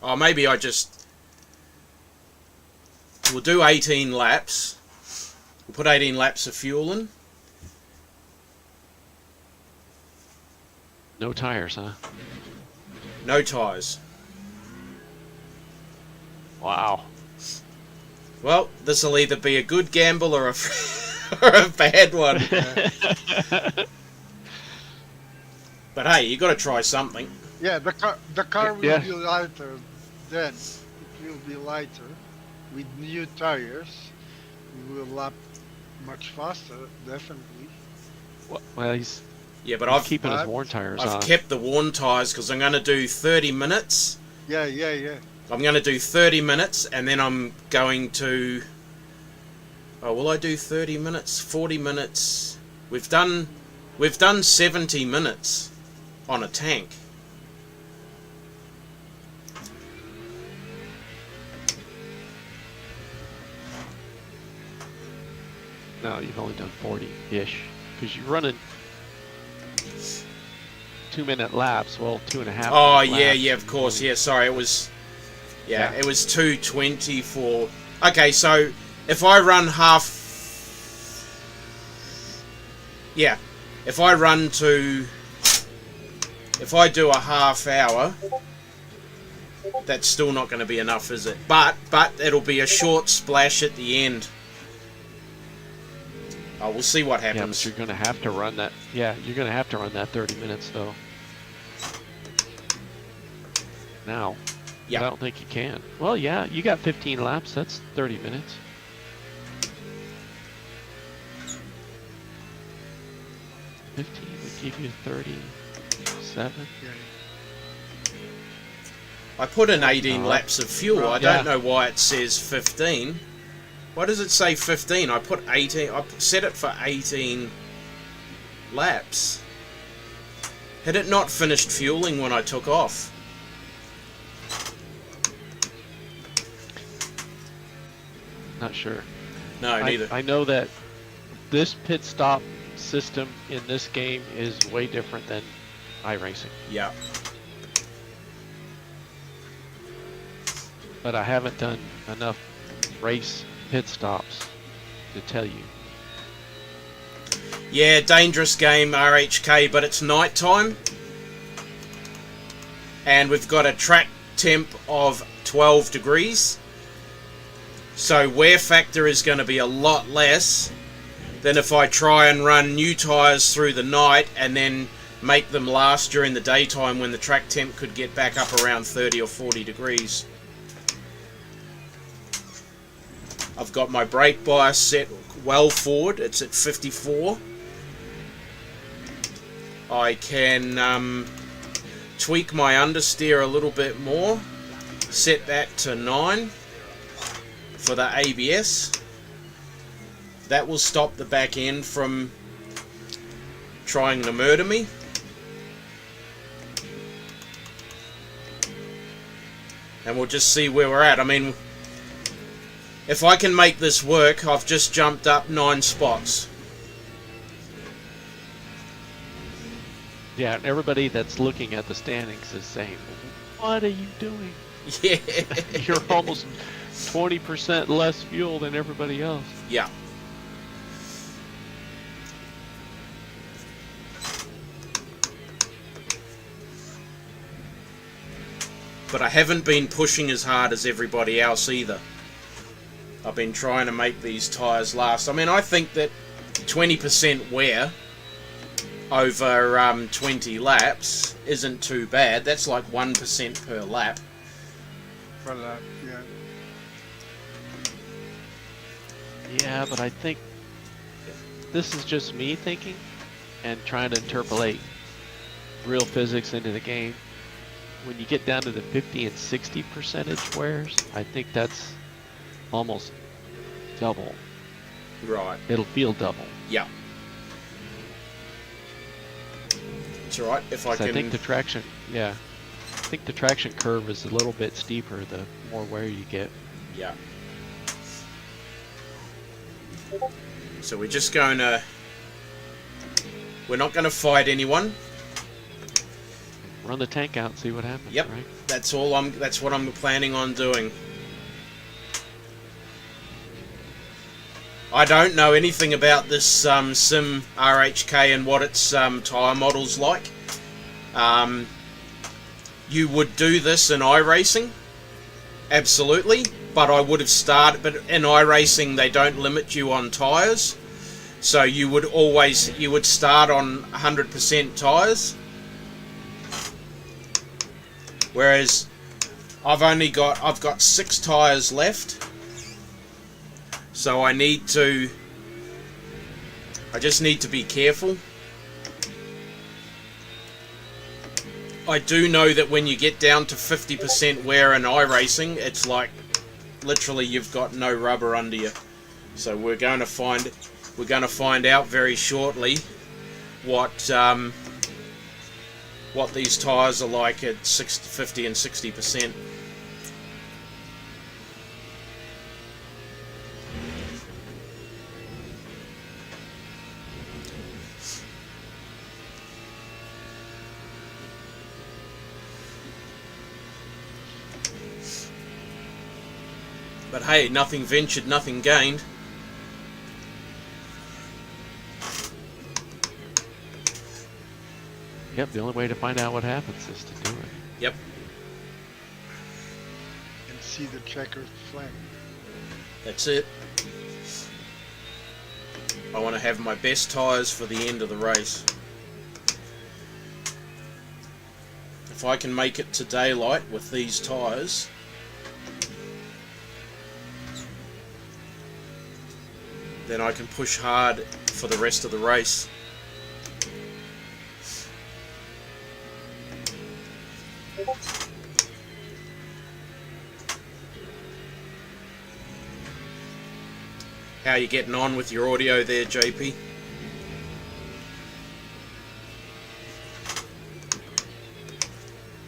A: Oh, maybe I just... We'll do 18 laps. We'll put 18 laps of fuel in.
B: No tires, huh?
A: No tyres.
B: Wow.
A: Well, this will either be a good gamble or a, or a bad one. But hey, you got to try something.
C: Yeah, the car will
B: Yeah.
C: be lighter then. It will be lighter with new tires. We will lap much faster, definitely.
B: Well, he's
A: Yeah, but
B: he's
A: I've
B: keeping his worn tires on.
A: kept the worn tyres because I'm going to do 30 minutes.
C: Yeah.
A: I'm going to do 30 minutes and then I'm going to... Oh, will I do 30 minutes? 40 minutes? We've done 70 minutes on a tank.
B: No, you've only done 40-ish. Because you're running 2-minute laps. Well, 2.5.
A: Oh,
B: minute
A: yeah,
B: laps.
A: yeah, of course. Yeah, sorry, it was... Yeah,
B: Yeah.
A: it was 2:20 for... Okay, so if I run half... Yeah, if I run to... If I do a half hour, that's still not going to be enough, is it? But it'll be a short splash at the end. Oh, we'll see what
B: Yeah,
A: happens.
B: but you're going to have to run that. Yeah, you're going to have to run that 30 minutes, though. Now.
A: Yeah.
B: I don't think you can. Well, yeah, you got 15 laps. That's 30 minutes. $15 would give you 37.
C: Yeah.
A: I put in 18
B: Oh.
A: laps of fuel. I
B: Yeah.
A: don't know why it says 15. Why does it say 15? I put 18. Set it for 18 laps. Had it not finished fueling when I took off?
B: Not sure.
A: No, neither.
B: I know that this pit stop system in this game is way different than iRacing,
A: Yeah.
B: but I haven't done enough race pit stops to tell you.
A: Yeah, dangerous game, RHK, but it's nighttime. And we've got a track temp of 12 degrees. So wear factor is going to be a lot less than if I try and run new tyres through the night and then make them last during the daytime when the track temp could get back up around 30 or 40 degrees. I've got my brake bias set well forward. It's at 54. I can tweak my understeer a little bit more. Set that to 9 for the ABS. That will stop the back end from trying to murder me. And we'll just see where we're at. I mean, if I can make this work, I've just jumped up 9 spots.
B: Yeah, and everybody that's looking at the standings is saying, "What are you doing?
A: Yeah.
B: You're almost 20% less fuel than everybody else."
A: Yeah. But I haven't been pushing as hard as everybody else either. I've been trying to make these tyres last. I mean, I think that 20% wear over 20 laps isn't too bad. That's like 1% per lap.
C: For that, yeah.
B: Yeah, but I think this is just me thinking and trying to interpolate real physics into the game. When you get down to the 50 and 60 percentage wears, I think that's almost double.
A: Right.
B: It'll feel double.
A: Yeah. It's alright if I
B: So
A: can...
B: I think the traction, yeah. I think the traction curve is a little bit steeper the more wear you get.
A: Yeah. So we're just going to... We're not going to fight anyone.
B: Run the tank out and see what happens,
A: Yep.
B: right?
A: That's what I'm planning on doing. I don't know anything about this Sim RHK and what its tyre model's like. You would do this in iRacing, absolutely, but I would have started. But in iRacing, they don't limit you on tyres, so you would start on 100% tyres. Whereas I've got 6 tyres left. So I just need to be careful. I do know that when you get down to 50% wear in iRacing, it's like literally you've got no rubber under you. So we're going to find out very shortly what these tyres are like at 50 and 60%. But hey, nothing ventured, nothing gained.
B: Yep, the only way to find out what happens is to do it.
A: Yep.
C: And see the checkered flag.
A: That's it. I want to have my best tyres for the end of the race. If I can make it to daylight with these tyres, then I can push hard for the rest of the race. How you getting on with your audio there, JP?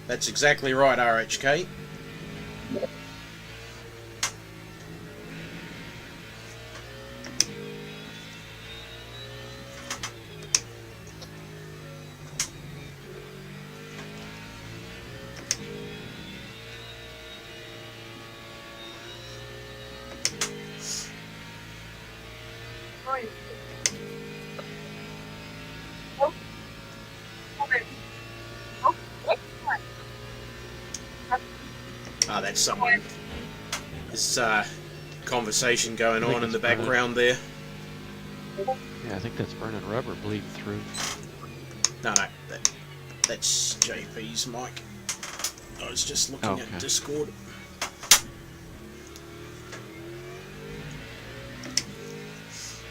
A: That's exactly right, RHK. Ah, that's someone. There's conversation going on in the background there.
B: Yeah, I think that's burning rubber bleeding through.
A: No, that's JP's mic. I was just looking at Discord.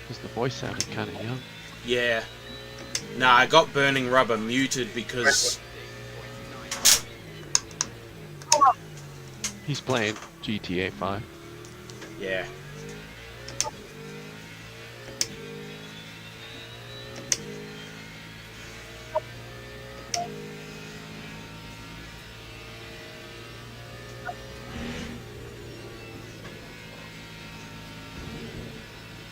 B: Because the voice sounded kind of young.
A: Yeah. No, I got burning rubber muted because...
B: He's playing GTA 5.
A: Yeah.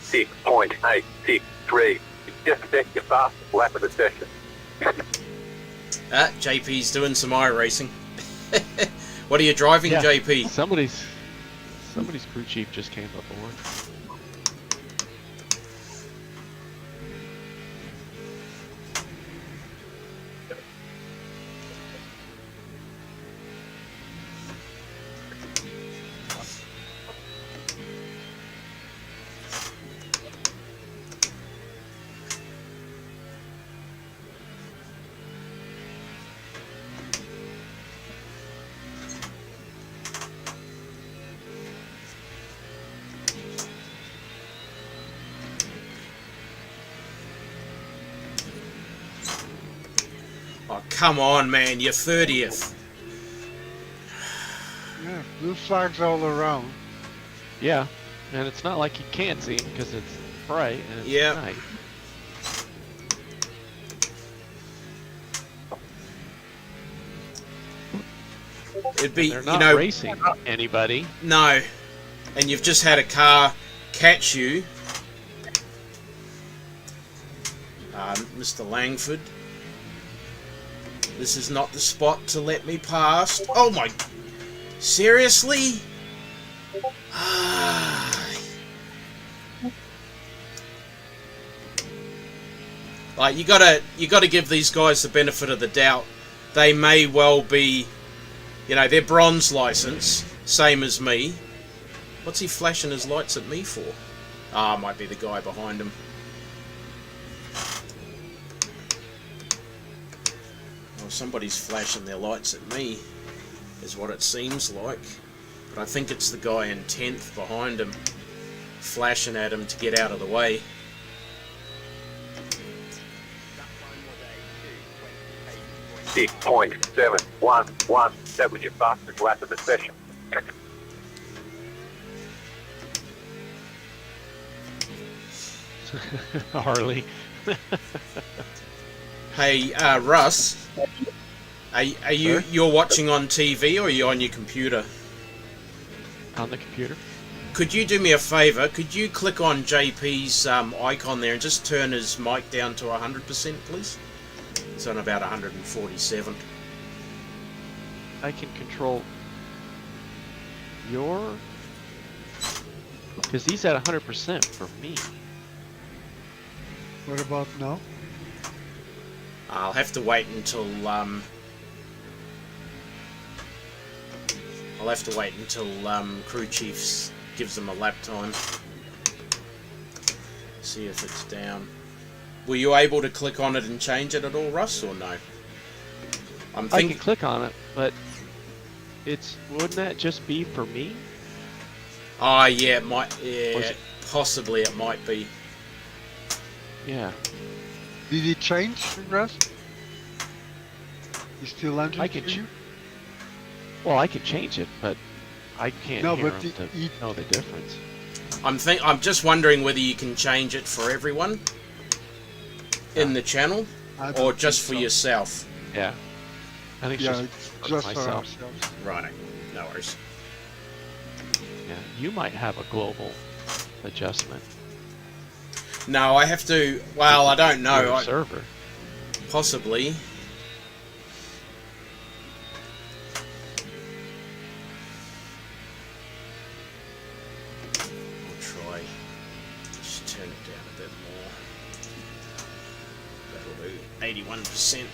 F: Six 6.863. Just take your fastest lap of the session.
A: JP's doing some iRacing. What are you driving,
B: Yeah.
A: JP?
B: Somebody's crew chief just came aboard.
A: Oh, come on, man. You're 30th.
C: Yeah, blue flags all around.
B: Yeah, and it's not like you can't see him because it's bright and it's
A: Yeah.
B: night.
A: It'd be,
B: They're
A: you
B: not
A: know,
B: racing anybody.
A: no. And you've just had a car catch you. Mr. Langford. This is not the spot to let me past. Oh my... Seriously? Like, you gotta give these guys the benefit of the doubt. They may well be, you know, they're bronze license, same as me. What's he flashing his lights at me for? Ah, might be the guy behind him. Well, somebody's flashing their lights at me, is what it seems like. But I think it's the guy in 10th behind him, flashing at him to get out of the way.
D: That time was a 2:28.8.
F: 6.711. That was your fastest lap of the session.
B: Harley.
A: Hey, Russ, are you you're watching on TV or are you on your computer?
B: On the computer.
A: Could you do me a favour? Could you click on JP's icon there and just turn his mic down to 100%, please? It's on about 147.
B: I can control your... Because he's at 100% for me.
C: What about now?
A: I'll have to wait until crew chiefs gives them a lap time. See if it's down. Were you able to click on it and change it at all, Russ, or no? I'm
B: I
A: thinking.
B: can click on it, but wouldn't that just be for me?
A: Oh yeah, it might.
B: Was
A: Yeah,
B: it-
A: possibly it might be.
B: Yeah.
C: Did it change, Russ? You still landing
B: I can
C: for you?
B: Well, I can change it, but I can't
C: No,
B: hear
C: but
B: him to
C: you-
B: know the difference.
A: I'm just wondering whether you can change it for everyone in the channel,
C: I don't
A: or
C: think
A: just for
C: so.
A: yourself.
B: Yeah. I think
C: Yeah,
B: it's
C: it's
B: just
C: just for
B: myself.
C: ourselves.
A: Right. No worries.
B: Yeah. You might have a global adjustment.
A: No, I have to. Well, I don't
B: Your
A: know.
B: server.
A: Possibly. I'll try. Just turn it down a bit more. That'll do. 81%.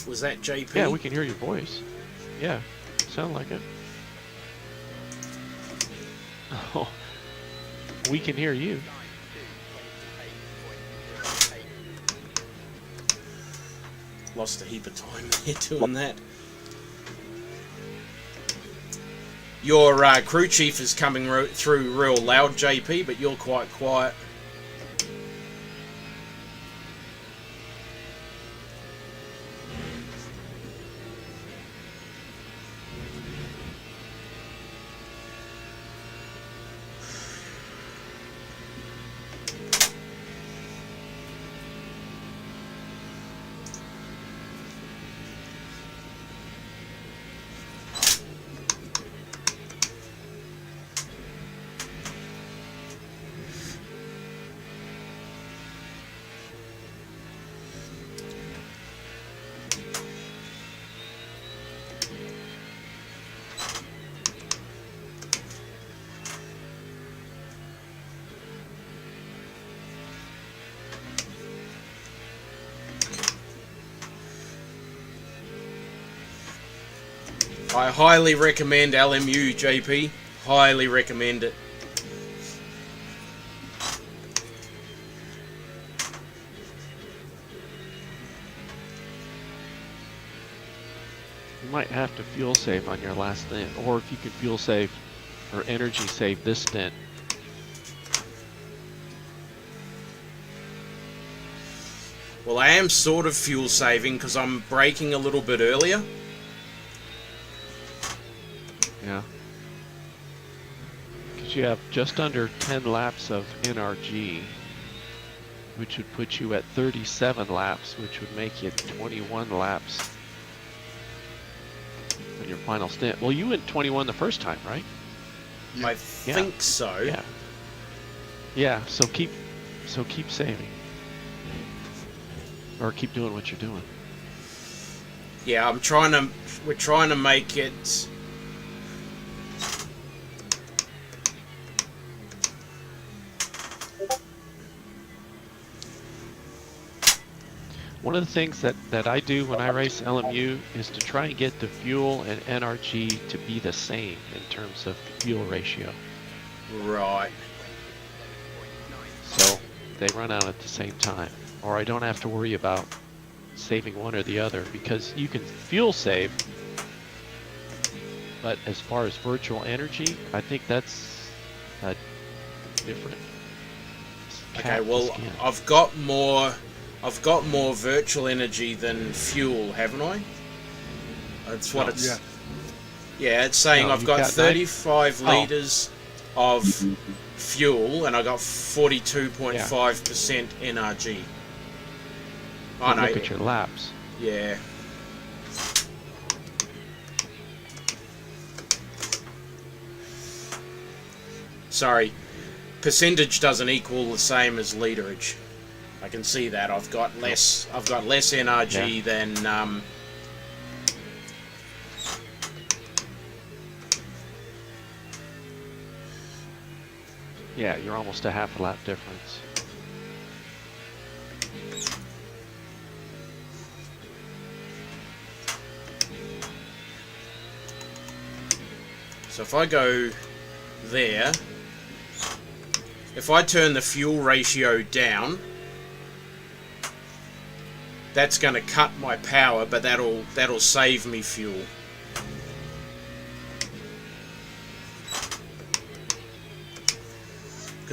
A: Was that JP?
B: Yeah, we can hear your voice. Yeah, sound like it. Oh, we can hear you.
A: Lost a heap of time here doing that. Your crew chief is coming through real loud, JP, but you're quite quiet. I highly recommend LMU, JP. Highly recommend it.
B: You might have to fuel save on your last stint, or if you could fuel save or energy save this stint.
A: Well, I am sort of fuel saving because I'm braking a little bit earlier.
B: Yeah. Because you have just under 10 laps of NRG, which would put you at 37 laps, which would make you 21 laps on your final stint. Well, you went 21 the first time, right?
C: Yeah.
A: I
B: Yeah.
A: think so.
B: Yeah. Yeah, so keep saving. Or keep doing what you're doing.
A: Yeah, we're trying to make it.
B: One of the things that I do when I race LMU is to try and get the fuel and NRG to be the same in terms of fuel ratio.
A: Right.
B: So they run out at the same time. Or I don't have to worry about saving one or the other, because you can fuel save, but as far as virtual energy, I think that's a different
A: Okay,
B: cat to
A: well,
B: skin.
A: I've got more virtual energy than fuel, haven't I? That's what
B: No.
A: it's.
C: Yeah.
A: Yeah, it's saying
B: No,
A: I've
B: you've
A: got
B: got
A: 35
B: Oh.
A: litres of fuel and I got 42.5% NRG. Oh
B: But
A: no,
B: look at your laps.
A: yeah. Sorry, percentage doesn't equal the same as literage. I can see that. I've got less NRG than
B: Yeah, you're almost a half a lap difference.
A: So if I go there, if I turn the fuel ratio down, that's going to cut my power, but that'll save me fuel.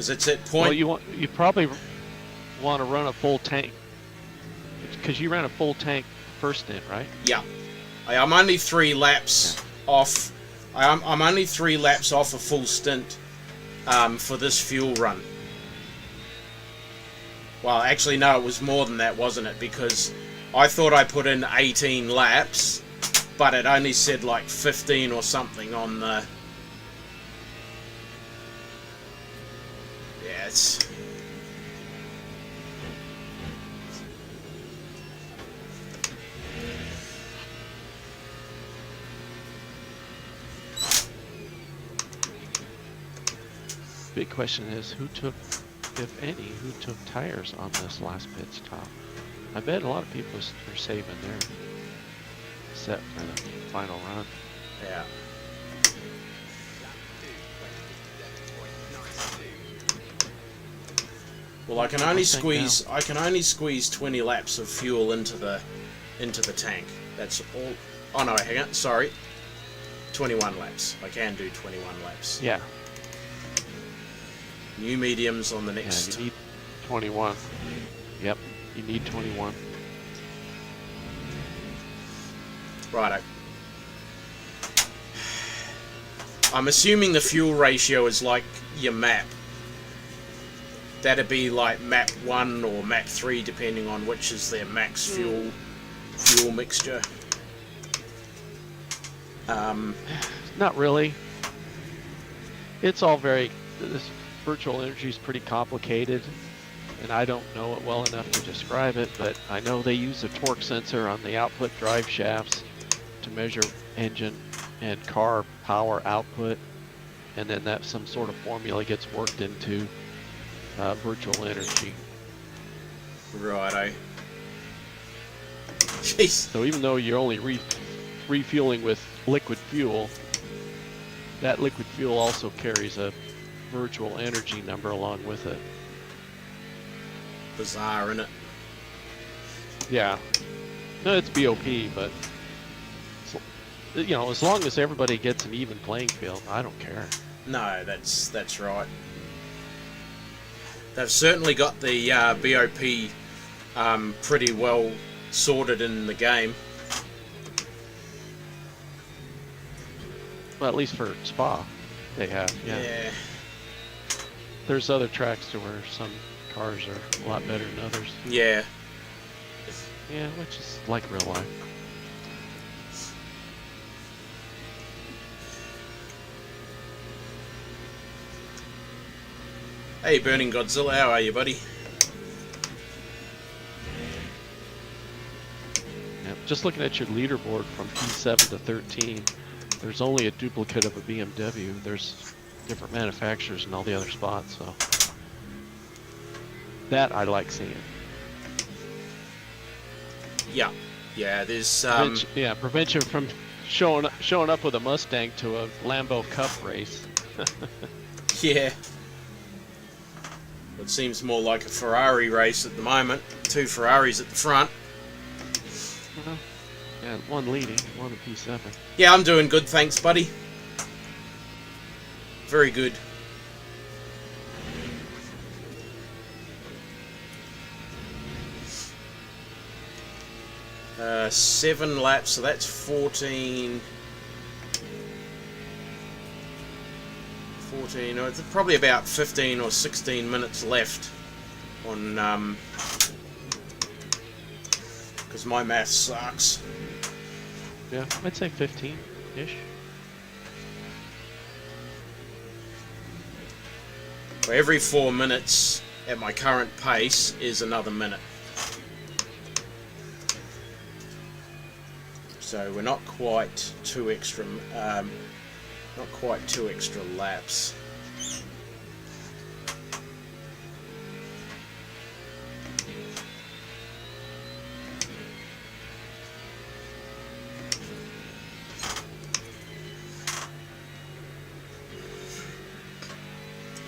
A: Because it's at
B: Well,
A: point.
B: you probably want to run a full tank because you ran a full tank first stint, right?
A: Yeah, I'm only 3 laps off. I'm only 3 laps off a full stint for this fuel run. Well, actually, no, it was more than that, wasn't it? Because I thought I put in 18 laps, but it only said like 15 or something on the. Yeah, it's.
B: Big question is who took, if any, who took tires on this last pit stop? I bet a lot of people are saving their set for the final run.
A: Yeah. Well, I can only squeeze. I can only squeeze 20 laps of fuel into the tank. That's all. Oh no, hang on. Sorry. 21 laps. I can do 21 laps.
B: Yeah,
A: New mediums on the
B: yeah,
A: next.
B: you need 21. Yep, you need 21.
A: Righto. I'm assuming the fuel ratio is like your map. That'd be like map 1 or map 3, depending on which is their max fuel mixture.
B: Not really. It's all this virtual energy is pretty complicated, and I don't know it well enough to describe it, but I know they use a torque sensor on the output drive shafts to measure engine and car power output, and then that some sort of formula gets worked into virtual energy.
A: Righto. Jeez.
B: So even though you're only refueling with liquid fuel, that liquid fuel also carries a virtual energy number along with it.
A: Bizarre, innit?
B: Yeah. No, it's BOP, but you know, as long as everybody gets an even playing field, I don't care.
A: No, that's right. They've certainly got the BOP pretty well sorted in the game.
B: Well, at least for Spa, they have. Yeah. There's other tracks to where some cars are a lot better than others.
A: Yeah.
B: Yeah, which is like real life.
A: Hey, Burning Godzilla, how are you, buddy?
B: Yeah, just looking at your leaderboard from P7 to 13, there's only a duplicate of a BMW. There's different manufacturers in all the other spots, so that I like seeing.
A: Yeah. Yeah, there's
B: Prevent you from showing up with a Mustang to a Lambo Cup race.
A: yeah. It seems more like a Ferrari race at the moment. 2 Ferraris at the front.
B: Yeah, one leading, one in P7.
A: Yeah, I'm doing good, thanks, buddy. Very good. Uh, 7 laps, so that's 14. 14, or it's probably about 15 or 16 minutes left on, because my math sucks.
B: Yeah, I'd say 15-ish.
A: For every 4 minutes at my current pace is another minute. So we're not quite 2 extra, not quite 2 extra laps.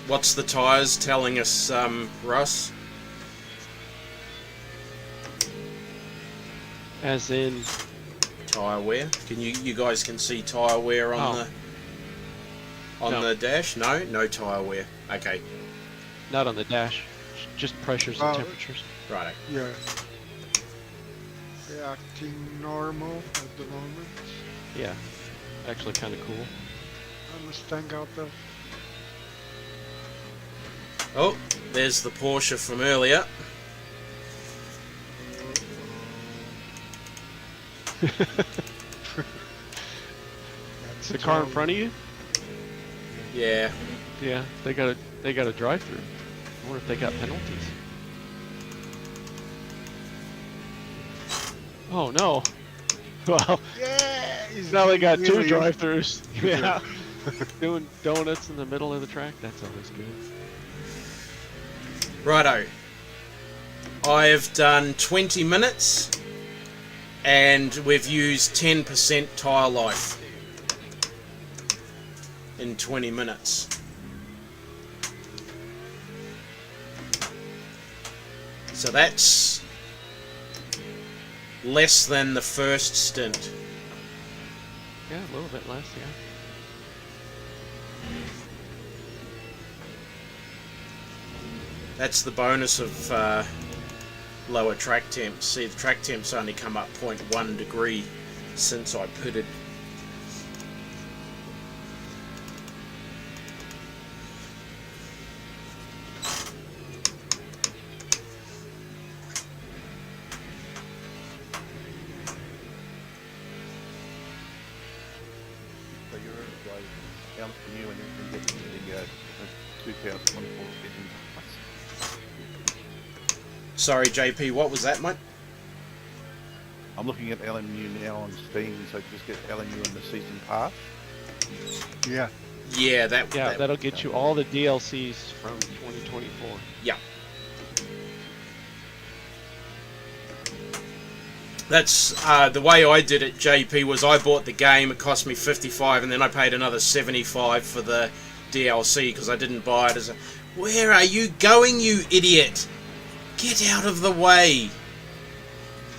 A: What's the tyres telling us, Russ?
B: As in,
A: Tyre wear? Can you guys can see tyre wear on
B: No.
A: the dash? No tyre wear. Okay.
B: not on the dash. Just pressures and
C: Oh.
B: temperatures.
A: Right.
C: Yeah. Reacting normal at the moment.
B: Yeah, actually kind of cool.
C: I Mustang out there.
A: Oh, there's the Porsche from earlier.
B: Is the car in front of you?
A: Yeah.
B: Yeah, they got a drive-through. I wonder if they got penalties. Oh no! Well,
C: Yeah!
B: now they got two
C: really-
B: drive-throughs. Yeah, doing donuts in the middle of the track. That's always good.
A: Righto. I have done 20 minutes and we've used 10% tyre life in 20 minutes. So that's less than the first stint.
B: Yeah, a little bit less. Yeah.
A: That's the bonus of lower track temps. See, the track temps only come up 0.1 degree since I pitted.
E: So you're like down for you and then get the 2024 season.
A: Sorry, JP, what was that, mate?
E: I'm looking at LMU now on Steam, so just get LMU in the season pass.
C: Yeah.
A: Yeah,
B: Yeah,
A: that
B: that'll get you all the DLCs from 2024.
A: yeah. That's the way I did it, JP, was I bought the game, it cost me 55 and then I paid another 75 for the DLC because I didn't buy it as a... Where are you going, you idiot? Get out of the way!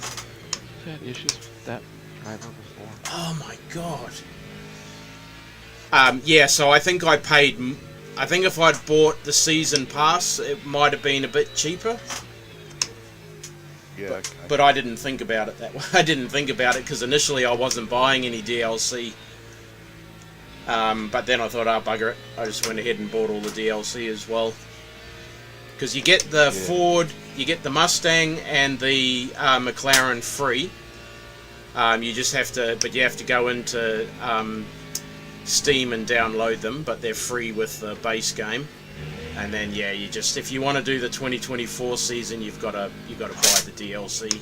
B: I've had issues with that driver before.
A: Oh my god. Yeah, so I think I paid... I think if I'd bought the season pass, it might have been a bit cheaper.
E: Yeah, okay.
A: But I didn't think about it that way. I didn't think about it because initially I wasn't buying any DLC. But then I thought, oh, bugger it. I just went ahead and bought all the DLC as well. Because you get the Ford, you get the Mustang and the McLaren free. You just have to, but you have to go into Steam and download them, but they're free with the base game. And then yeah, you just, if you want to do the 2024 season, you've got to buy the DLC.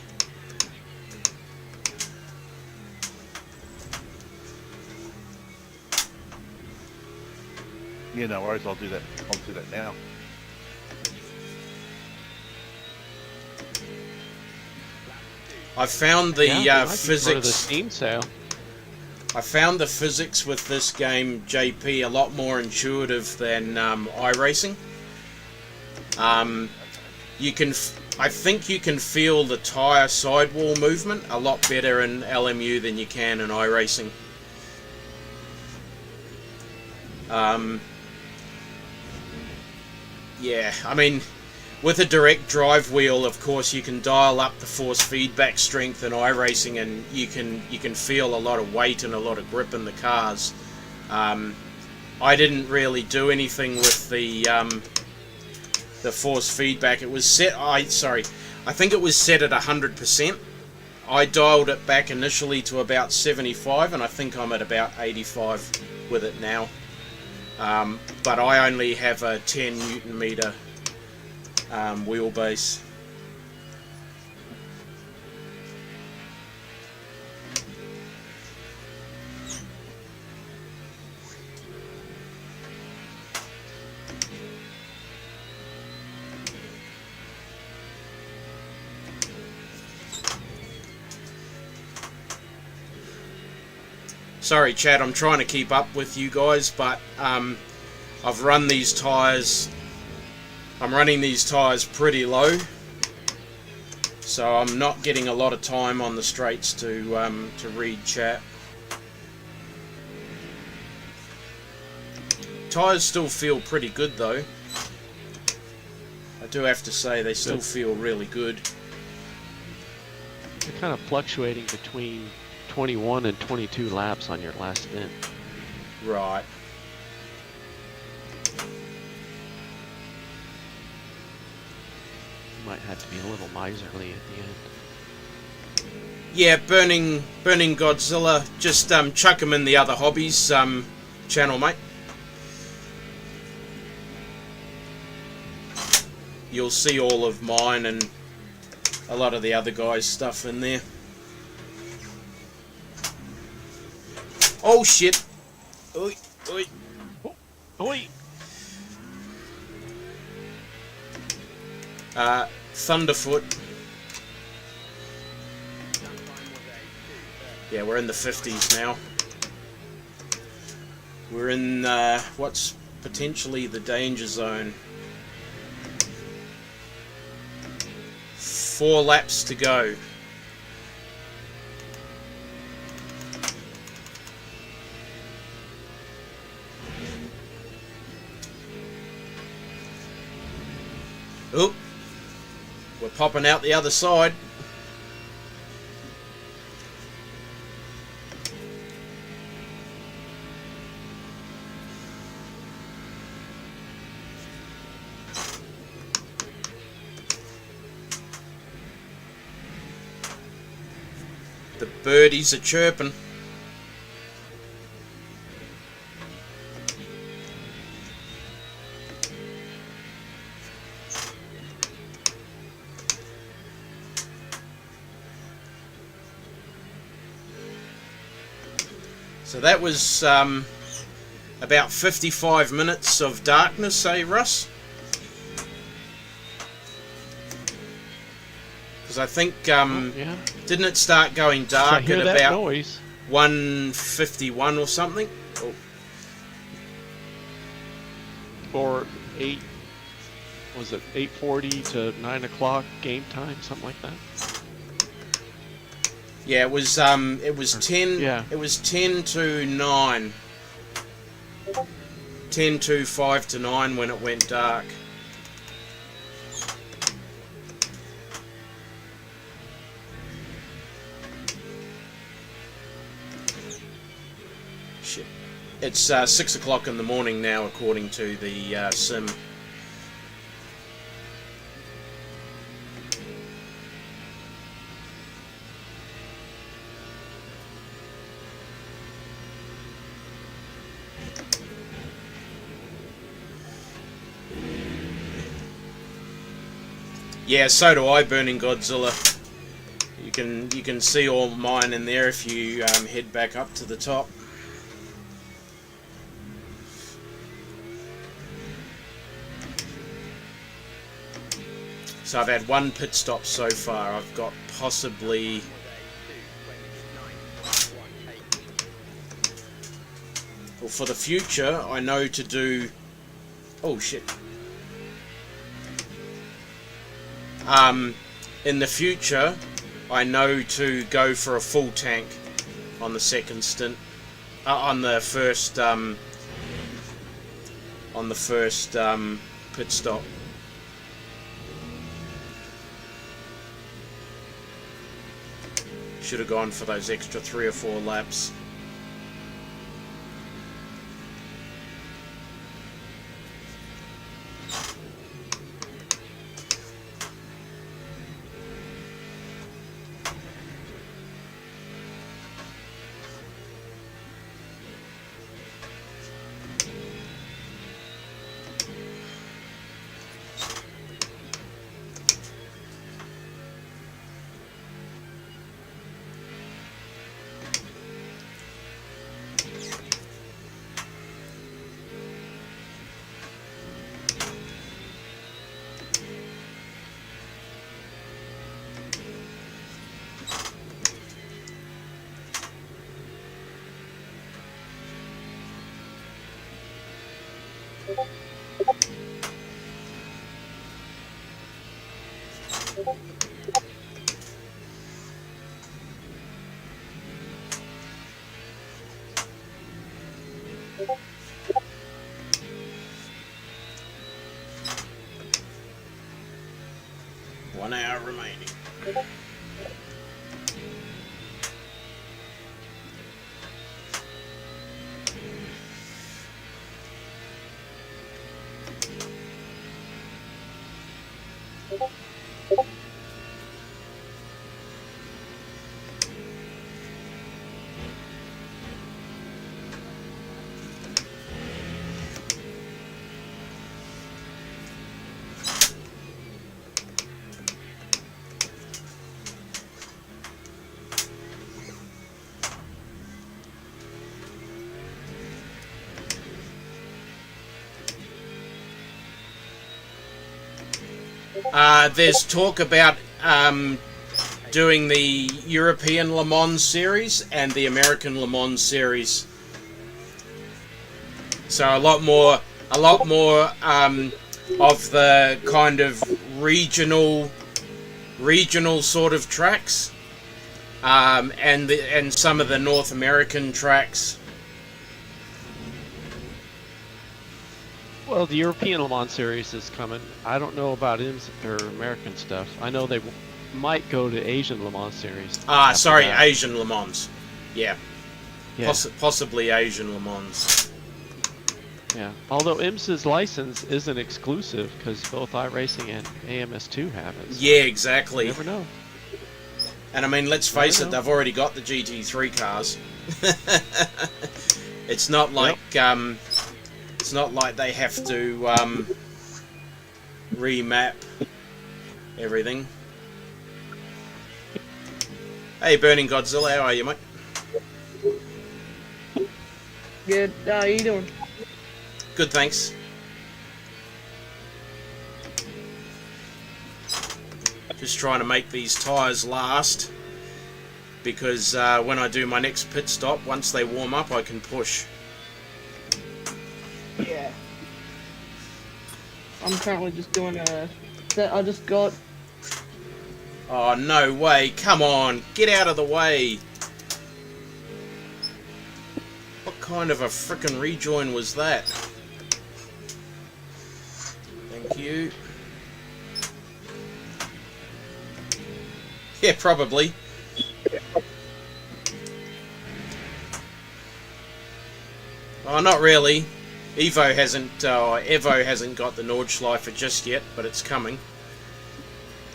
E: Yeah, no worries. I'll do that. I'll do that now.
A: I found the
B: Yeah, they might be part of the
A: physics.
B: Steam sale.
A: I found the physics with this game, JP, a lot more intuitive than iRacing. You can, I think you can feel the tyre sidewall movement a lot better in LMU than you can in iRacing. Yeah, I mean, with a direct drive wheel, of course, you can dial up the force feedback strength in iRacing, and you can feel a lot of weight and a lot of grip in the cars. I didn't really do anything with the force feedback. It was set. I think it was set at 100%. I dialed it back initially to about 75, and I think I'm at about 85 with it now. But I only have a 10 Newton meter wheelbase. Sorry, Chad, I'm trying to keep up with you guys, but I've run these tyres. I'm running these tyres pretty low, so I'm not getting a lot of time on the straights to read chat. Tyres still feel pretty good though. do have to say they still feel really good.
B: You're kind of fluctuating between 21 and 22 laps on your last stint.
A: Right.
B: You might have to be a little miserly at the end.
A: Yeah, Burning Godzilla. Just chuck him in the other hobbies channel, mate. You'll see all of mine and a lot of the other guys' stuff in there. Oh shit! Oi, oi.
B: Oi!
A: Thunderfoot. Yeah, we're in the 50s now. We're in what's potentially the danger zone. 4 laps to go. Oh, we're popping out the other side. The birdies are chirping. So that was about 55 minutes of darkness, eh, Russ? Because I think,
B: Yeah.
A: didn't it start going
B: I
A: dark
B: hear
A: at
B: that
A: about
B: noise.
A: 1:51 or something? Oh,
B: Or 8, was it 8:40 to 9 o'clock game time, something like that?
A: yeah, it was 10.
B: Yeah.
A: It was 10 to 9. 10 to 5 to 9 when it went dark. Shit. It's 6 o'clock in the morning now, according to the sim. Yeah, so do I, Burning Godzilla. You can see all mine in there if you head back up to the top. So I've had 1 pit stop so far. I've got possibly... Well, for the future, I know to do... Oh, shit. In the future, I know to go for a full tank on the second stint. On the first pit stop. Should have gone for those extra 3 or 4 laps. There's talk about doing the European Le Mans series and the American Le Mans series. So a lot more of the kind of regional sort of tracks, and some of the North American tracks.
B: Well, the European Le Mans series is coming. I don't know about IMS or American stuff. I know they might go to Asian Le Mans series.
A: Sorry,
B: that.
A: Asian Le Mans. Yeah.
B: Yeah.
A: Possibly Asian Le Mans.
B: Yeah. Although IMS's license isn't exclusive because both iRacing and AMS2 have it. So
A: Yeah, exactly.
B: you never know.
A: And I mean, let's face it,
B: know.
A: they've already got the GT3 cars. It's not like it's not like they have to remap everything. Hey, Burning Godzilla, how are you, mate?
G: Good. How you doing?
A: Good, thanks. Just trying to make these tyres last, because when I do my next pit stop, once they warm up, I can push.
G: Yeah. I'm currently just doing I just got.
A: Oh, no way. Come on. Get out of the way. What kind of a frickin' rejoin was that? Thank you. Yeah, probably. Oh, not really. Evo hasn't got the Nordschleifer just yet, but it's coming.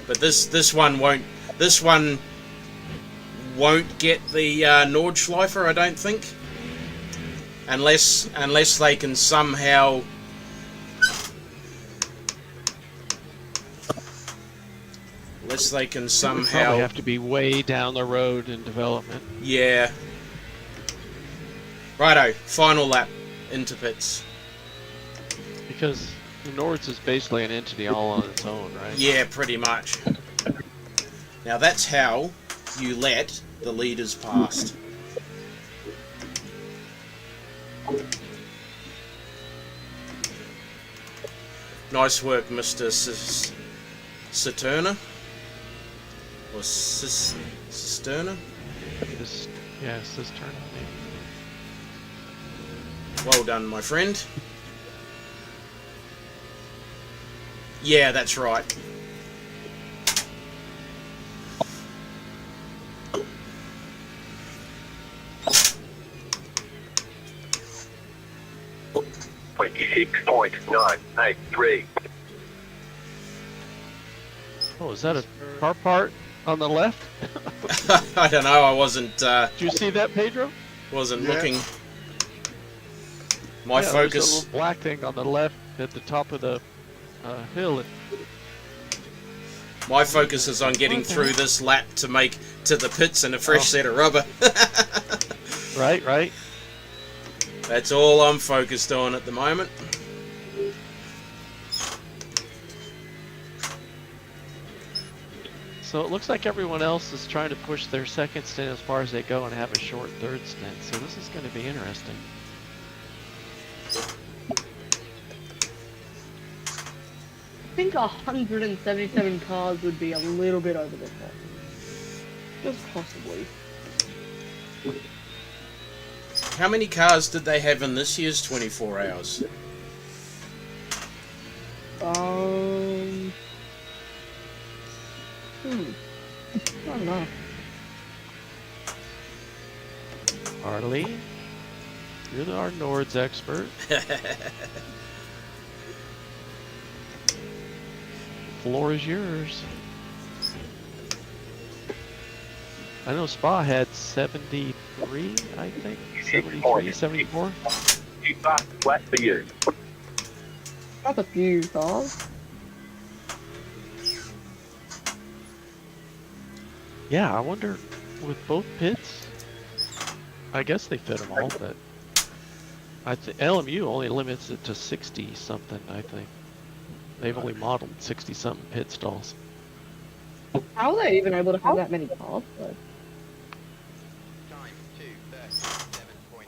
A: But this one won't. This one won't get the Nordschleifer, I don't think, unless they can somehow. Unless they can somehow.
B: Probably have to be way down the road in development.
A: Yeah. Righto. Final lap into pits.
B: Because the Nords is basically an entity all on its own, right?
A: Yeah, pretty much. Now that's how you let the leaders past. Nice work, Mr. Saturna. Or Cisterna?
B: Yes, this turn on me.
A: Well done, my friend. Yeah, that's right.
F: .983.
B: Oh, is that a car part on the left?
A: I don't know. I wasn't
B: Did you see that, Pedro?
C: Yeah.
A: looking. My
B: There's a
A: focus.
B: little black thing on the left at the top of the hill.
A: My focus is on getting through this lap to make to the pits in a fresh set of rubber.
B: Right, right.
A: That's all I'm focused on at the moment.
B: So it looks like everyone else is trying to push their second stint as far as they go and have a short third stint. So this is going to be interesting.
G: I think 177 cars would be a little bit over the top. Just possibly.
A: How many cars did they have in this year's 24 hours?
G: don't know.
B: Harley, you're our Nords expert. Floor is yours. I know Spa had 73, I think. 73, 74.
F: Too fast, flat for you.
G: That's a few cars.
B: Yeah, I wonder with both pits. I guess they fit them all, but I think LMU only limits it to 60 something. I think they've only modeled 60 something pit stalls.
G: How are they even able to have that many cars? Though?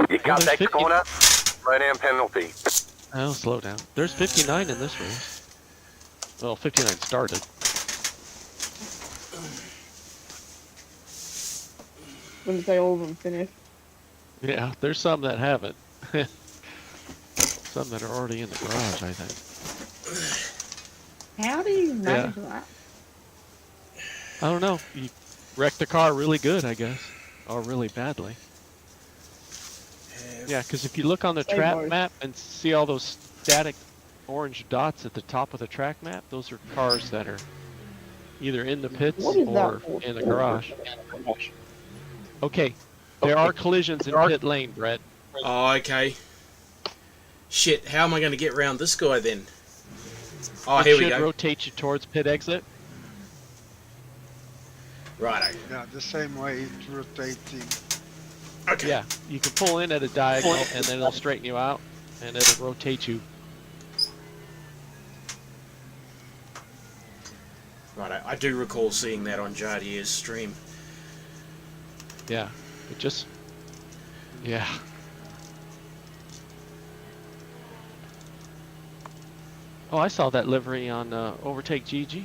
F: You cut
B: there's
F: that
B: 50.
F: corner, slow down penalty.
B: Oh, slow down. There's 59 in this race. Well, 59 started.
G: Wouldn't say all of them finished.
B: Yeah, there's some that haven't. Some that are already in the garage, I think.
G: How do you manage that?
B: I don't know. You wrecked the car really good, I guess. Or really badly. Yeah, because if you look on the
G: Same
B: track
G: board.
B: map and see all those static orange dots at the top of the track map, those are cars that are either in the pits
G: What is that
B: or
G: for?
B: in the garage. Okay, there are collisions in pit lane, Brett.
A: Oh, okay. Shit, how am I going to get round this guy then? Oh,
B: It
A: here we
B: should
A: go.
B: rotate you towards pit exit.
A: Righto.
C: Yeah, the same way it rotating.
A: Okay.
B: Yeah, you can pull in at a diagonal and then it'll straighten you out and it'll rotate you.
A: Righto. I do recall seeing that on Jardier's stream.
B: Yeah, it just, yeah. Oh, I saw that livery on Overtake GG.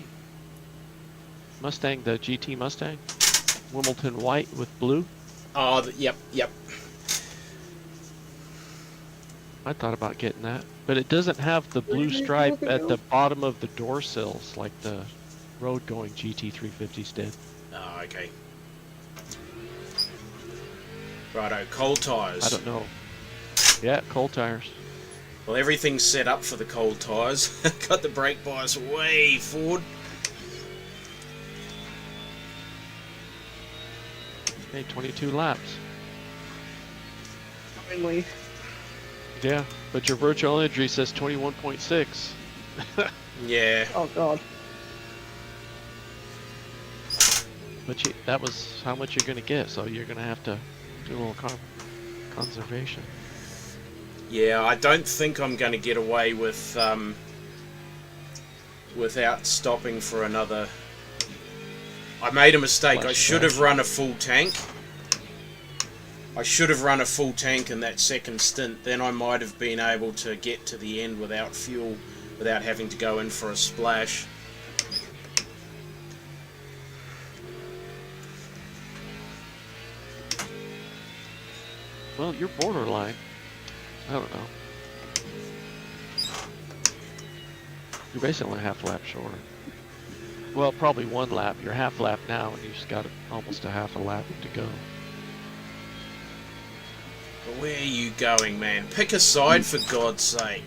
B: Mustang, the GT Mustang. Wimbledon white with blue.
A: Oh, yep.
B: I thought about getting that. But it doesn't have the blue stripe at the bottom of the door sills like the road-going GT350s did.
A: Oh, okay. Righto. Cold tyres.
B: I don't know. Yeah, cold tires.
A: Well, everything's set up for the cold tyres. Got the brake bias way forward.
B: Okay, 22 laps.
G: Finally.
B: Yeah, but your virtual entry says 21.6.
A: Yeah.
G: Oh god.
B: But that was how much you're going to get, so you're going to have to do a little conservation.
A: Yeah, I don't think I'm going to get away with without stopping for another. I made a mistake. I should have run a full tank. I should have run a full tank in that second stint. Then I might have been able to get to the end without fuel, without having to go in for a splash.
B: Well, you're borderline. I don't know. You're basically only half lap short. Well, probably one lap. You're half lap now, and you've just got almost a half a lap to go.
A: But where are you going, man? Pick a side for God's sake.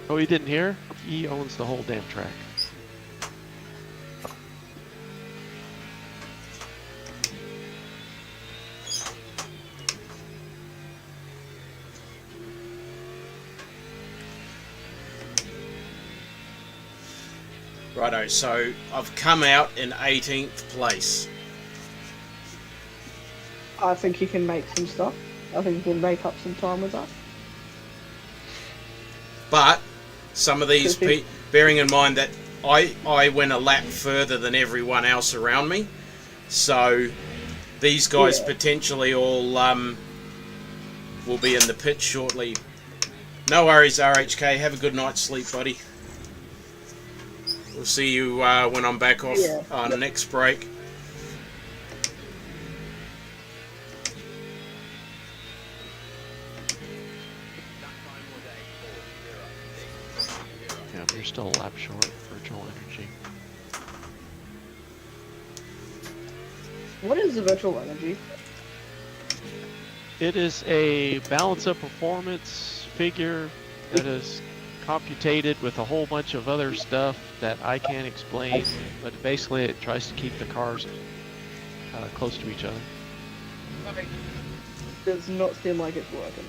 B: Oh, you didn't hear? He owns the whole damn track.
A: Righto, so I've come out in 18th place.
G: I think you can make some stuff. I think you can make up some time with that.
A: But some of these, bearing in mind that I went a lap further than everyone else around me, so these guys potentially all will be in the pit shortly. No worries, RHK. Have a good night's sleep, buddy. We'll see you when I'm back off on the next break.
B: Yeah, but you're still a lap short, virtual energy.
G: What is the virtual energy?
B: It is a balance of performance figure that is computated with a whole bunch of other stuff that I can't explain, but basically it tries to keep the cars close to each other.
G: Does not seem like it's working.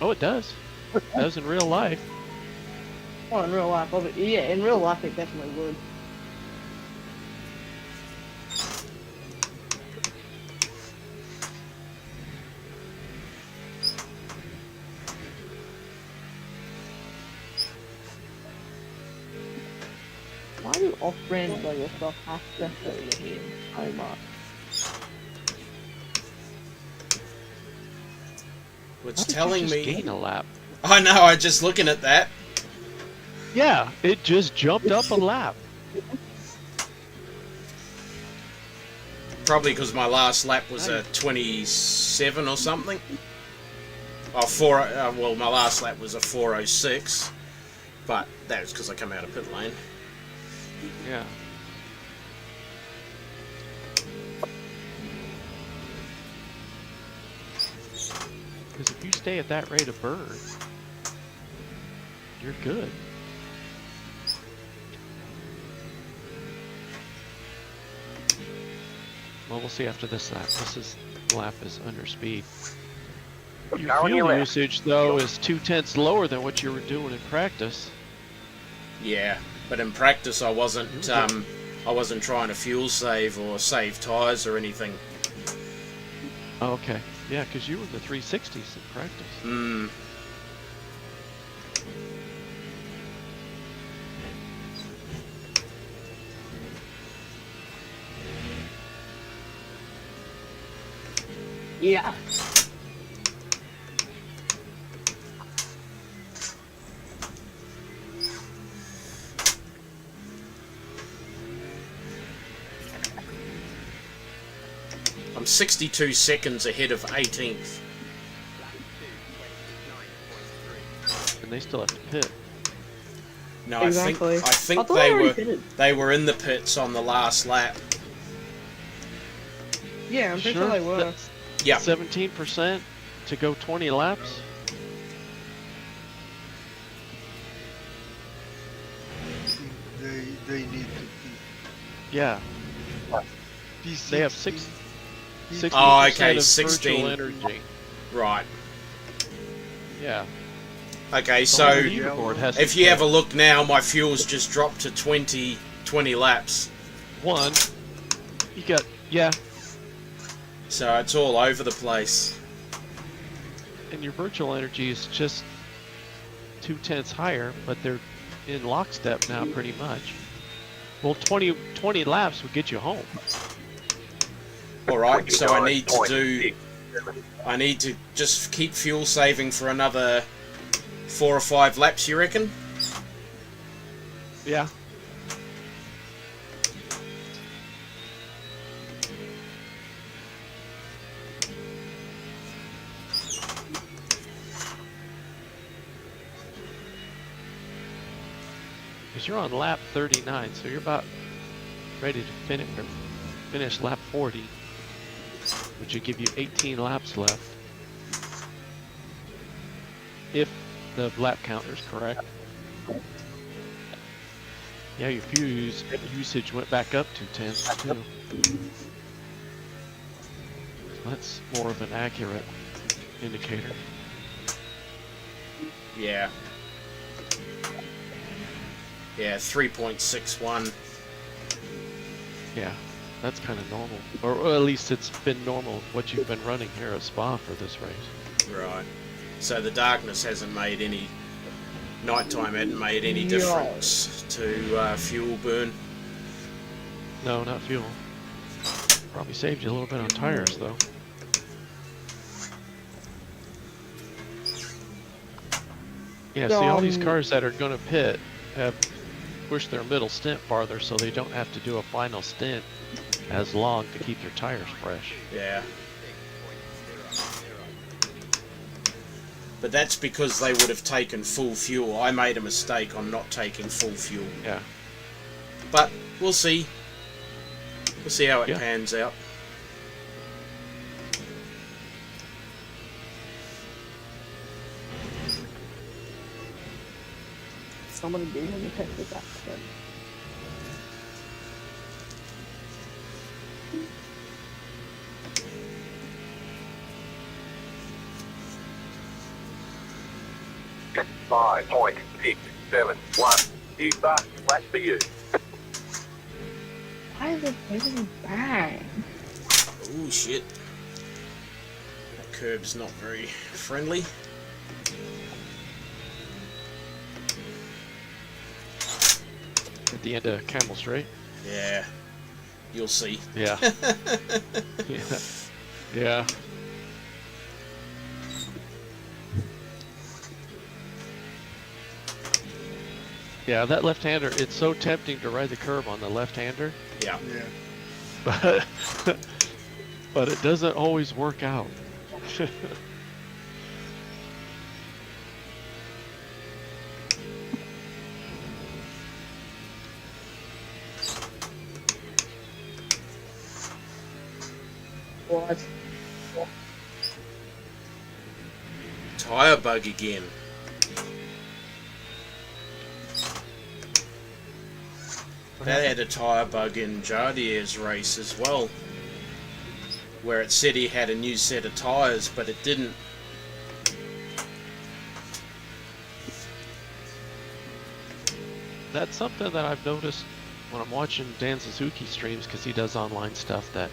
B: Oh, it does. It does in real life.
G: Oh, in real life, yeah, in real life it definitely would. Why do off-brand Lego stuff have to hurt him so much?
A: It's
B: How did
A: telling
B: you just
A: me.
B: gain a lap?
A: I know. I'm just looking at that.
B: Yeah, it just jumped up a lap.
A: Probably because my last lap was a 27 or something. Oh, well, my last lap was a 4:06, but that was because I come out of pit lane.
B: Yeah. Because if you stay at that rate of burn, you're good. Well, we'll see after this lap. Lap is under speed. Your
F: Going
B: fuel
F: left.
B: usage, though, is 2/10 lower than what you were doing in practice.
A: Yeah, but in practice I wasn't trying to fuel save or save tyres or anything.
B: Oh, okay. Yeah, because you were in the 360s in practice.
A: Hmm.
G: Yeah.
A: I'm 62 seconds ahead of 18th.
B: And they still have to pit.
A: No,
G: Exactly.
A: I think
G: thought I already
A: they
G: pitted.
A: were in the pits on the last lap.
G: Yeah, I'm pretty sure they were.
B: That's
A: Yeah.
B: 17% to go 20 laps.
C: They need to
B: Yeah,
C: be.
B: they have 60%
A: Oh, okay,
B: of
A: 16.
B: virtual energy.
A: Right.
B: Yeah.
A: Okay,
B: The
A: so
B: whole leaderboard has to
A: if you
B: pit.
A: have a look now, my fuel's just dropped to 20 laps.
B: One, you got, yeah,
A: So it's all over the place.
B: and your virtual energy is just 2/10 higher, but they're in lockstep now pretty much. Well, 20 laps would get you home.
A: Alright, so I need to do...
F: 29.67.
A: I need to just keep fuel saving for another 4 or 5 laps, you reckon?
B: Yeah. Because you're on lap 39, so you're about ready to finish lap 40, which would give you 18 laps left. If the lap counter is correct. Yeah, your fuel usage went back up 2/10 too. That's more of an accurate indicator.
A: Yeah. Yeah, 3.61.
B: Yeah, that's kind of normal. Or at least it's been normal what you've been running here at Spa for this race.
A: Right. So the darkness hasn't made any... Nighttime hadn't made any
G: No.
A: difference to fuel burn.
B: No, not fuel. Probably saved you a little bit on tires though. Yeah, see all these cars that are going to pit have pushed their middle stint farther so they don't have to do a final stint as long to keep their tires fresh.
A: Yeah. But that's because they would have taken full fuel. I made a mistake on not taking full fuel.
B: Yeah.
A: But we'll see. We'll see how it
B: Yeah.
A: pans out.
G: Someone did him a text with that. So.
F: 5.671. You fast, flat for you.
G: Why is it hitting bang?
A: Oh shit. That curb's not very friendly.
B: At the end of Camel Straight.
A: Yeah. You'll see.
B: Yeah. Yeah. Yeah. Yeah, that left-hander, it's so tempting to ride the curb on the left-hander,
A: Yeah.
C: Yeah.
B: but it doesn't always work out.
G: What?
A: Tire bug again. That had a tyre bug in Jardier's race as well, where it said he had a new set of tyres, but it didn't.
B: That's something that I've noticed when I'm watching Dan Suzuki streams, because he does online stuff, that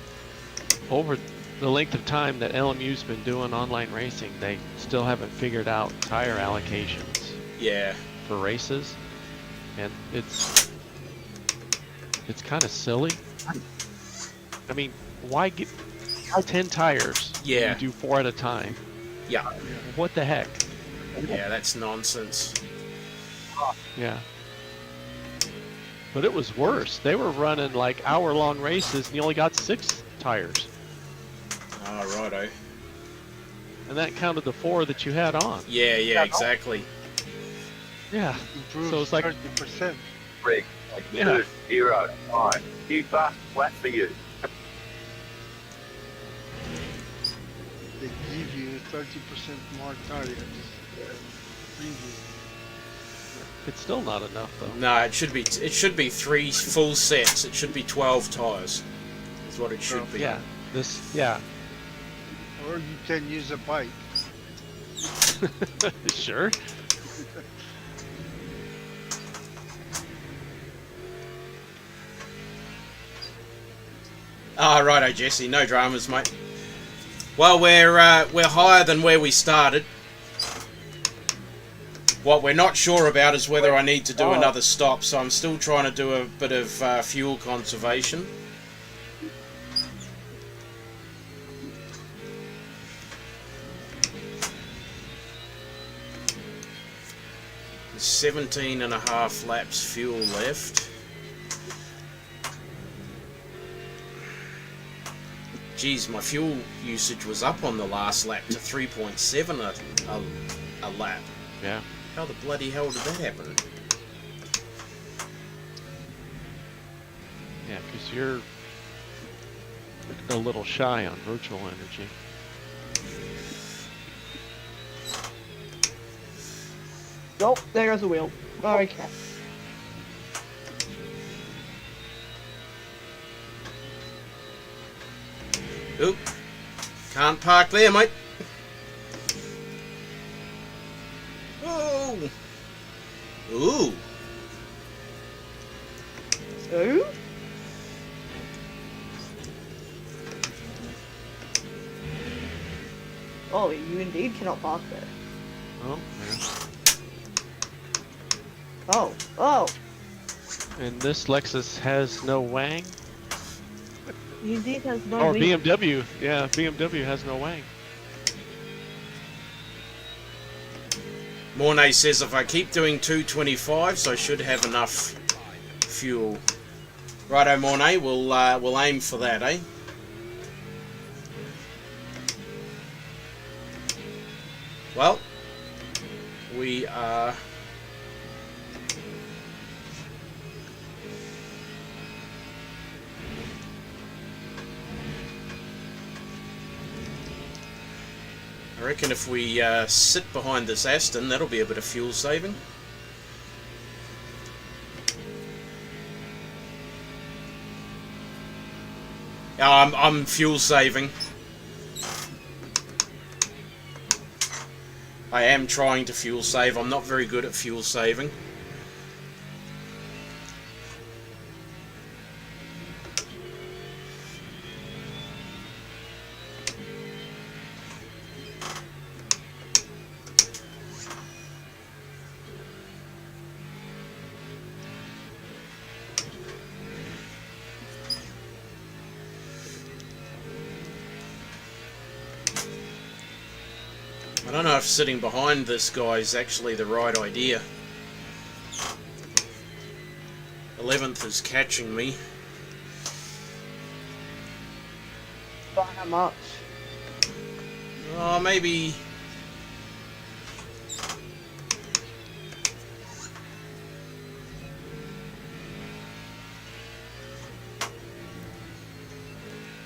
B: over the length of time that LMU's been doing online racing, they still haven't figured out tire allocations
A: Yeah,
B: for races, and it's kind of silly. I mean, why get 10 tires? when
A: Yeah.
B: you do 4 at a time.
A: yeah,
B: What the heck?
A: yeah, that's nonsense.
B: Yeah. But it was worse. They were running like hour-long races, and you only got 6 tires,
A: Oh, righto.
B: and that counted the 4 that you had on.
A: Yeah, yeah, exactly.
B: Yeah.
C: Improves
B: So it's like-
C: 30%.
F: 3.209. You fast, flat for you.
C: They give you 30% more tires than previous.
B: It's still not enough though.
A: No, it should be 3 full sets. It should be 12 tyres. Is what it should be.
B: Yeah. Yeah.
C: Or you can use a bike.
B: Sure.
A: Ah, righto, Jesse. No dramas, mate. Well, we're higher than where we started. What we're not sure about is whether I need to do another stop, so I'm still trying to do a bit of fuel conservation. There's 17 and a half laps fuel left. Geez, my fuel usage was up on the last lap to 3.7 a lap.
B: Yeah.
A: How the bloody hell did that happen?
B: Yeah, because you're a little shy on virtual energy.
G: Nope, there goes the wheel. Okay.
A: Oop. Can't park there, mate. Oh. Ooh.
G: Ooh? Oh, you indeed cannot park there.
B: Oh, yeah.
G: Oh, oh,
B: And this Lexus has no wang.
G: you indeed has no
B: Or
G: wheel.
B: BMW. Yeah, BMW has no wang.
A: Mornay says if I keep doing 225s, I should have enough fuel. Righto, Mornay, we'll aim for that, eh? Well, we are... I reckon if we sit behind this Aston, that'll be a bit of fuel saving. I'm fuel saving. I am trying to fuel save. I'm not very good at fuel saving. I don't know if sitting behind this guy is actually the right idea. 11th is catching me.
G: By how much?
A: Oh, maybe...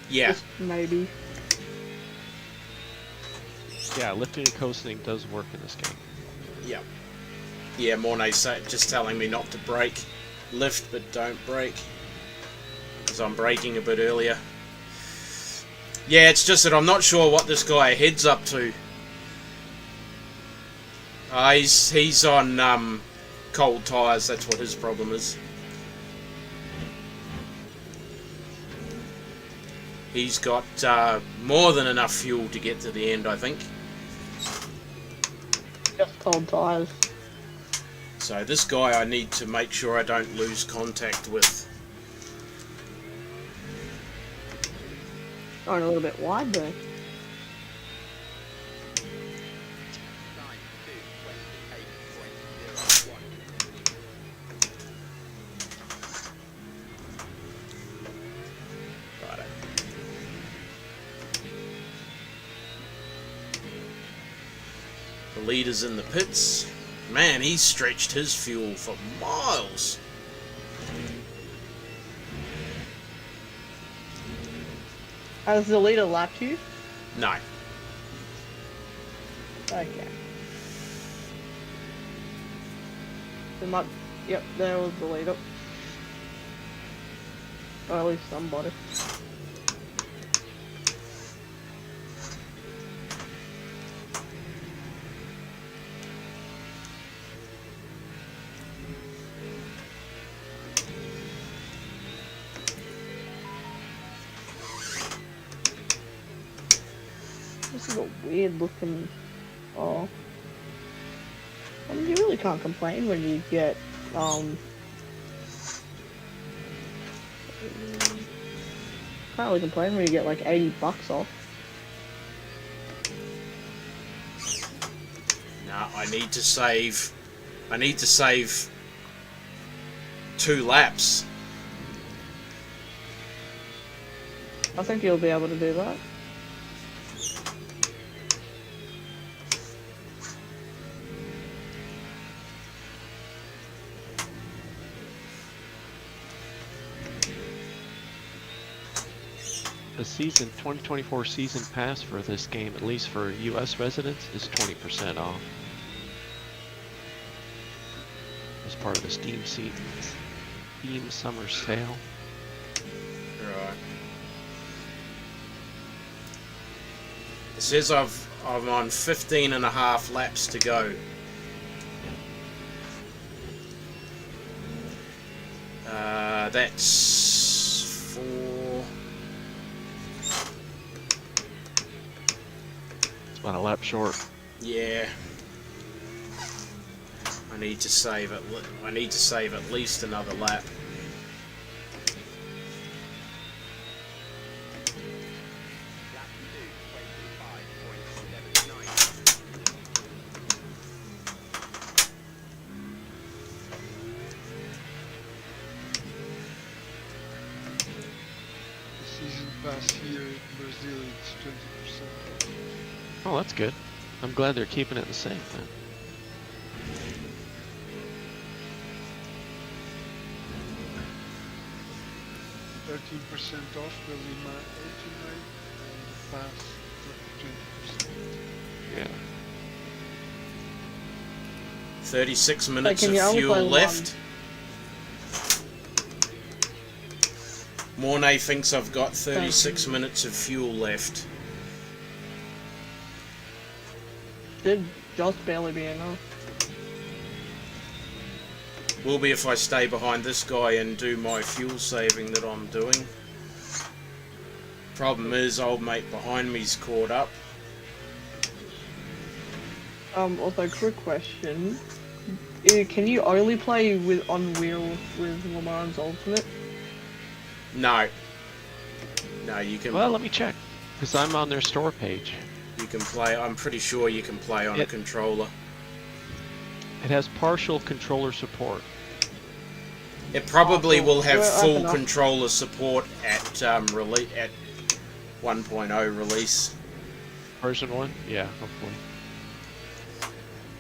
A: Yeah.
G: Just maybe.
B: Yeah, lifting and coasting does work in this game.
A: Yeah. Yeah, Mornay's just telling me not to brake. Lift, but don't brake. Because I'm braking a bit earlier. Yeah, it's just that I'm not sure what this guy heads up to. He's on cold tyres, that's what his problem is. He's got more than enough fuel to get to the end, I think.
G: Just cold tires.
A: So this guy I need to make sure I don't lose contact with.
G: Going a little bit wide though.
A: Righto. The leader's in the pits. Man, he's stretched his fuel for miles.
G: Has the leader lapped you?
A: No.
G: Okay. Yep, there was the leader. Or at least somebody. This is a weird looking. Oh. I mean, you really can't complain when you get, can't really complain when you get like $80 off.
A: No, I need to save 2 laps.
G: I think you'll be able to do that.
B: The 2024 season pass for this game, at least for US residents, is 20% off. As part of the Steam Summer Sale.
A: Right. It says I'm on 15.5 laps to go. That's 4.
B: It's about a lap short.
A: Yeah. I need to save at least another lap.
C: The season pass here in Brazil it's 20%.
B: Oh, that's good. I'm glad they're keeping it the same then.
C: off. 13% off the Lima Ultimate and the pass 20%.
B: Yeah.
A: 36 minutes
G: can
A: of
G: you only
A: fuel
G: play one?
A: left. Mornay thinks I've got 36 minutes of fuel left.
G: Should just barely be enough.
A: Will be if I stay behind this guy and do my fuel saving that I'm doing. Problem is, old mate behind me's caught up.
G: Also, quick question. Can you only play with on wheel with Le Mans Ultimate?
A: No. No, you can.
B: Well, let me check, because I'm on their store page.
A: You can play. I'm pretty sure you can play on a
B: It-
A: controller.
B: It has partial controller support.
A: It probably
G: cool.
A: will have
G: Well, that's
A: full
G: enough.
A: controller support at release at 1.0 release.
B: Version 1? Yeah, hopefully.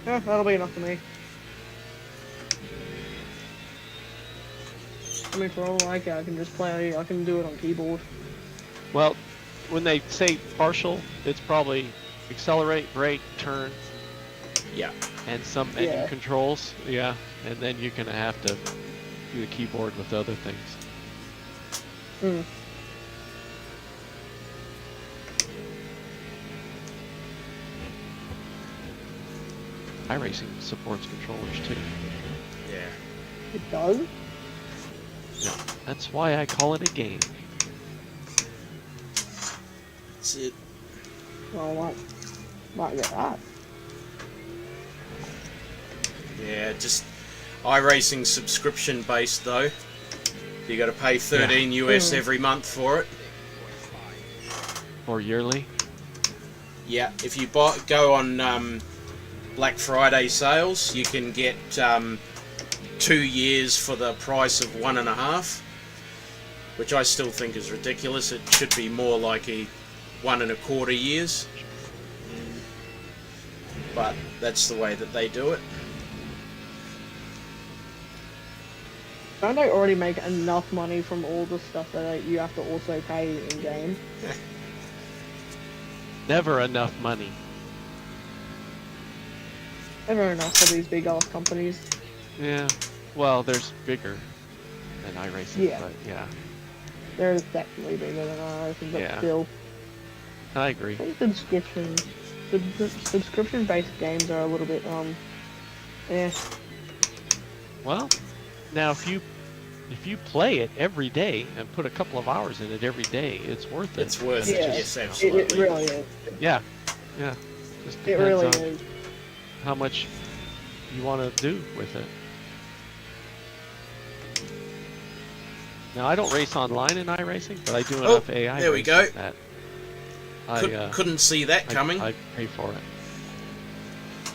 G: Yeah, that'll be enough for me. I mean, for all I care, I can just play. I can do it on keyboard.
B: Well, when they say partial, it's probably accelerate, brake, turn,
A: Yeah.
B: and some menu
G: Yeah.
B: controls. Yeah, and then you're gonna have to do the keyboard with other things.
G: Hmm.
B: iRacing supports controllers too.
A: Yeah.
G: It does.
B: Yeah, that's why I call it a game.
A: That's it.
G: Well, might get that.
A: Yeah, just iRacing subscription based though. You got to pay 13 US
G: Mm.
A: every month for it.
B: Or yearly.
A: Yeah, if you go on Black Friday sales, you can get 2 years for the price of 1.5, which I still think is ridiculous. It should be more like a 1.25 years, but that's the way that they do it.
G: Don't they already make enough money from all the stuff that you have to also pay in game?
B: Never enough money.
G: Never enough for these big ass companies.
B: Yeah. Well, there's bigger than iRacing,
G: Yeah.
B: but yeah,
G: They're definitely bigger than ours, but
B: Yeah.
G: still.
B: I agree.
G: I think subscription-based games are a little bit
B: Well, now if you play it every day and put a couple of hours in it every day, it's worth it.
A: It's worth
G: Yeah.
A: it. Yes,
G: It
A: absolutely.
G: really is.
B: Yeah. Yeah. Just
G: It
B: depends
G: really
B: on
G: is.
B: how much you want to do with it. Now I don't race online in iRacing, but I do
A: Oh,
B: enough AI.
A: there we
B: racing
A: go.
B: That
A: Couldn't see that coming.
B: I pay for it.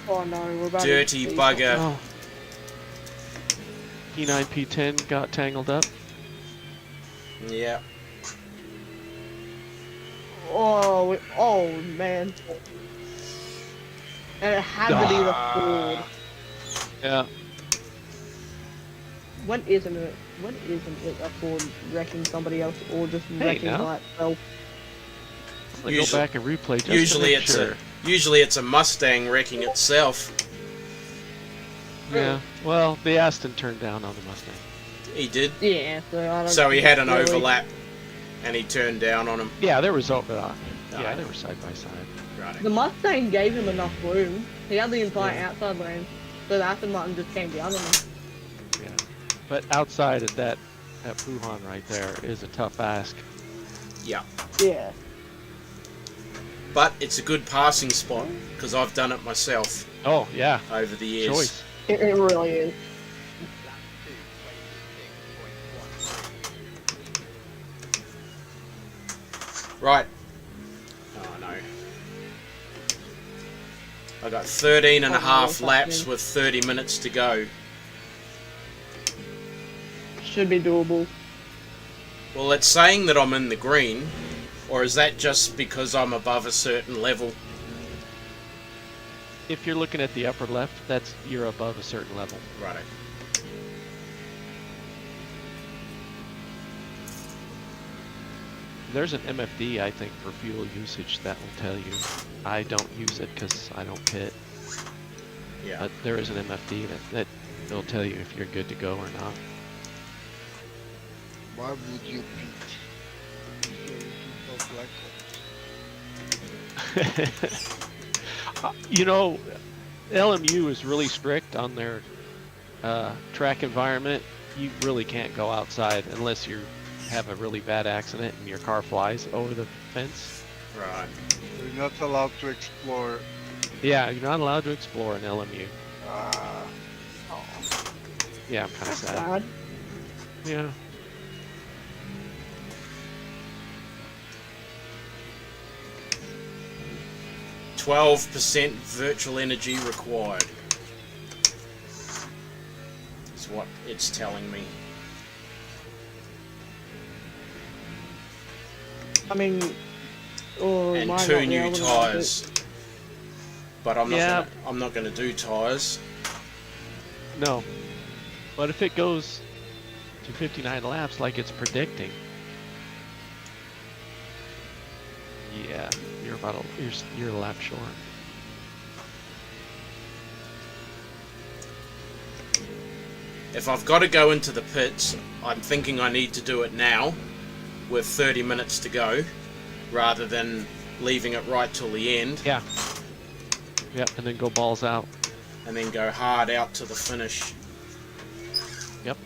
G: Oh no, we're about
A: Dirty
G: to
A: bugger.
B: Oh. P9 P10 got tangled up.
A: Yeah.
G: Oh man. And it had to be the Ford.
B: Yeah.
G: When isn't it a Ford wrecking somebody else or just wrecking
B: now.
G: by itself?
B: I'm gonna
A: Usually-
B: go back and replay just
A: Usually
B: to make
A: it's
B: sure.
A: usually it's a Mustang wrecking itself.
B: Yeah. Well, the Aston turned down on the Mustang.
A: He did.
G: Yeah, so I don't
A: So he had an
G: really-
A: overlap, and he turned down on him.
B: Yeah, there was overlap. Yeah,
A: Alright.
B: they were side by side.
A: Right.
G: The Mustang gave him enough room. He had the entire
B: Yeah.
G: outside lane. So the Aston Martin just came down on him.
B: Yeah. But outside of that Wuhan right there is a tough ask.
A: Yeah.
G: Yeah.
A: But it's a good passing spot because I've done it myself
B: Oh yeah,
A: over the years.
B: choice.
G: It really is.
A: Right. Oh no. I got 13 and a
G: Oh, no,
A: half
G: what's
A: laps
G: happening?
A: with 30 minutes to go.
G: Should be doable.
A: Well, it's saying that I'm in the green, or is that just because I'm above a certain level?
B: If you're looking at the upper left, that's you're above a certain level.
A: Right.
B: there's an MFD, I think, for fuel usage that will tell you. I don't use it because I don't pit.
A: Yeah.
B: But there is an MFD that will tell you if you're good to go or not.
C: Why would you pit? Black Ops.
B: You know, LMU is really strict on their track environment. You really can't go outside unless you have a really bad accident and your car flies over the fence.
A: Right.
C: You're not allowed to explore.
B: Yeah, you're not allowed to explore in LMU.
C: Ah,
B: Yeah, I'm kind of
G: That's
B: sad.
G: sad.
B: Yeah.
A: %12 virtual energy required. Is what it's telling me.
G: I mean, or
A: And
G: might
A: 2
G: not be
A: new
G: able to make
A: tyres.
G: it.
A: But I'm not
B: Yeah.
A: gonna, I'm not going to do tyres.
B: No. But if it goes to 59 laps like it's predicting, yeah, you're a lap short.
A: If I've got to go into the pits, I'm thinking I need to do it now, with 30 minutes to go, rather than leaving it right till the end,
B: Yeah. Yep, and then go balls out.
A: and then go hard out to the finish.
B: Yep.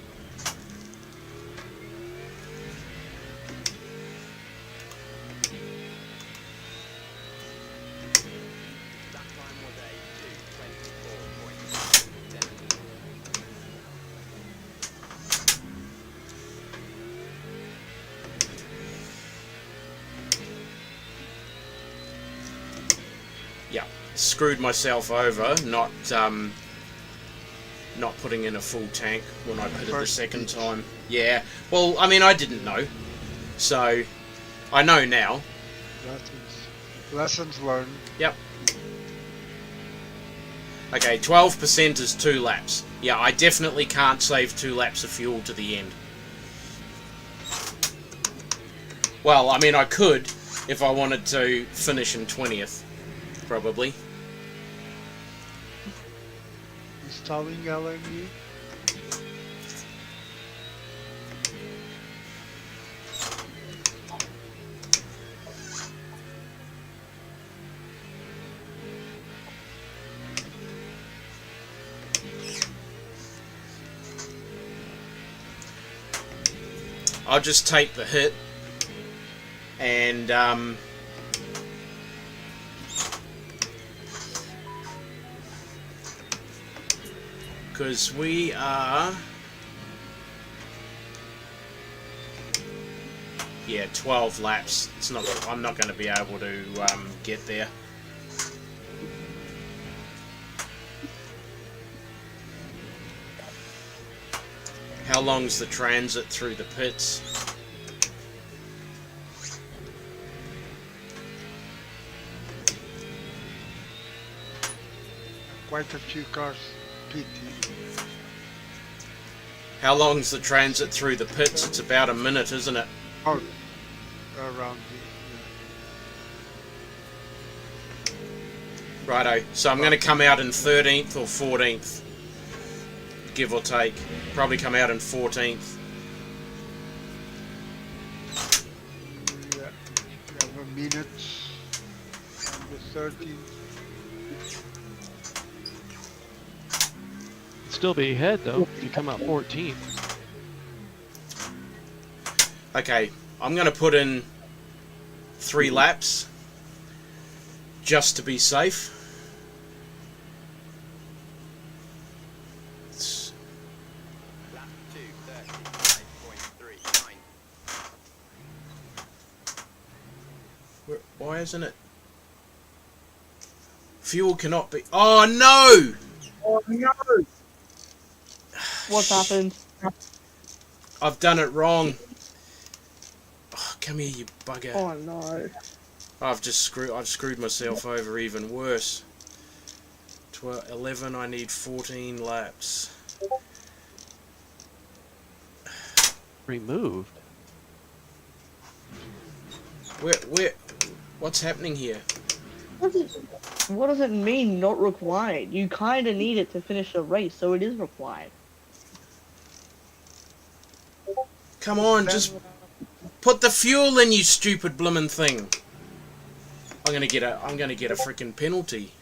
A: Yeah, screwed myself over, not putting in a full tank when I pitted the
C: First
A: second
C: pit.
A: time. Yeah, well, I mean, I didn't know, so I know now.
C: lessons learned.
A: Yep. Okay, 12% is 2 laps. Yeah, I definitely can't save 2 laps of fuel to the end. Well, I mean, I could if I wanted to finish in 20th, probably.
C: Installing LMU.
A: I'll just take the hit and because we are, yeah, 12 laps. It's not. I'm not going to be able to get there. How long's the transit through the pits?
C: Quite a few cars pitting.
A: How long's the transit through the pits? It's about a minute, isn't it?
C: Oh, around
A: Righto. So I'm going to come out in 13th or 14th, give or take. Probably come out in 14th.
C: yeah. You have a minute on the 13th.
B: Still be ahead though if you come out 14th.
A: Okay, I'm going to put in 3 laps just to be safe. It's- Why isn't it? Fuel cannot be. Oh no!
G: What's happened?
A: I've done it wrong. Oh, come here, you bugger.
G: Oh no.
A: I've screwed myself over even worse. 11, I need 14 laps.
B: Removed.
A: What's happening here?
G: What does it mean, not required? You kind of need it to finish the race, so it is required.
A: Come on, just put the fuel in, you stupid bloomin' thing. I'm gonna get a freaking penalty.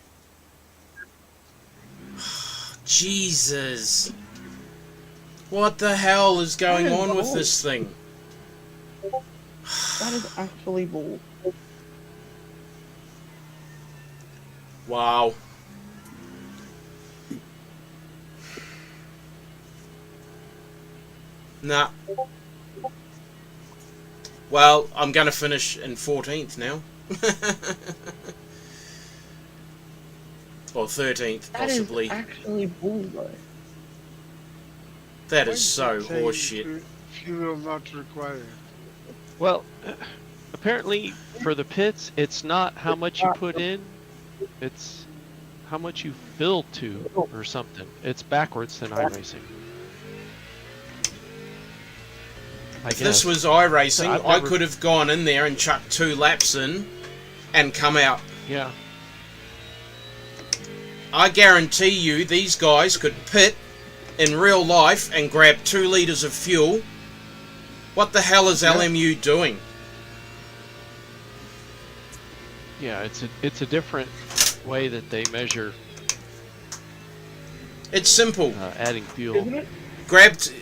A: Jesus. What the hell is going on with this thing?
G: That is actually bull.
A: Wow. Nah. Well, I'm gonna finish in 14th now. Or 13th, possibly.
G: That is actually bull, though.
A: That
C: Why
A: is
C: does
A: so
C: it say
A: horseshit.
C: Fuel not required.
B: Well, apparently for the pits, it's not how much you put in, it's how much you fill to or something. It's backwards than iRacing.
A: If this was iRacing,
B: I've
A: I
B: never-
A: could have gone in there and chucked 2 laps in and come out.
B: Yeah.
A: I guarantee you these guys could pit in real life and grab 2 litres of fuel. What the hell is LMU doing?
B: Yeah, it's a different way that they measure
A: It's simple.
B: adding fuel.
G: Isn't it?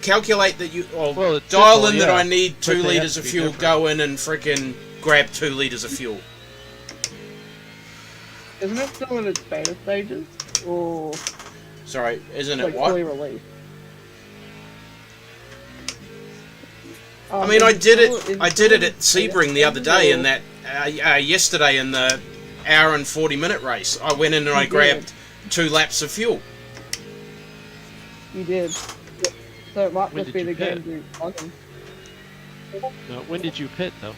A: Calculate that you...
B: Well, it's
A: dial
B: simple,
A: in that
B: yeah,
A: I need
B: but
A: 2
B: they have
A: litres
B: to
A: of
B: be
A: fuel,
B: different.
A: go in and frickin' grab 2 litres of fuel.
G: Isn't it still in its beta stages? Or
A: Sorry, isn't it
G: like
A: what?
G: fully released?
A: I mean, I
G: is
A: did
G: still-
A: it.
G: is
A: I
G: still
A: did it
G: in
A: at
G: its beta
A: Sebring the other
G: stages,
A: day
G: or-
A: in that yesterday in the hour and 40-minute race. I went in and I
G: You did.
A: grabbed 2 laps of fuel.
G: You did. So it might
B: When
G: just
B: did
G: be
B: you
G: the game
B: pit?
G: group on.
B: No, when did you pit though?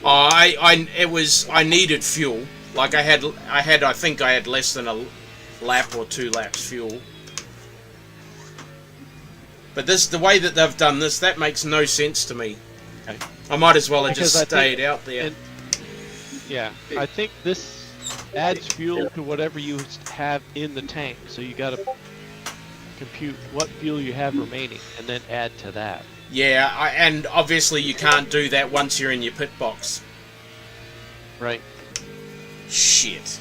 A: I needed fuel. Like I think I had less than a lap or 2 laps fuel. But the way that they've done this, that makes no sense to me.
B: Okay.
A: I might as well have
B: Because
A: just
B: I think-
A: stayed out there.
B: and- Yeah, I think this adds fuel to whatever you have in the tank. So you got to compute what fuel you have remaining and then add to that.
A: Yeah, and obviously you can't do that once you're in your pit box.
B: Right.
A: Shit.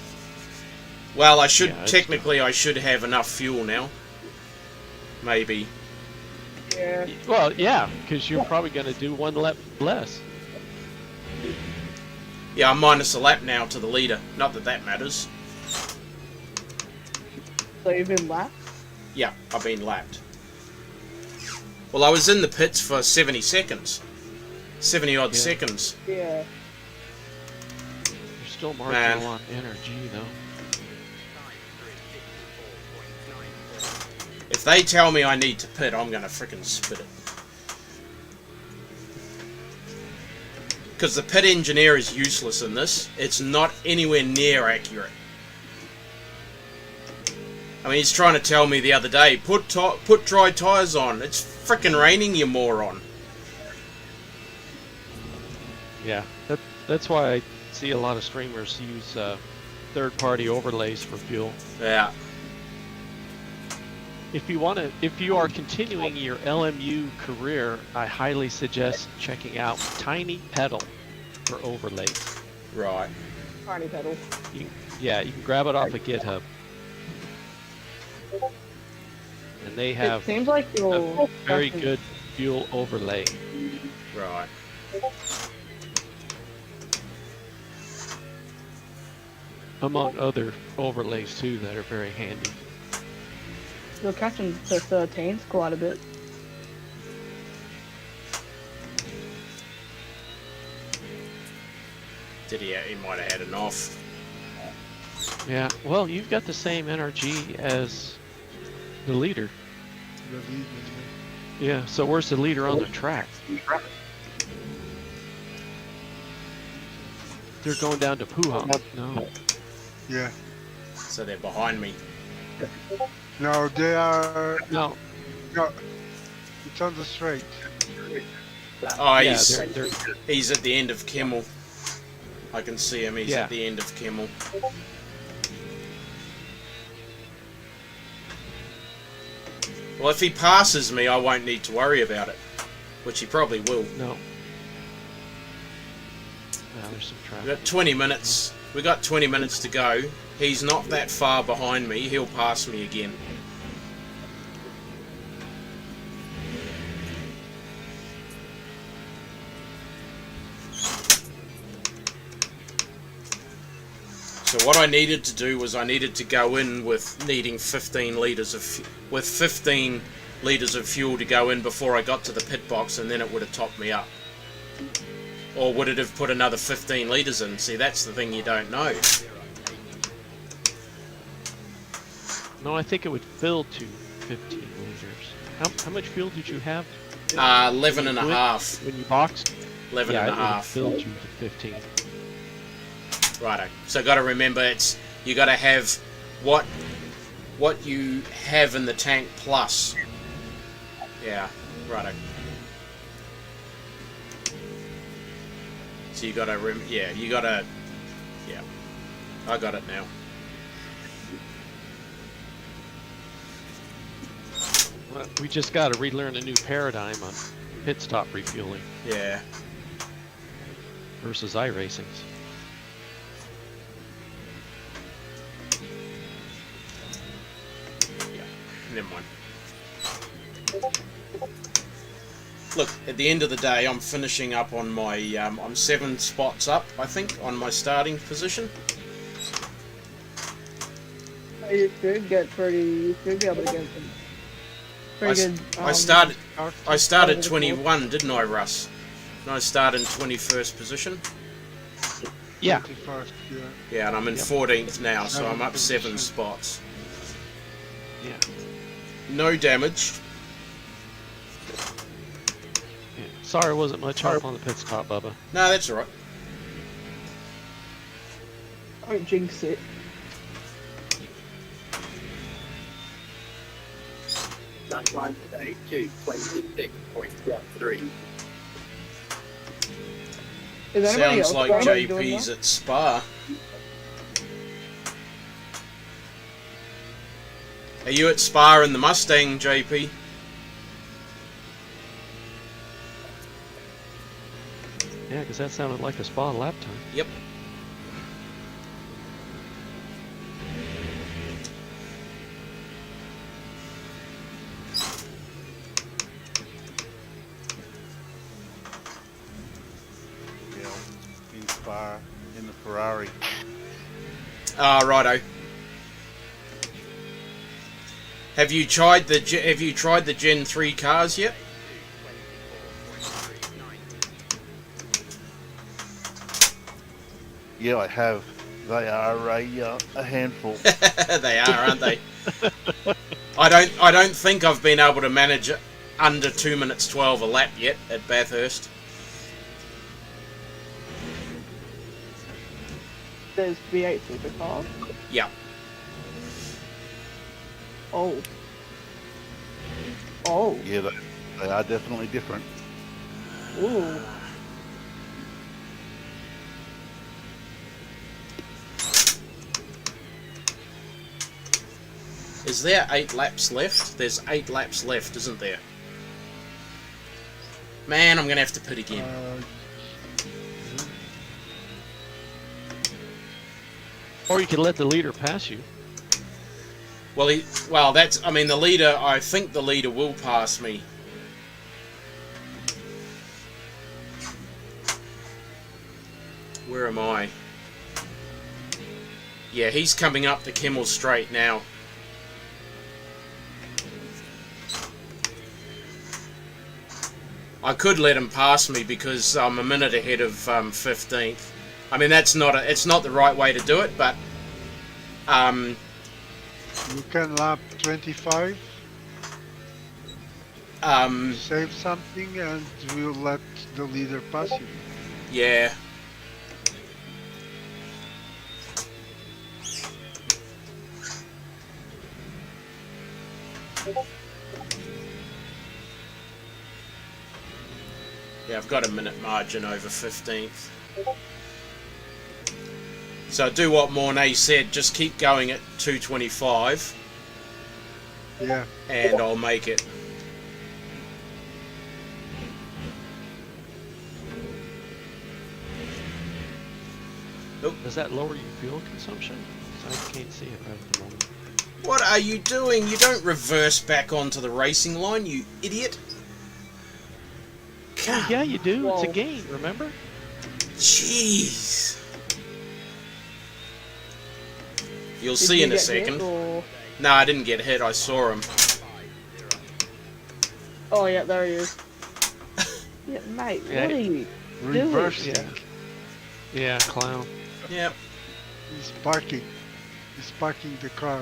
A: Well, I should
B: Yeah, it's-
A: technically I should have enough fuel now. Maybe.
G: Yeah.
B: Well, yeah, because you're probably going to do 1 lap less.
A: Yeah, I'm minus a lap now to the leader. Not that that matters.
G: So you've been lapped?
A: Yeah, I've been lapped. Well, I was in the pits for 70 seconds. 70 odd
B: Yeah.
A: seconds.
G: Yeah.
B: You're still
A: Man.
B: marginal on energy though.
A: If they tell me I need to pit, I'm gonna frickin' spit it. Because the pit engineer is useless in this. It's not anywhere near accurate. I mean, he's trying to tell me the other day, put dry tyres on. It's frickin' raining, you moron.
B: Yeah, that's why I see a lot of streamers use third-party overlays for fuel.
A: Yeah.
B: If you are continuing your LMU career, I highly suggest checking out Tiny Pedal for overlays.
A: Right.
G: Tiny pedal.
B: You can grab it off of GitHub, and they
G: It
B: have
G: seems like
B: a
G: you're
B: very good fuel overlay.
A: Right.
B: Among other overlays too that are very handy.
G: You're catching the 13s quite a bit.
A: Did he might have had an off.
B: Yeah, well, you've got the same energy as the leader.
C: The leader.
B: Yeah, so where's the leader on the track? They're going down to Puha. No.
C: Yeah.
A: So they're behind me.
C: No, they are.
B: No.
C: No. It's on the straight.
A: Oh,
B: Yeah,
A: he's
B: they're
A: he's at the end of Kimmel. I can see him. He's
B: Yeah.
A: at the end of Kemmel. Well, if he passes me, I won't need to worry about it, which he probably will.
B: No. There's some traffic.
A: We got 20 minutes. We got 20 minutes to go. He's not that far behind me. He'll pass me again. So what I needed to do was I needed to go in with needing 15 litres of 15 litres of fuel to go in before I got to the pit box, and then it would have topped me up. Or would it have put another 15 litres in? See, that's the thing you don't know.
B: No, I think it would fill to 15 liters. How much fuel did you have
A: 11 and a half.
B: when you boxed?
A: 11
B: Yeah,
A: and a
B: it would have
A: half.
B: filled you to 15.
A: Righto. So got to remember, you got to have what you have in the tank plus. Yeah. Righto. So you got to yeah. I got it now.
B: Well, we just got to relearn a new paradigm on pit stop refueling
A: Yeah.
B: versus iRacings.
A: Never mind. Look, at the end of the day, I'm finishing up on my. I'm 7 spots up, I think, on my starting position.
G: You should get pretty. You should be able to get some pretty good.
A: I started 21, didn't I, Russ? And I started in 21st position.
B: Yeah.
C: 21st, yeah.
A: Yeah, and I'm in 14th now, so I'm up 7 spots.
B: Yeah.
A: No damage.
B: Yeah. Sorry, wasn't much help on the pit stop, Bubba.
A: No, that's alright.
G: Don't jinx it. Is anybody
A: Sounds
G: else
A: like
G: already doing
A: JP's
G: that?
A: at Spa. Are you at Spa in the Mustang, JP?
B: Yeah, because that sounded like a spa lap time.
A: Yep.
E: Yeah, in Spa, in the Ferrari.
A: Ah, righto. Have you tried the Gen 3 cars yet?
E: Yeah, I have. They are a handful.
A: They are, aren't they? I don't think I've been able to manage it under 2 minutes 12 a lap yet at Bathurst.
G: There's V8 supercars.
A: Yeah.
G: Oh. Oh.
E: Yeah, they are definitely different.
G: Ooh.
A: Is there 8 laps left? There's 8 laps left, isn't there? Man, I'm going to have to pit again.
B: Or you could let the leader pass you.
A: Well, that's. I mean, the leader. I think the leader will pass me. Where am I? Yeah, he's coming up the Kemmel Straight now. I could let him pass me because I'm a minute ahead of 15th. I mean, it's not the right way to do it, but
C: You can lap 25, save something, and we'll let the leader pass you.
A: yeah. Yeah, I've got a minute margin over 15th. So do what Mornay said, just keep going at 225
C: Yeah.
A: and I'll make it.
B: Does that lower your fuel consumption? I can't see it right at the moment.
A: What are you doing? You don't reverse back onto the racing line, you idiot.
B: Oh, yeah, you do. It's
G: Whoa.
B: a game, remember?
A: Jeez. You'll
G: Did
A: see
G: you
A: in a
G: get hit,
A: second.
G: or-
A: No, I didn't get hit, I saw him.
G: Oh yeah, there he is. Yeah, mate,
B: Yeah.
G: what are you?
C: Reversing.
B: Yeah. Yeah, clown.
A: Yep.
C: He's parking. He's parking the car.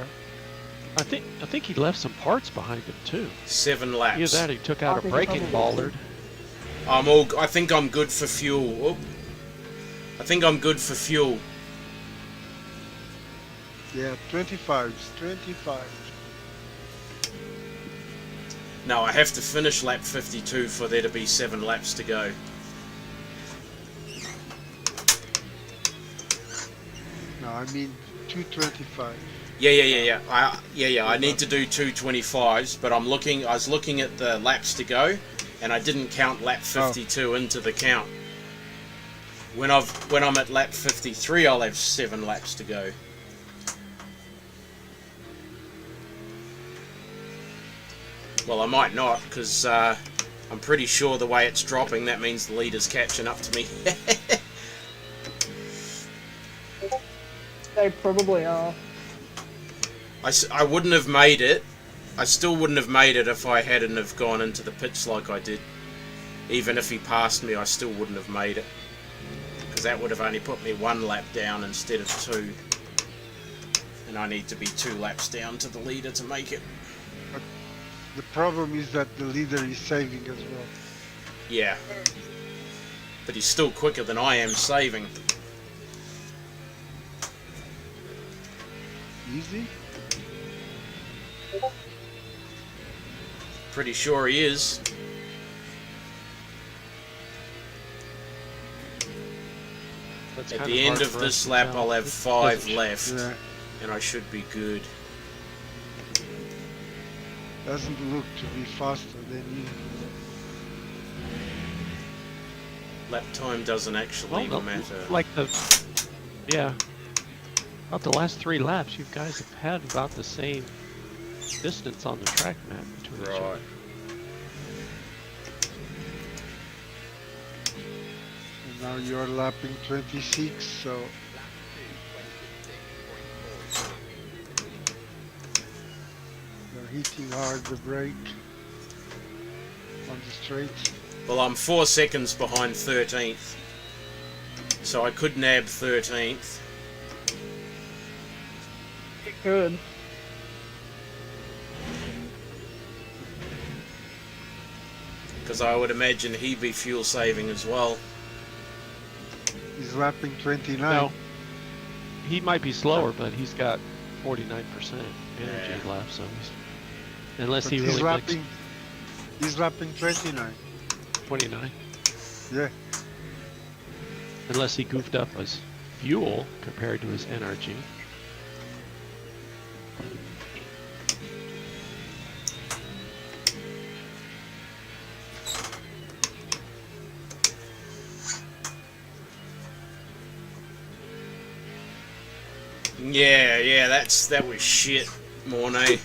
B: I think he left some parts behind him too.
A: 7
B: Either
A: laps.
B: that, or he took out
G: I
B: a
G: think
B: braking
G: probably-
B: bollard.
A: I think I'm good for fuel. Oop. I think I'm good for fuel.
C: Yeah, 25s. 25.
A: No, I have to finish lap 52 for there to be 7 laps to go.
C: No, I mean 225.
A: Yeah. I need to do 225s, but I was looking at the laps to go, and I didn't count lap 52 into the count. When I'm at lap 53, I'll have 7 laps to go. Well, I might not, because I'm pretty sure the way it's dropping, that means the leader's catching up to me.
G: They probably are.
A: I wouldn't have made it. I still wouldn't have made it if I hadn't have gone into the pits like I did. Even if he passed me, I still wouldn't have made it. Because that would have only put me 1 lap down instead of 2. And I need to be 2 laps down to the leader to make it.
C: The problem is that the leader is saving as well.
A: Yeah. But he's still quicker than I am saving.
C: Easy?
A: Pretty sure he is.
B: That's
A: At
B: kind
A: the
B: hard
A: end of
B: for us
A: this
B: to
A: lap,
B: tell.
A: I'll have
B: It
A: 5
B: doesn't-
A: left.
C: Yeah.
A: And I should be good.
C: Doesn't look to be faster than you.
A: Lap time doesn't actually
B: Well,
A: matter.
B: like about the last 3 laps, you guys have had about the same distance on the track map between each other.
A: Right.
C: And now you're lapping 26, so you're hitting hard the brake on the straight.
A: Well, I'm 4 seconds behind 13th. So I could nab 13th.
G: Good.
A: Because I would imagine he'd be fuel saving as well.
C: He's lapping 29.
B: No, he might be slower, but he's got 49% energy
A: Yeah.
B: left, so unless
C: But
B: he really makes
C: he's lapping 29.
B: 29,
C: Yeah.
B: unless he goofed up his fuel compared to his energy.
A: Yeah, that was shit, Mornay.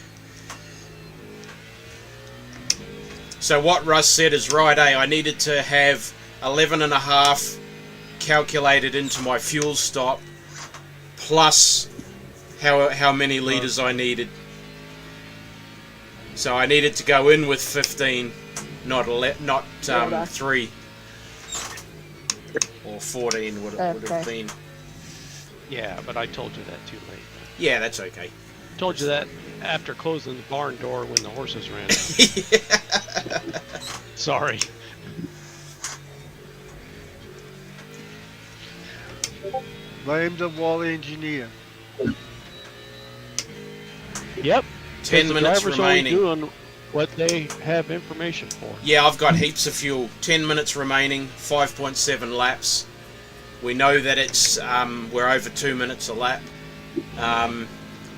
A: So what Russ said is right, I needed to have 11.5 calculated into my fuel stop, plus how many litres I needed. So I needed to go in with 15, not 3. Or 14 would it would have
G: Okay.
A: been.
B: Yeah, but I told you that too late.
A: Yeah, that's okay.
B: Told you that after closing the barn door when the horses ran out. Sorry.
C: Blame the wall engineer.
B: Yep.
A: 10
B: the
A: minutes
B: driver's
A: remaining.
B: only doing what they have information for.
A: Yeah, I've got heaps of fuel. 10 minutes remaining, 5.7 laps. We know that it's we're over 2 minutes a lap,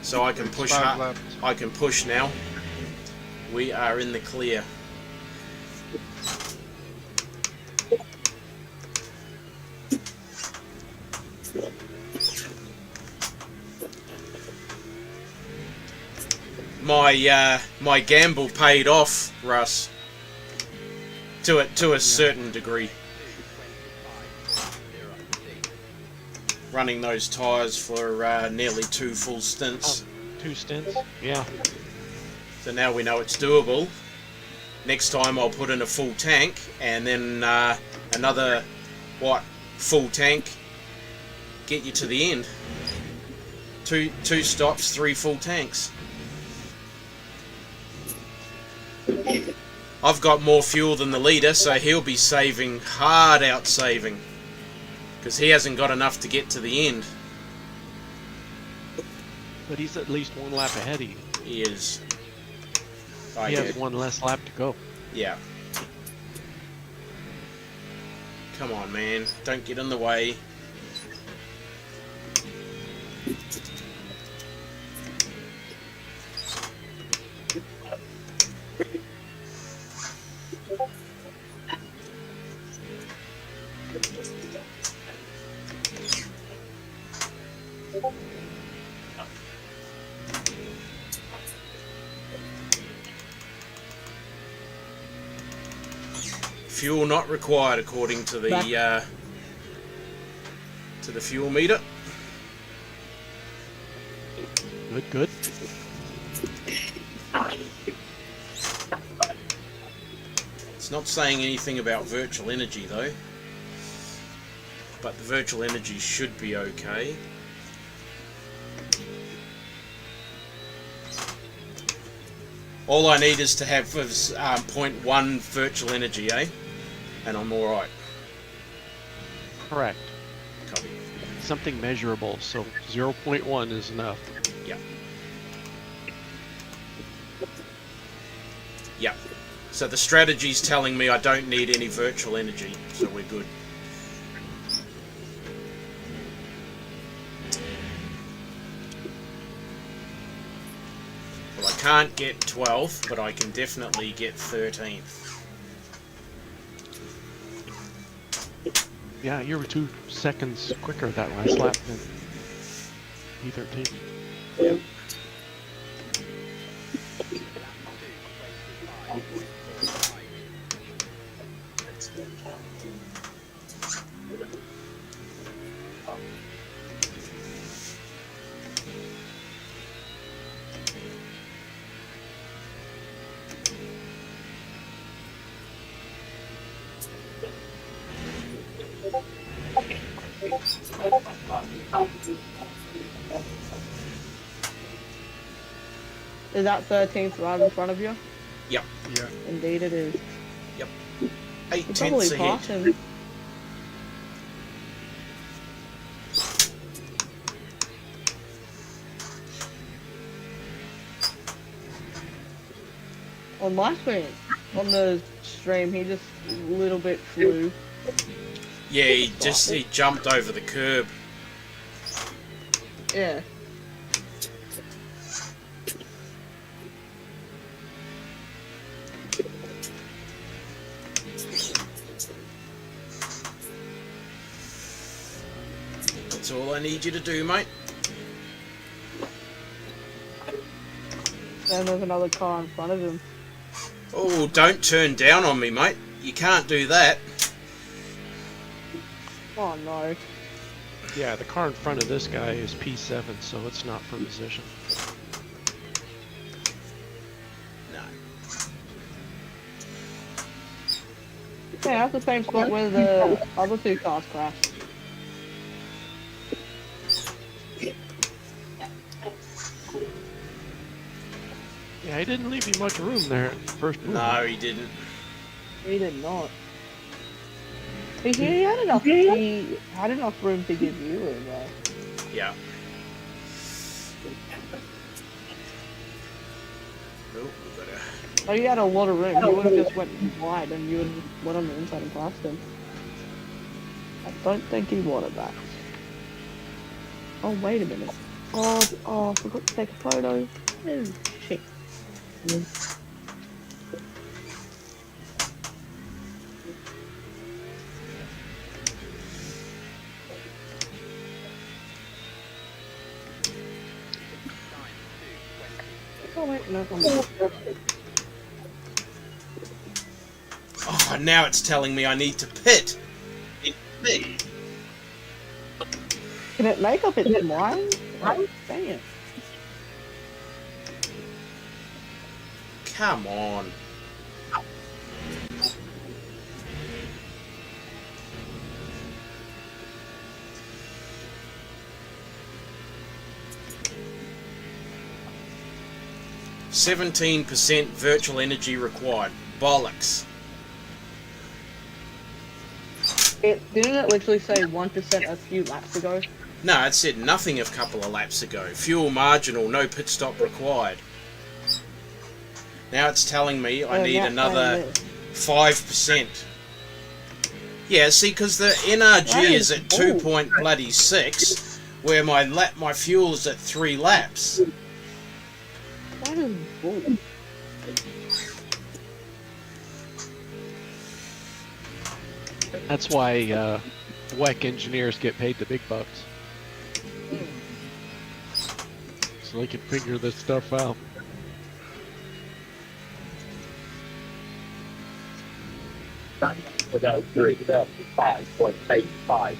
A: so I can
C: It's
A: push.
C: 5 laps.
A: I can push now. We are in the clear. My gamble paid off, Russ. To a certain degree. Running those tyres for nearly 2 full stints.
B: 2 stints? Yeah.
A: So now we know it's doable. Next time I'll put in a full tank and then another, full tank. Get you to the end. Two stops, 3 full tanks. I've got more fuel than the leader, so he'll be saving, hard out saving. Because he hasn't got enough to get to the end.
B: But he's at least 1 lap ahead of you.
A: He is.
B: He has 1 less lap to go.
A: Yeah. Come on, man. Don't get in the way. Fuel not required according to the fuel meter.
B: Good, good.
A: It's not saying anything about virtual energy though. But the virtual energy should be okay. All I need is to have is 0.1 virtual energy, eh? And I'm alright.
B: Correct.
A: Copy.
B: Something measurable, so 0.1 is enough.
A: Yeah. Yeah. So the strategy's telling me I don't need any virtual energy, so we're good. Well, I can't get 12th, but I can definitely get 13th.
B: Yeah, you were 2 seconds quicker that last lap than P13.
A: Yep.
G: Is that 13th right in front of you?
A: Yep.
C: Yeah.
G: Indeed it is.
A: 8
G: You're
A: tenths
G: probably
A: ahead.
G: passing. On my screen, on the stream, he just a little bit flew.
A: Yeah, he jumped over the curb.
G: Yeah.
A: That's all I need you to do, mate.
G: And there's another car in front of him.
A: Oh, don't turn down on me, mate. You can't do that.
G: Oh no.
B: Yeah, the car in front of this guy is P7, so it's not for position.
A: No.
G: Yeah, that's the same spot where the other 2 cars crashed.
B: Yeah, he didn't leave you much room there at the first move.
A: No, he didn't.
G: He did not. He had enough. He had enough room to give you room though.
A: Yeah. Oh, we got a...
G: Oh, you had a lot of room. You would have just went wide and you would have went on the inside and passed him. I don't think he wanted that. Oh, wait a minute. I forgot to take a photo. Oh, shit. Oh, wait, no.
A: Oh, now it's telling me I need to pit.
G: Can it make up its mind? Oh, dang it.
A: Come on. %17% virtual energy required. Bollocks.
G: Didn't it literally say 1% a few laps ago?
A: No, it said nothing a couple of laps ago. Fuel marginal, no pit stop required. Now it's telling me I need another 5%. Yeah, see, because the NRG is at 2.6, where my fuel is at 3 laps.
G: That is bull.
B: That's why WEC engineers get paid the big bucks. So they can figure this stuff out.
D: Without 5.85.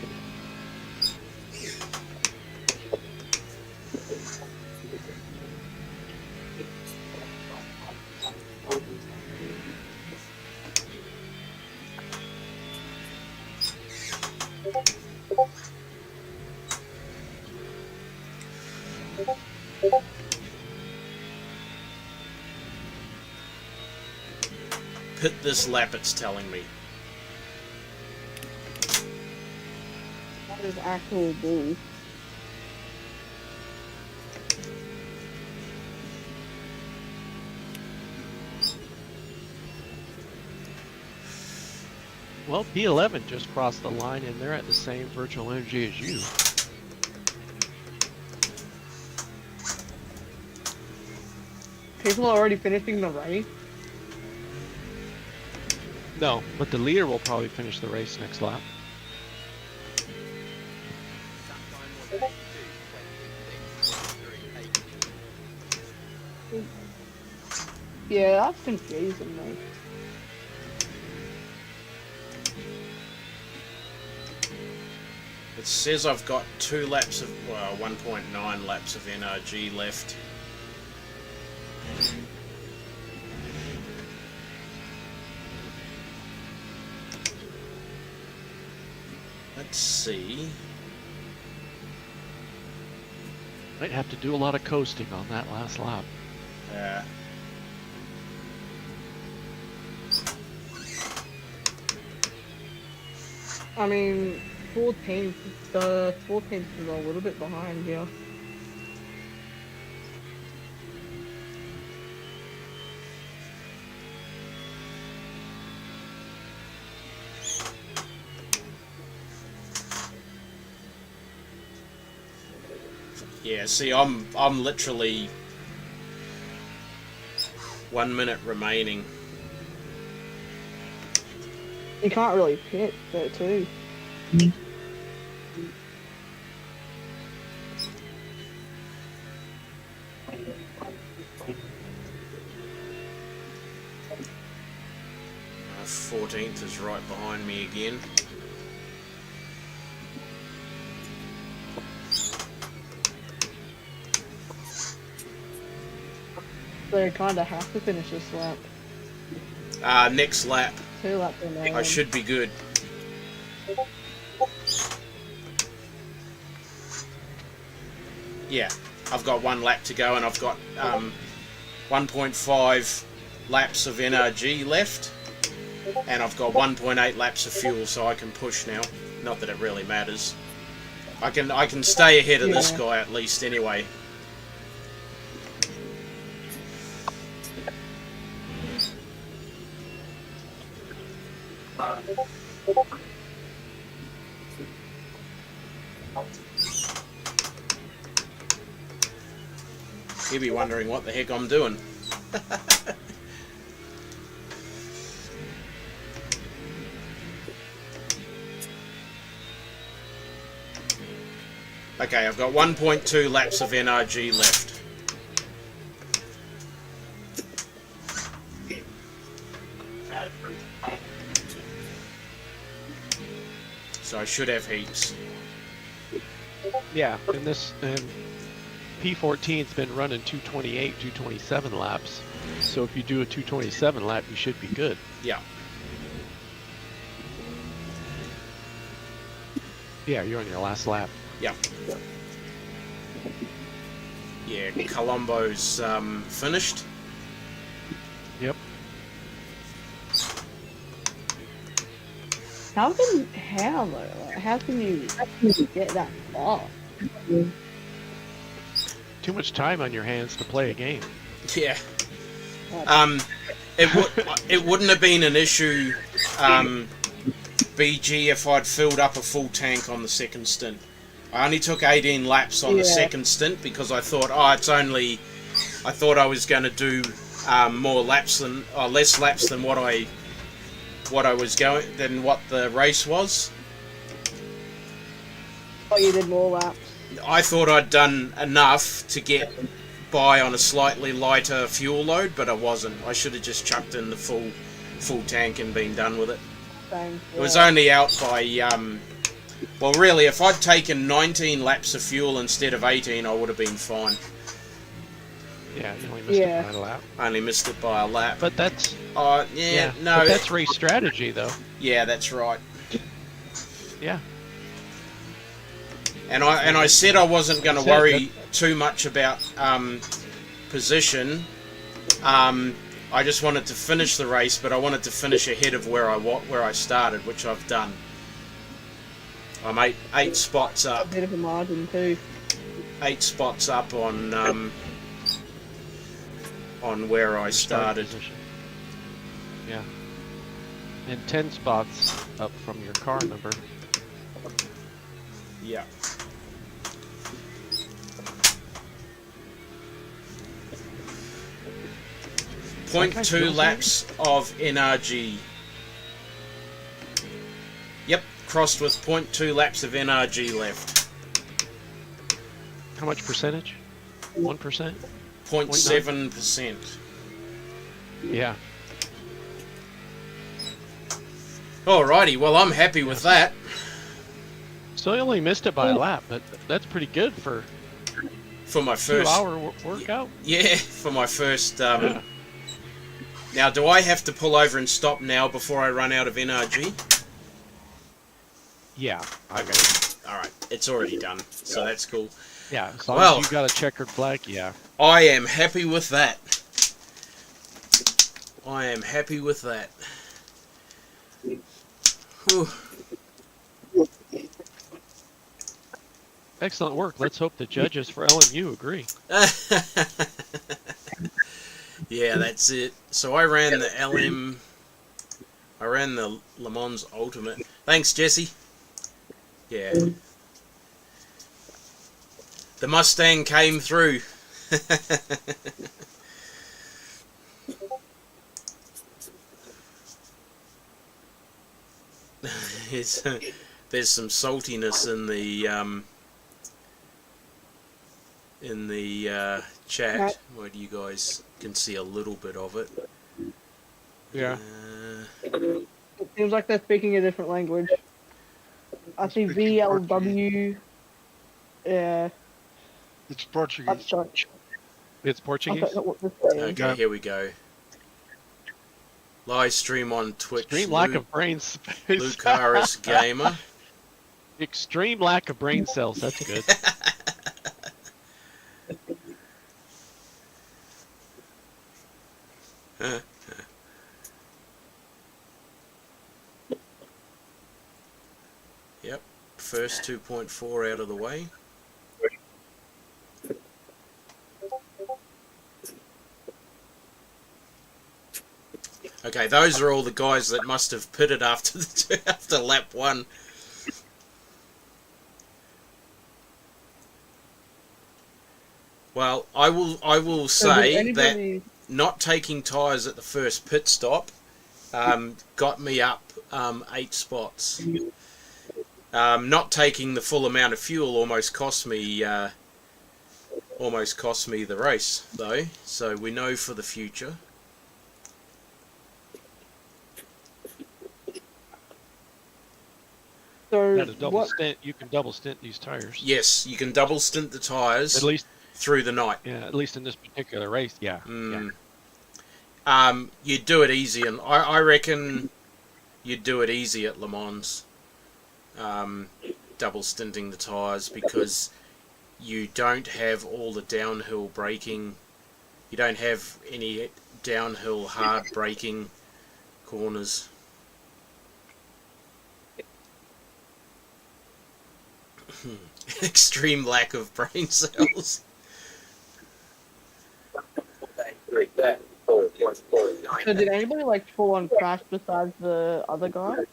A: Pit this lap, it's telling me.
G: That is actual bull.
B: Well, P11 just crossed the line and they're at the same virtual energy as you.
G: People are already finishing the race.
B: No, but the leader will probably finish the race next lap.
G: Yeah, that's confusing me.
A: It says I've got 2 laps of, well, 1.9 laps of NRG left. Let's see.
B: Might have to do a lot of coasting on that last lap.
G: I mean, 14th, the 14th is a little bit behind, yeah.
A: Yeah, see, I'm literally 1 minute remaining.
G: You can't really pit there too.
A: 14th is right behind me again.
G: So you kind of have to finish this lap.
A: Next lap,
G: 2 laps remaining.
A: I should be good. Yeah, I've got 1 lap to go and I've got 1.5 laps of NRG left. And I've got 1.8 laps of fuel, so I can push now. Not that it really matters. I can stay ahead of this guy at least anyway. You'll be wondering what the heck I'm doing. Okay, I've got 1.2 laps of NRG left. So I should have heaps.
B: Yeah, and P14's been running 228, 227 laps. So if you do a 227 lap, you should be good.
A: Yeah.
B: Yeah, you're on your last lap.
A: Yeah. Yeah, Colombo's finished.
B: Yep.
G: How though? How can you get that far?
B: Too much time on your hands to play a game.
A: Yeah. It wouldn't have been an issue, BG, if I'd filled up a full tank on the second stint. I only took 18 laps on the second stint because I thought, I thought I was going to do less laps than what the race was.
G: Oh, you did more laps.
A: I thought I'd done enough to get by on a slightly lighter fuel load, but I wasn't. I should have just chucked in the full tank and been done with it.
G: Same,
A: It was only out by well, really, if I'd taken 19 laps of fuel instead of 18, I would have been fine.
B: Yeah, you only missed it by a lap.
A: I only missed it by a lap.
B: But that's
A: No.
B: But that's race strategy, though.
A: Yeah, that's right.
B: Yeah.
A: And I said I wasn't going to worry too much about position. I just wanted to finish the race, but I wanted to finish ahead of where I started, which I've done. I'm eight spots up.
G: A bit of a margin too.
A: 8 spots up on where I started.
B: Position. Yeah. And 10 spots up from your car number.
A: Yeah. Point
B: Okay,
A: 2
B: Jules,
A: laps of NRG. Yep, crossed with 0.2 laps of NRG left.
B: How much percentage? 1%?
A: 0.7%.
B: Yeah.
A: Alrighty, well I'm happy with that.
B: So you only missed it by a lap, but that's pretty good for
A: For my first
B: 2-hour workout.
A: Yeah, for my first Now do I have to pull over and stop now before I run out of NRG?
B: Yeah.
A: Okay. Alright, it's already done. So that's cool.
B: Yeah, as long
A: Well,
B: as you got a checkered flag, yeah.
A: I am happy with that. I am happy with that. Whew.
B: Excellent work. Let's hope the judges for LMU agree.
A: Yeah, that's it. So I ran the I ran the Le Mans Ultimate. Thanks, Jesse. Yeah. The Mustang came through. There's some saltiness in the chat, where you guys can see a little bit of it.
B: Yeah.
G: It seems like they're speaking a different language. I see VLW. Yeah.
C: It's Portuguese.
G: I'm sorry.
B: It's
G: I
B: Portuguese?
G: don't know what this is.
A: Okay, here we go. Live stream on Twitch.
B: Extreme lack of brain space.
A: Lucaris Gamer.
B: Extreme lack of brain cells. That's good.
A: Yep, first 2.4 out of the way. Okay, those are all the guys that must have pitted after after lap 1. Well, I will
G: So did
A: say that
G: anybody...
A: not taking tyres at the first pit stop got me up 8 spots. Not taking the full amount of fuel almost cost me the race, though. So we know for the future.
G: So
B: You got a double
G: what...
B: stint. You can double stint these tires.
A: Yes, you can double stint the tyres
B: At least,
A: through the night.
B: yeah. At least in this particular race, yeah. Yeah.
A: You do it easy, and I reckon you'd do it easy at Le Mans, double stinting the tyres, because you don't have all the downhill braking. You don't have any downhill hard braking corners. Extreme lack of brain cells.
G: So did anybody like full on crash besides the other guy?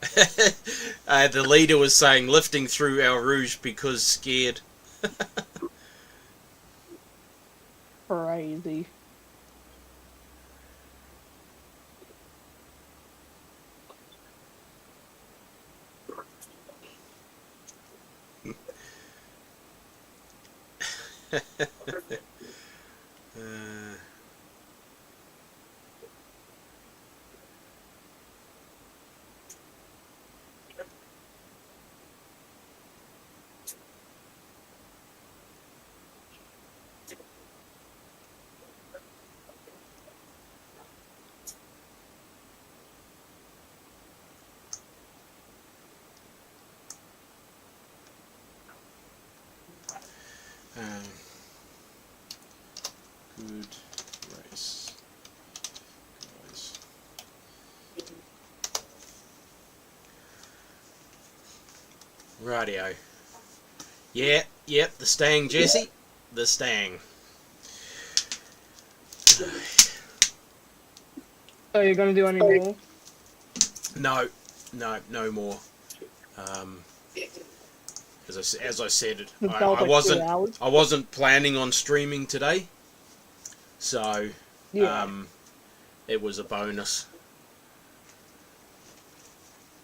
A: The leader was saying lifting through El Rouge because scared.
G: Crazy.
A: Good race, guys. Rightio. Yep, the Stang, Jesse. The Stang.
G: So you're gonna do any more?
A: No more. As I said,
G: That
A: I
G: was like 2 hours.
A: wasn't planning on streaming today, so
G: Yeah.
A: it was a bonus.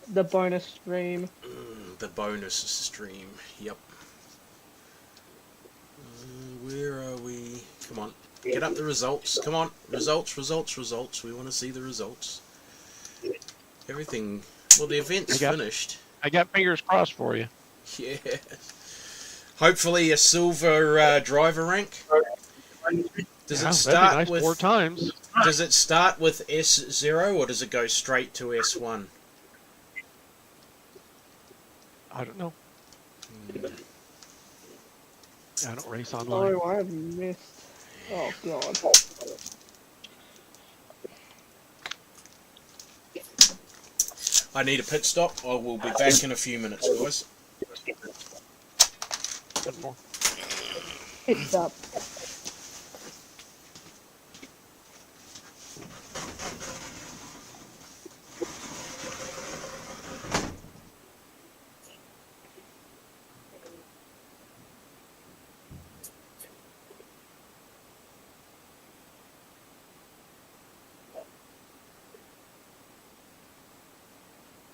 G: The bonus stream.
A: The bonus stream. Yep. Where are we? Come on, get up the results. Come on, results. We want to see the results. Everything. Well, the event's finished.
B: I got fingers crossed for you.
A: Yeah. Hopefully a silver driver rank. Does it
B: That'd be
A: start
B: nice
A: with
B: 4 times?
A: Does it start with S0 or does it go straight to S1?
B: I don't know. I don't race online.
G: Oh, I have missed. Oh god.
A: I need a pit stop. I will be back in a few minutes, guys.
B: One more.
G: It's up.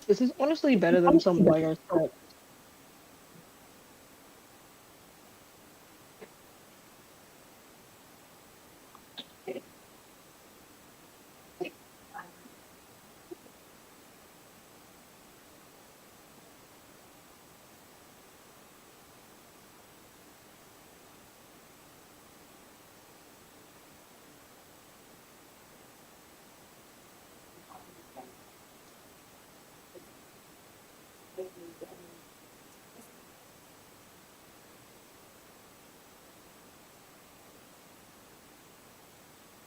G: This is honestly better than some Lego set.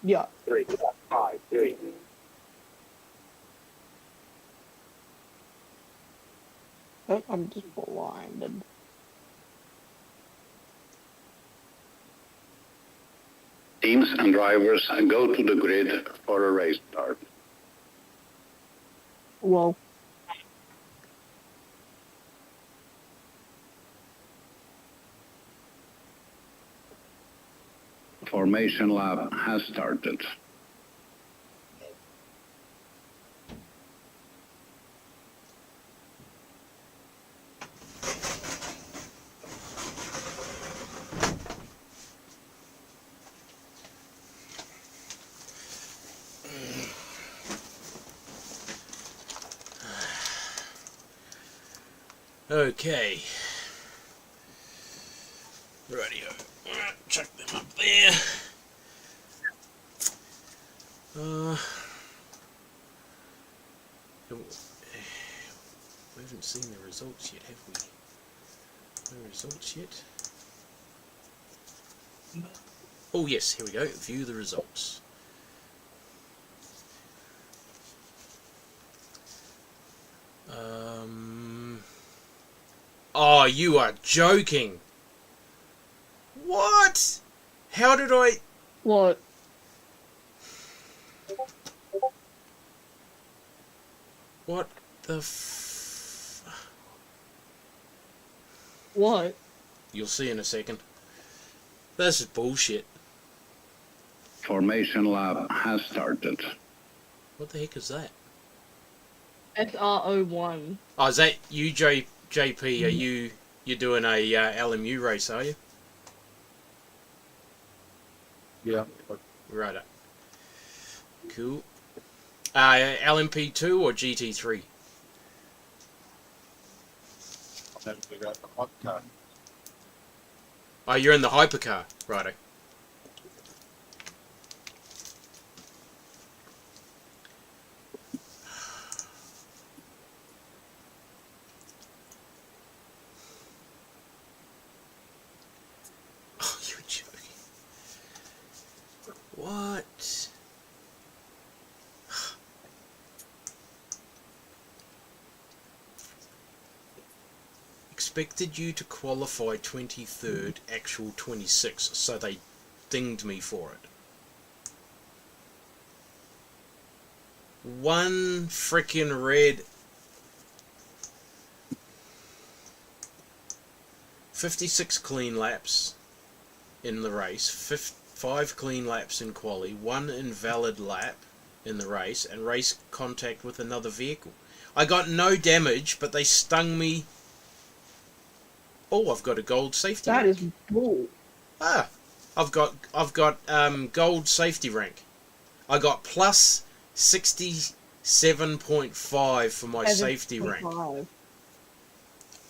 G: Yeah.
F: 3, 5, 3.
G: Oh, I'm just blinded.
H: Teams and drivers go to the grid for a race start.
G: Whoa.
H: Formation lap has started.
A: Okay. Radio. Alright, chuck them up there. We haven't seen the results yet, have we? No results yet? Oh yes, here we go. View the results. Oh, you are joking. What? How did I...
G: What?
A: What the
G: What?
A: You'll see in a second. This is bullshit.
H: Formation lap has started.
A: What the heck is that?
G: SR01.
A: Oh, is that you, JP? Are you're doing a LMU race, are you?
E: Yeah.
A: Right. Cool. LMP2 or GT3? Oh, you're in the hypercar. Righto. Oh, you're joking. What? Expected you to qualify 23rd, actual 26th, so they dinged me for it. One frickin' red. 56 clean laps in the race, 5 clean laps in quali, 1 invalid lap in the race, and race contact with another vehicle. I got no damage, but they stung me. Oh, I've got a gold safety
G: That
A: rank.
G: is bull.
A: Ah, I've got gold safety rank. I got plus 67.5 for my safety rank.
G: 7.5.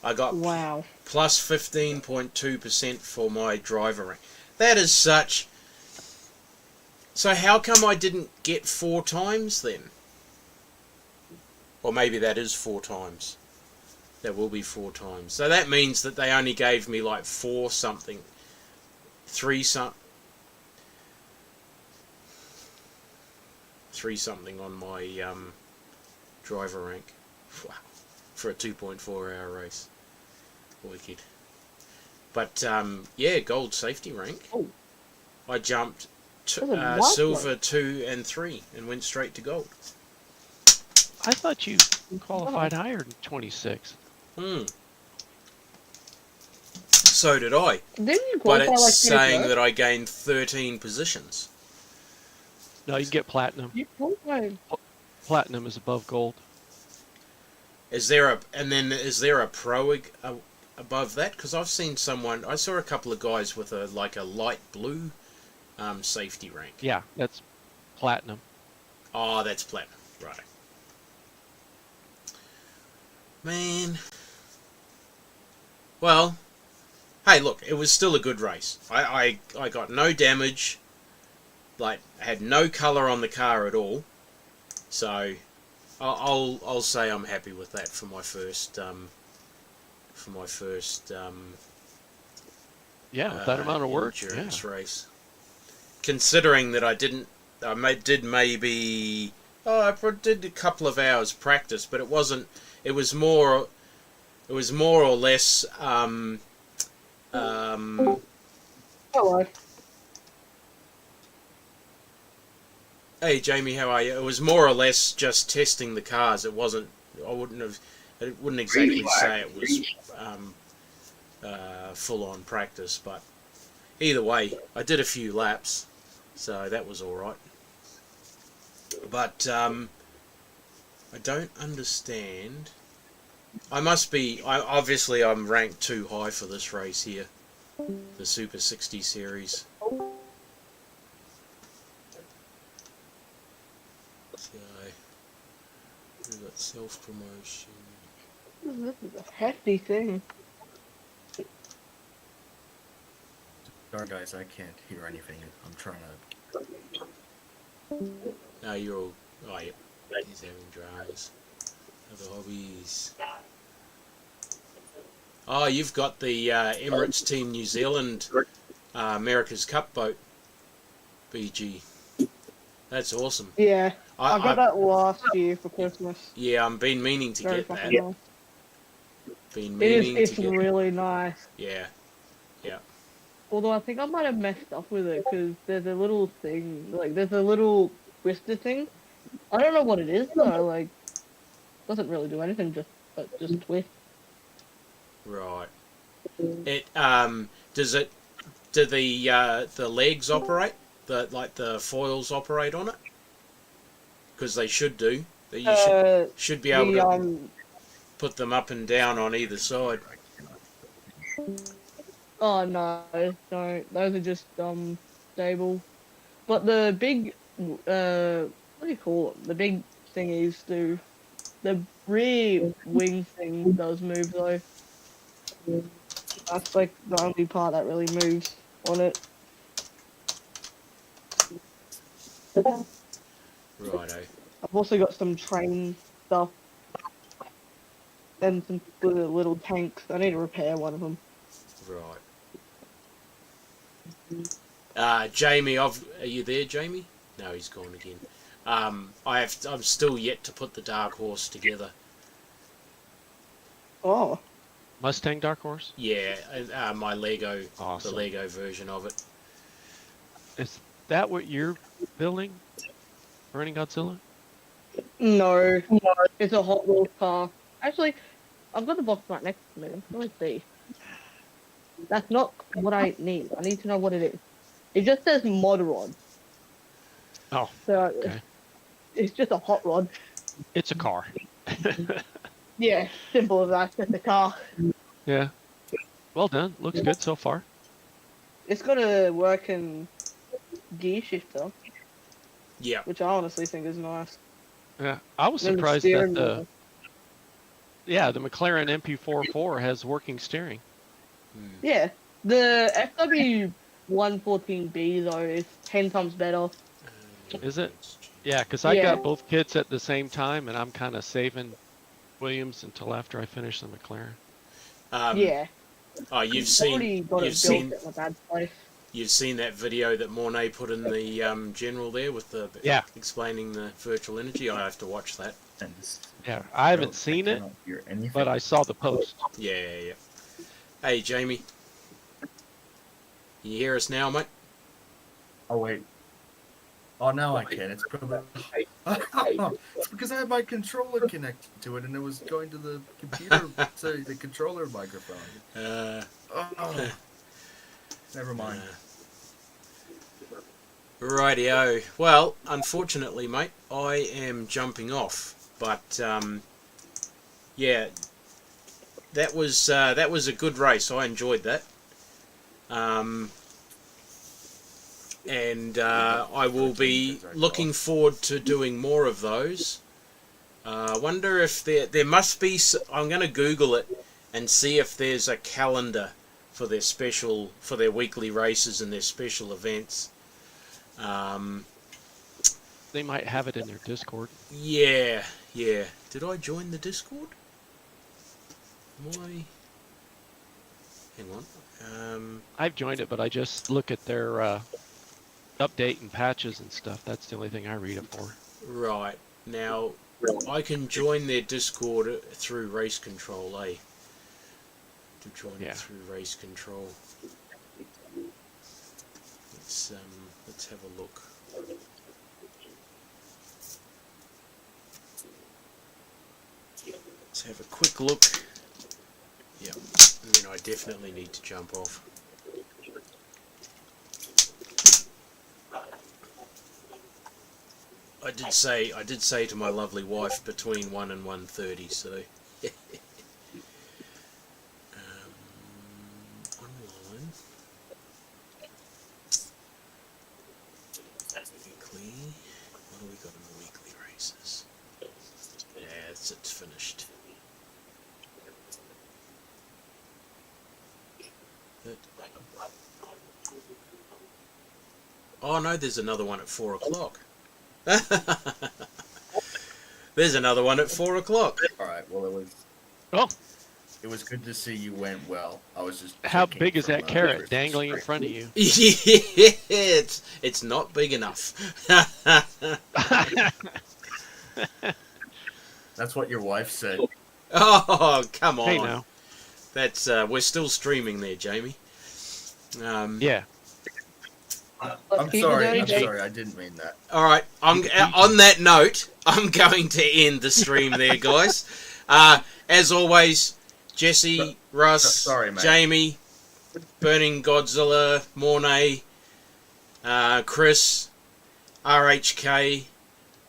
A: I got
G: Wow.
A: plus 15.2% for my driver rank. That is such... So how come I didn't get 4 times then? Or maybe that is 4 times. That will be 4 times. So that means that they only gave me like 4 something. 3 something on my driver rank. Wow. For a 2.4 hour race. Wicked. But yeah, gold safety rank.
G: Oh.
A: I jumped
G: That's a white
A: silver
G: one.
A: 2 and 3 and went straight to gold.
B: I thought you qualified higher than 26.
A: So did I.
G: Didn't you
A: But
G: qualify
A: it's
G: like
A: saying
G: 21st?
A: that I gained 13 positions.
B: No, you can get platinum.
G: You qualified.
B: Platinum is above gold.
A: Is there a pro above that? Because I've seen someone. I saw a couple of guys with a light blue safety rank.
B: Yeah, that's platinum.
A: Oh, that's platinum, right? Man. Well, hey, look, it was still a good race. I got no damage. Like, had no colour on the car at all. So, I'll say I'm happy with that for my first
B: Yeah, with that amount of work. Yeah.
A: endurance race. Considering that I did a couple of hours practice, but it wasn't. It was more or less.
G: Hello.
A: Hey Jamie, how are you? It was more or less just testing the cars. It wasn't. I wouldn't exactly say it was full on practice, but either way, I did a few laps, so that was all right. But I don't understand. Obviously I'm ranked too high for this race here, the Super 60 series. So we've got self-promotion.
G: This is a hefty thing.
I: Sorry guys, I can't hear anything. I'm trying to...
A: No, you're all... Oh, yep. He's having dramas. Other hobbies. Oh, you've got the Emirates Team New Zealand America's Cup boat. BG. That's awesome.
G: Yeah, I got that last year for Christmas.
A: Yeah, I've been meaning to
G: Very
A: get that.
G: fucking nice.
A: Been meaning
G: It's
A: to get
G: really nice.
A: Yeah. Yeah.
G: Although I think I might have messed up with it because there's a little thing, like there's a little twister thing. I don't know what it is though. Like, doesn't really do anything. Just twist.
A: Right. It do the legs operate? The foils operate on it? Because they should do. You should be able to put them up and down on either side.
G: Oh no, don't. Those are just stable. But the big what do you call it? The big thingies do. The rear wing thing does move though. That's like the only part that really moves on it.
A: Righto.
G: I've also got some train stuff and some little tanks. I need to repair one of them.
A: Right. Jamie, are you there, Jamie? No, he's gone again. I'm still yet to put the Dark Horse together.
G: Oh.
B: Mustang Dark Horse?
A: Yeah, my Lego,
B: Awesome.
A: the Lego version of it.
B: Is that what you're building? Running Godzilla?
G: No, it's a Hot Wheels car. Actually, I've got the box right next to me. Let me see. That's not what I need. I need to know what it is. It just says mod rod.
B: Oh,
G: So
B: okay.
G: it's just a hot rod.
B: It's a car.
G: Yeah, simple as that. Just a car.
B: Yeah. Well done. Looks good so far.
G: It's got a working gear shifter,
A: Yeah.
G: which I honestly think is nice.
B: Yeah. I was
G: Then the
B: surprised
G: steering
B: that the McLaren MP44 has working steering.
G: Yeah, the FW 114B though is 10 times better.
B: Is it? Yeah, because I
G: Yeah.
B: got both kits at the same time, and I'm kind of saving Williams until after I finish the McLaren.
G: Yeah,
A: Oh, you've
G: I've
A: seen
G: already got it built at my dad's place.
A: you've seen that video that Mornay put in the general there with the explaining the virtual energy. I have to watch that.
B: Yeah, I haven't seen it, but I saw the post.
A: Yeah. Hey, Jamie. Can you hear us now, mate?
I: Oh wait. Oh, now I can. It's probably... it's because I had my controller connected to it, and it was going to the computer, to the controller microphone. Never mind.
A: Rightio. Well, unfortunately, mate, I am jumping off. But yeah, that was a good race. I enjoyed that. And I will be looking forward to doing more of those. I wonder if there must be. I'm going to Google it and see if there's a calendar for their weekly races and their special events.
B: They might have it in their Discord.
A: Yeah. Did I join the Discord? Hang on.
B: I've joined it, but I just look at their update and patches and stuff. That's the only thing I read it for.
A: Right. Now, I can join their Discord through Race Control, eh? To join it through Race Control. Let's have a look. Let's have a quick look. Yeah, and then I definitely need to jump off. I did say to my lovely wife between 1 and 1:30. So online weekly. What do we got in the weekly races? Yeah, it's finished. Oh no, there's another one at 4 o'clock. There's another one at 4 o'clock.
I: All right. Well, it was.
B: Oh.
I: It was good to see you went well. I was just.
B: How
I: checking
B: big is
I: from,
B: that carrot
I: Christmas
B: dangling in
I: tree.
B: front of you?
A: It's not big enough.
I: That's what your wife said.
A: Oh, come on.
B: Hey now.
A: That's we're still streaming there, Jamie.
B: Yeah.
I: I'm
G: keep
I: sorry.
G: it
I: I'm
G: going.
I: sorry. I didn't mean that.
A: All right. On that note, I'm going to end the stream there, guys. As always, Jesse, Russ,
I: Sorry, mate.
A: Jamie, Burning Godzilla, Mornay, Chris, RHK,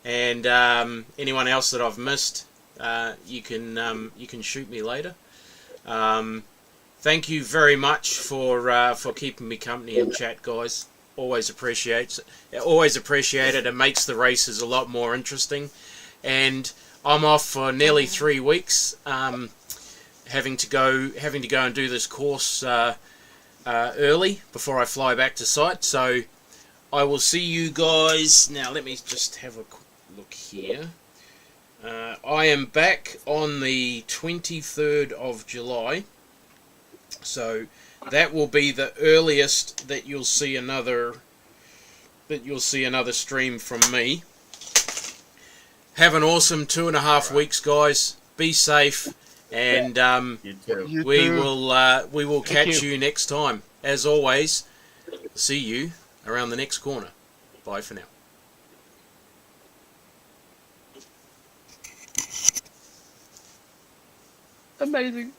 A: and anyone else that I've missed, you can shoot me later. Thank you very much for keeping me company in chat, guys. Always appreciate it. It makes the races a lot more interesting. And I'm off for nearly 3 weeks, having to go and do this course early before I fly back to site. So I will see you guys. Now let me just have a quick look here. I am back on the 23rd of July. So that will be the earliest that you'll see another stream from me. Have an awesome 2.5 weeks, guys. Be safe, and
I: You too.
C: You
A: we
C: too.
A: will catch
B: you.
A: you next time. As always, see you around the next corner. Bye for now.
G: Amazing.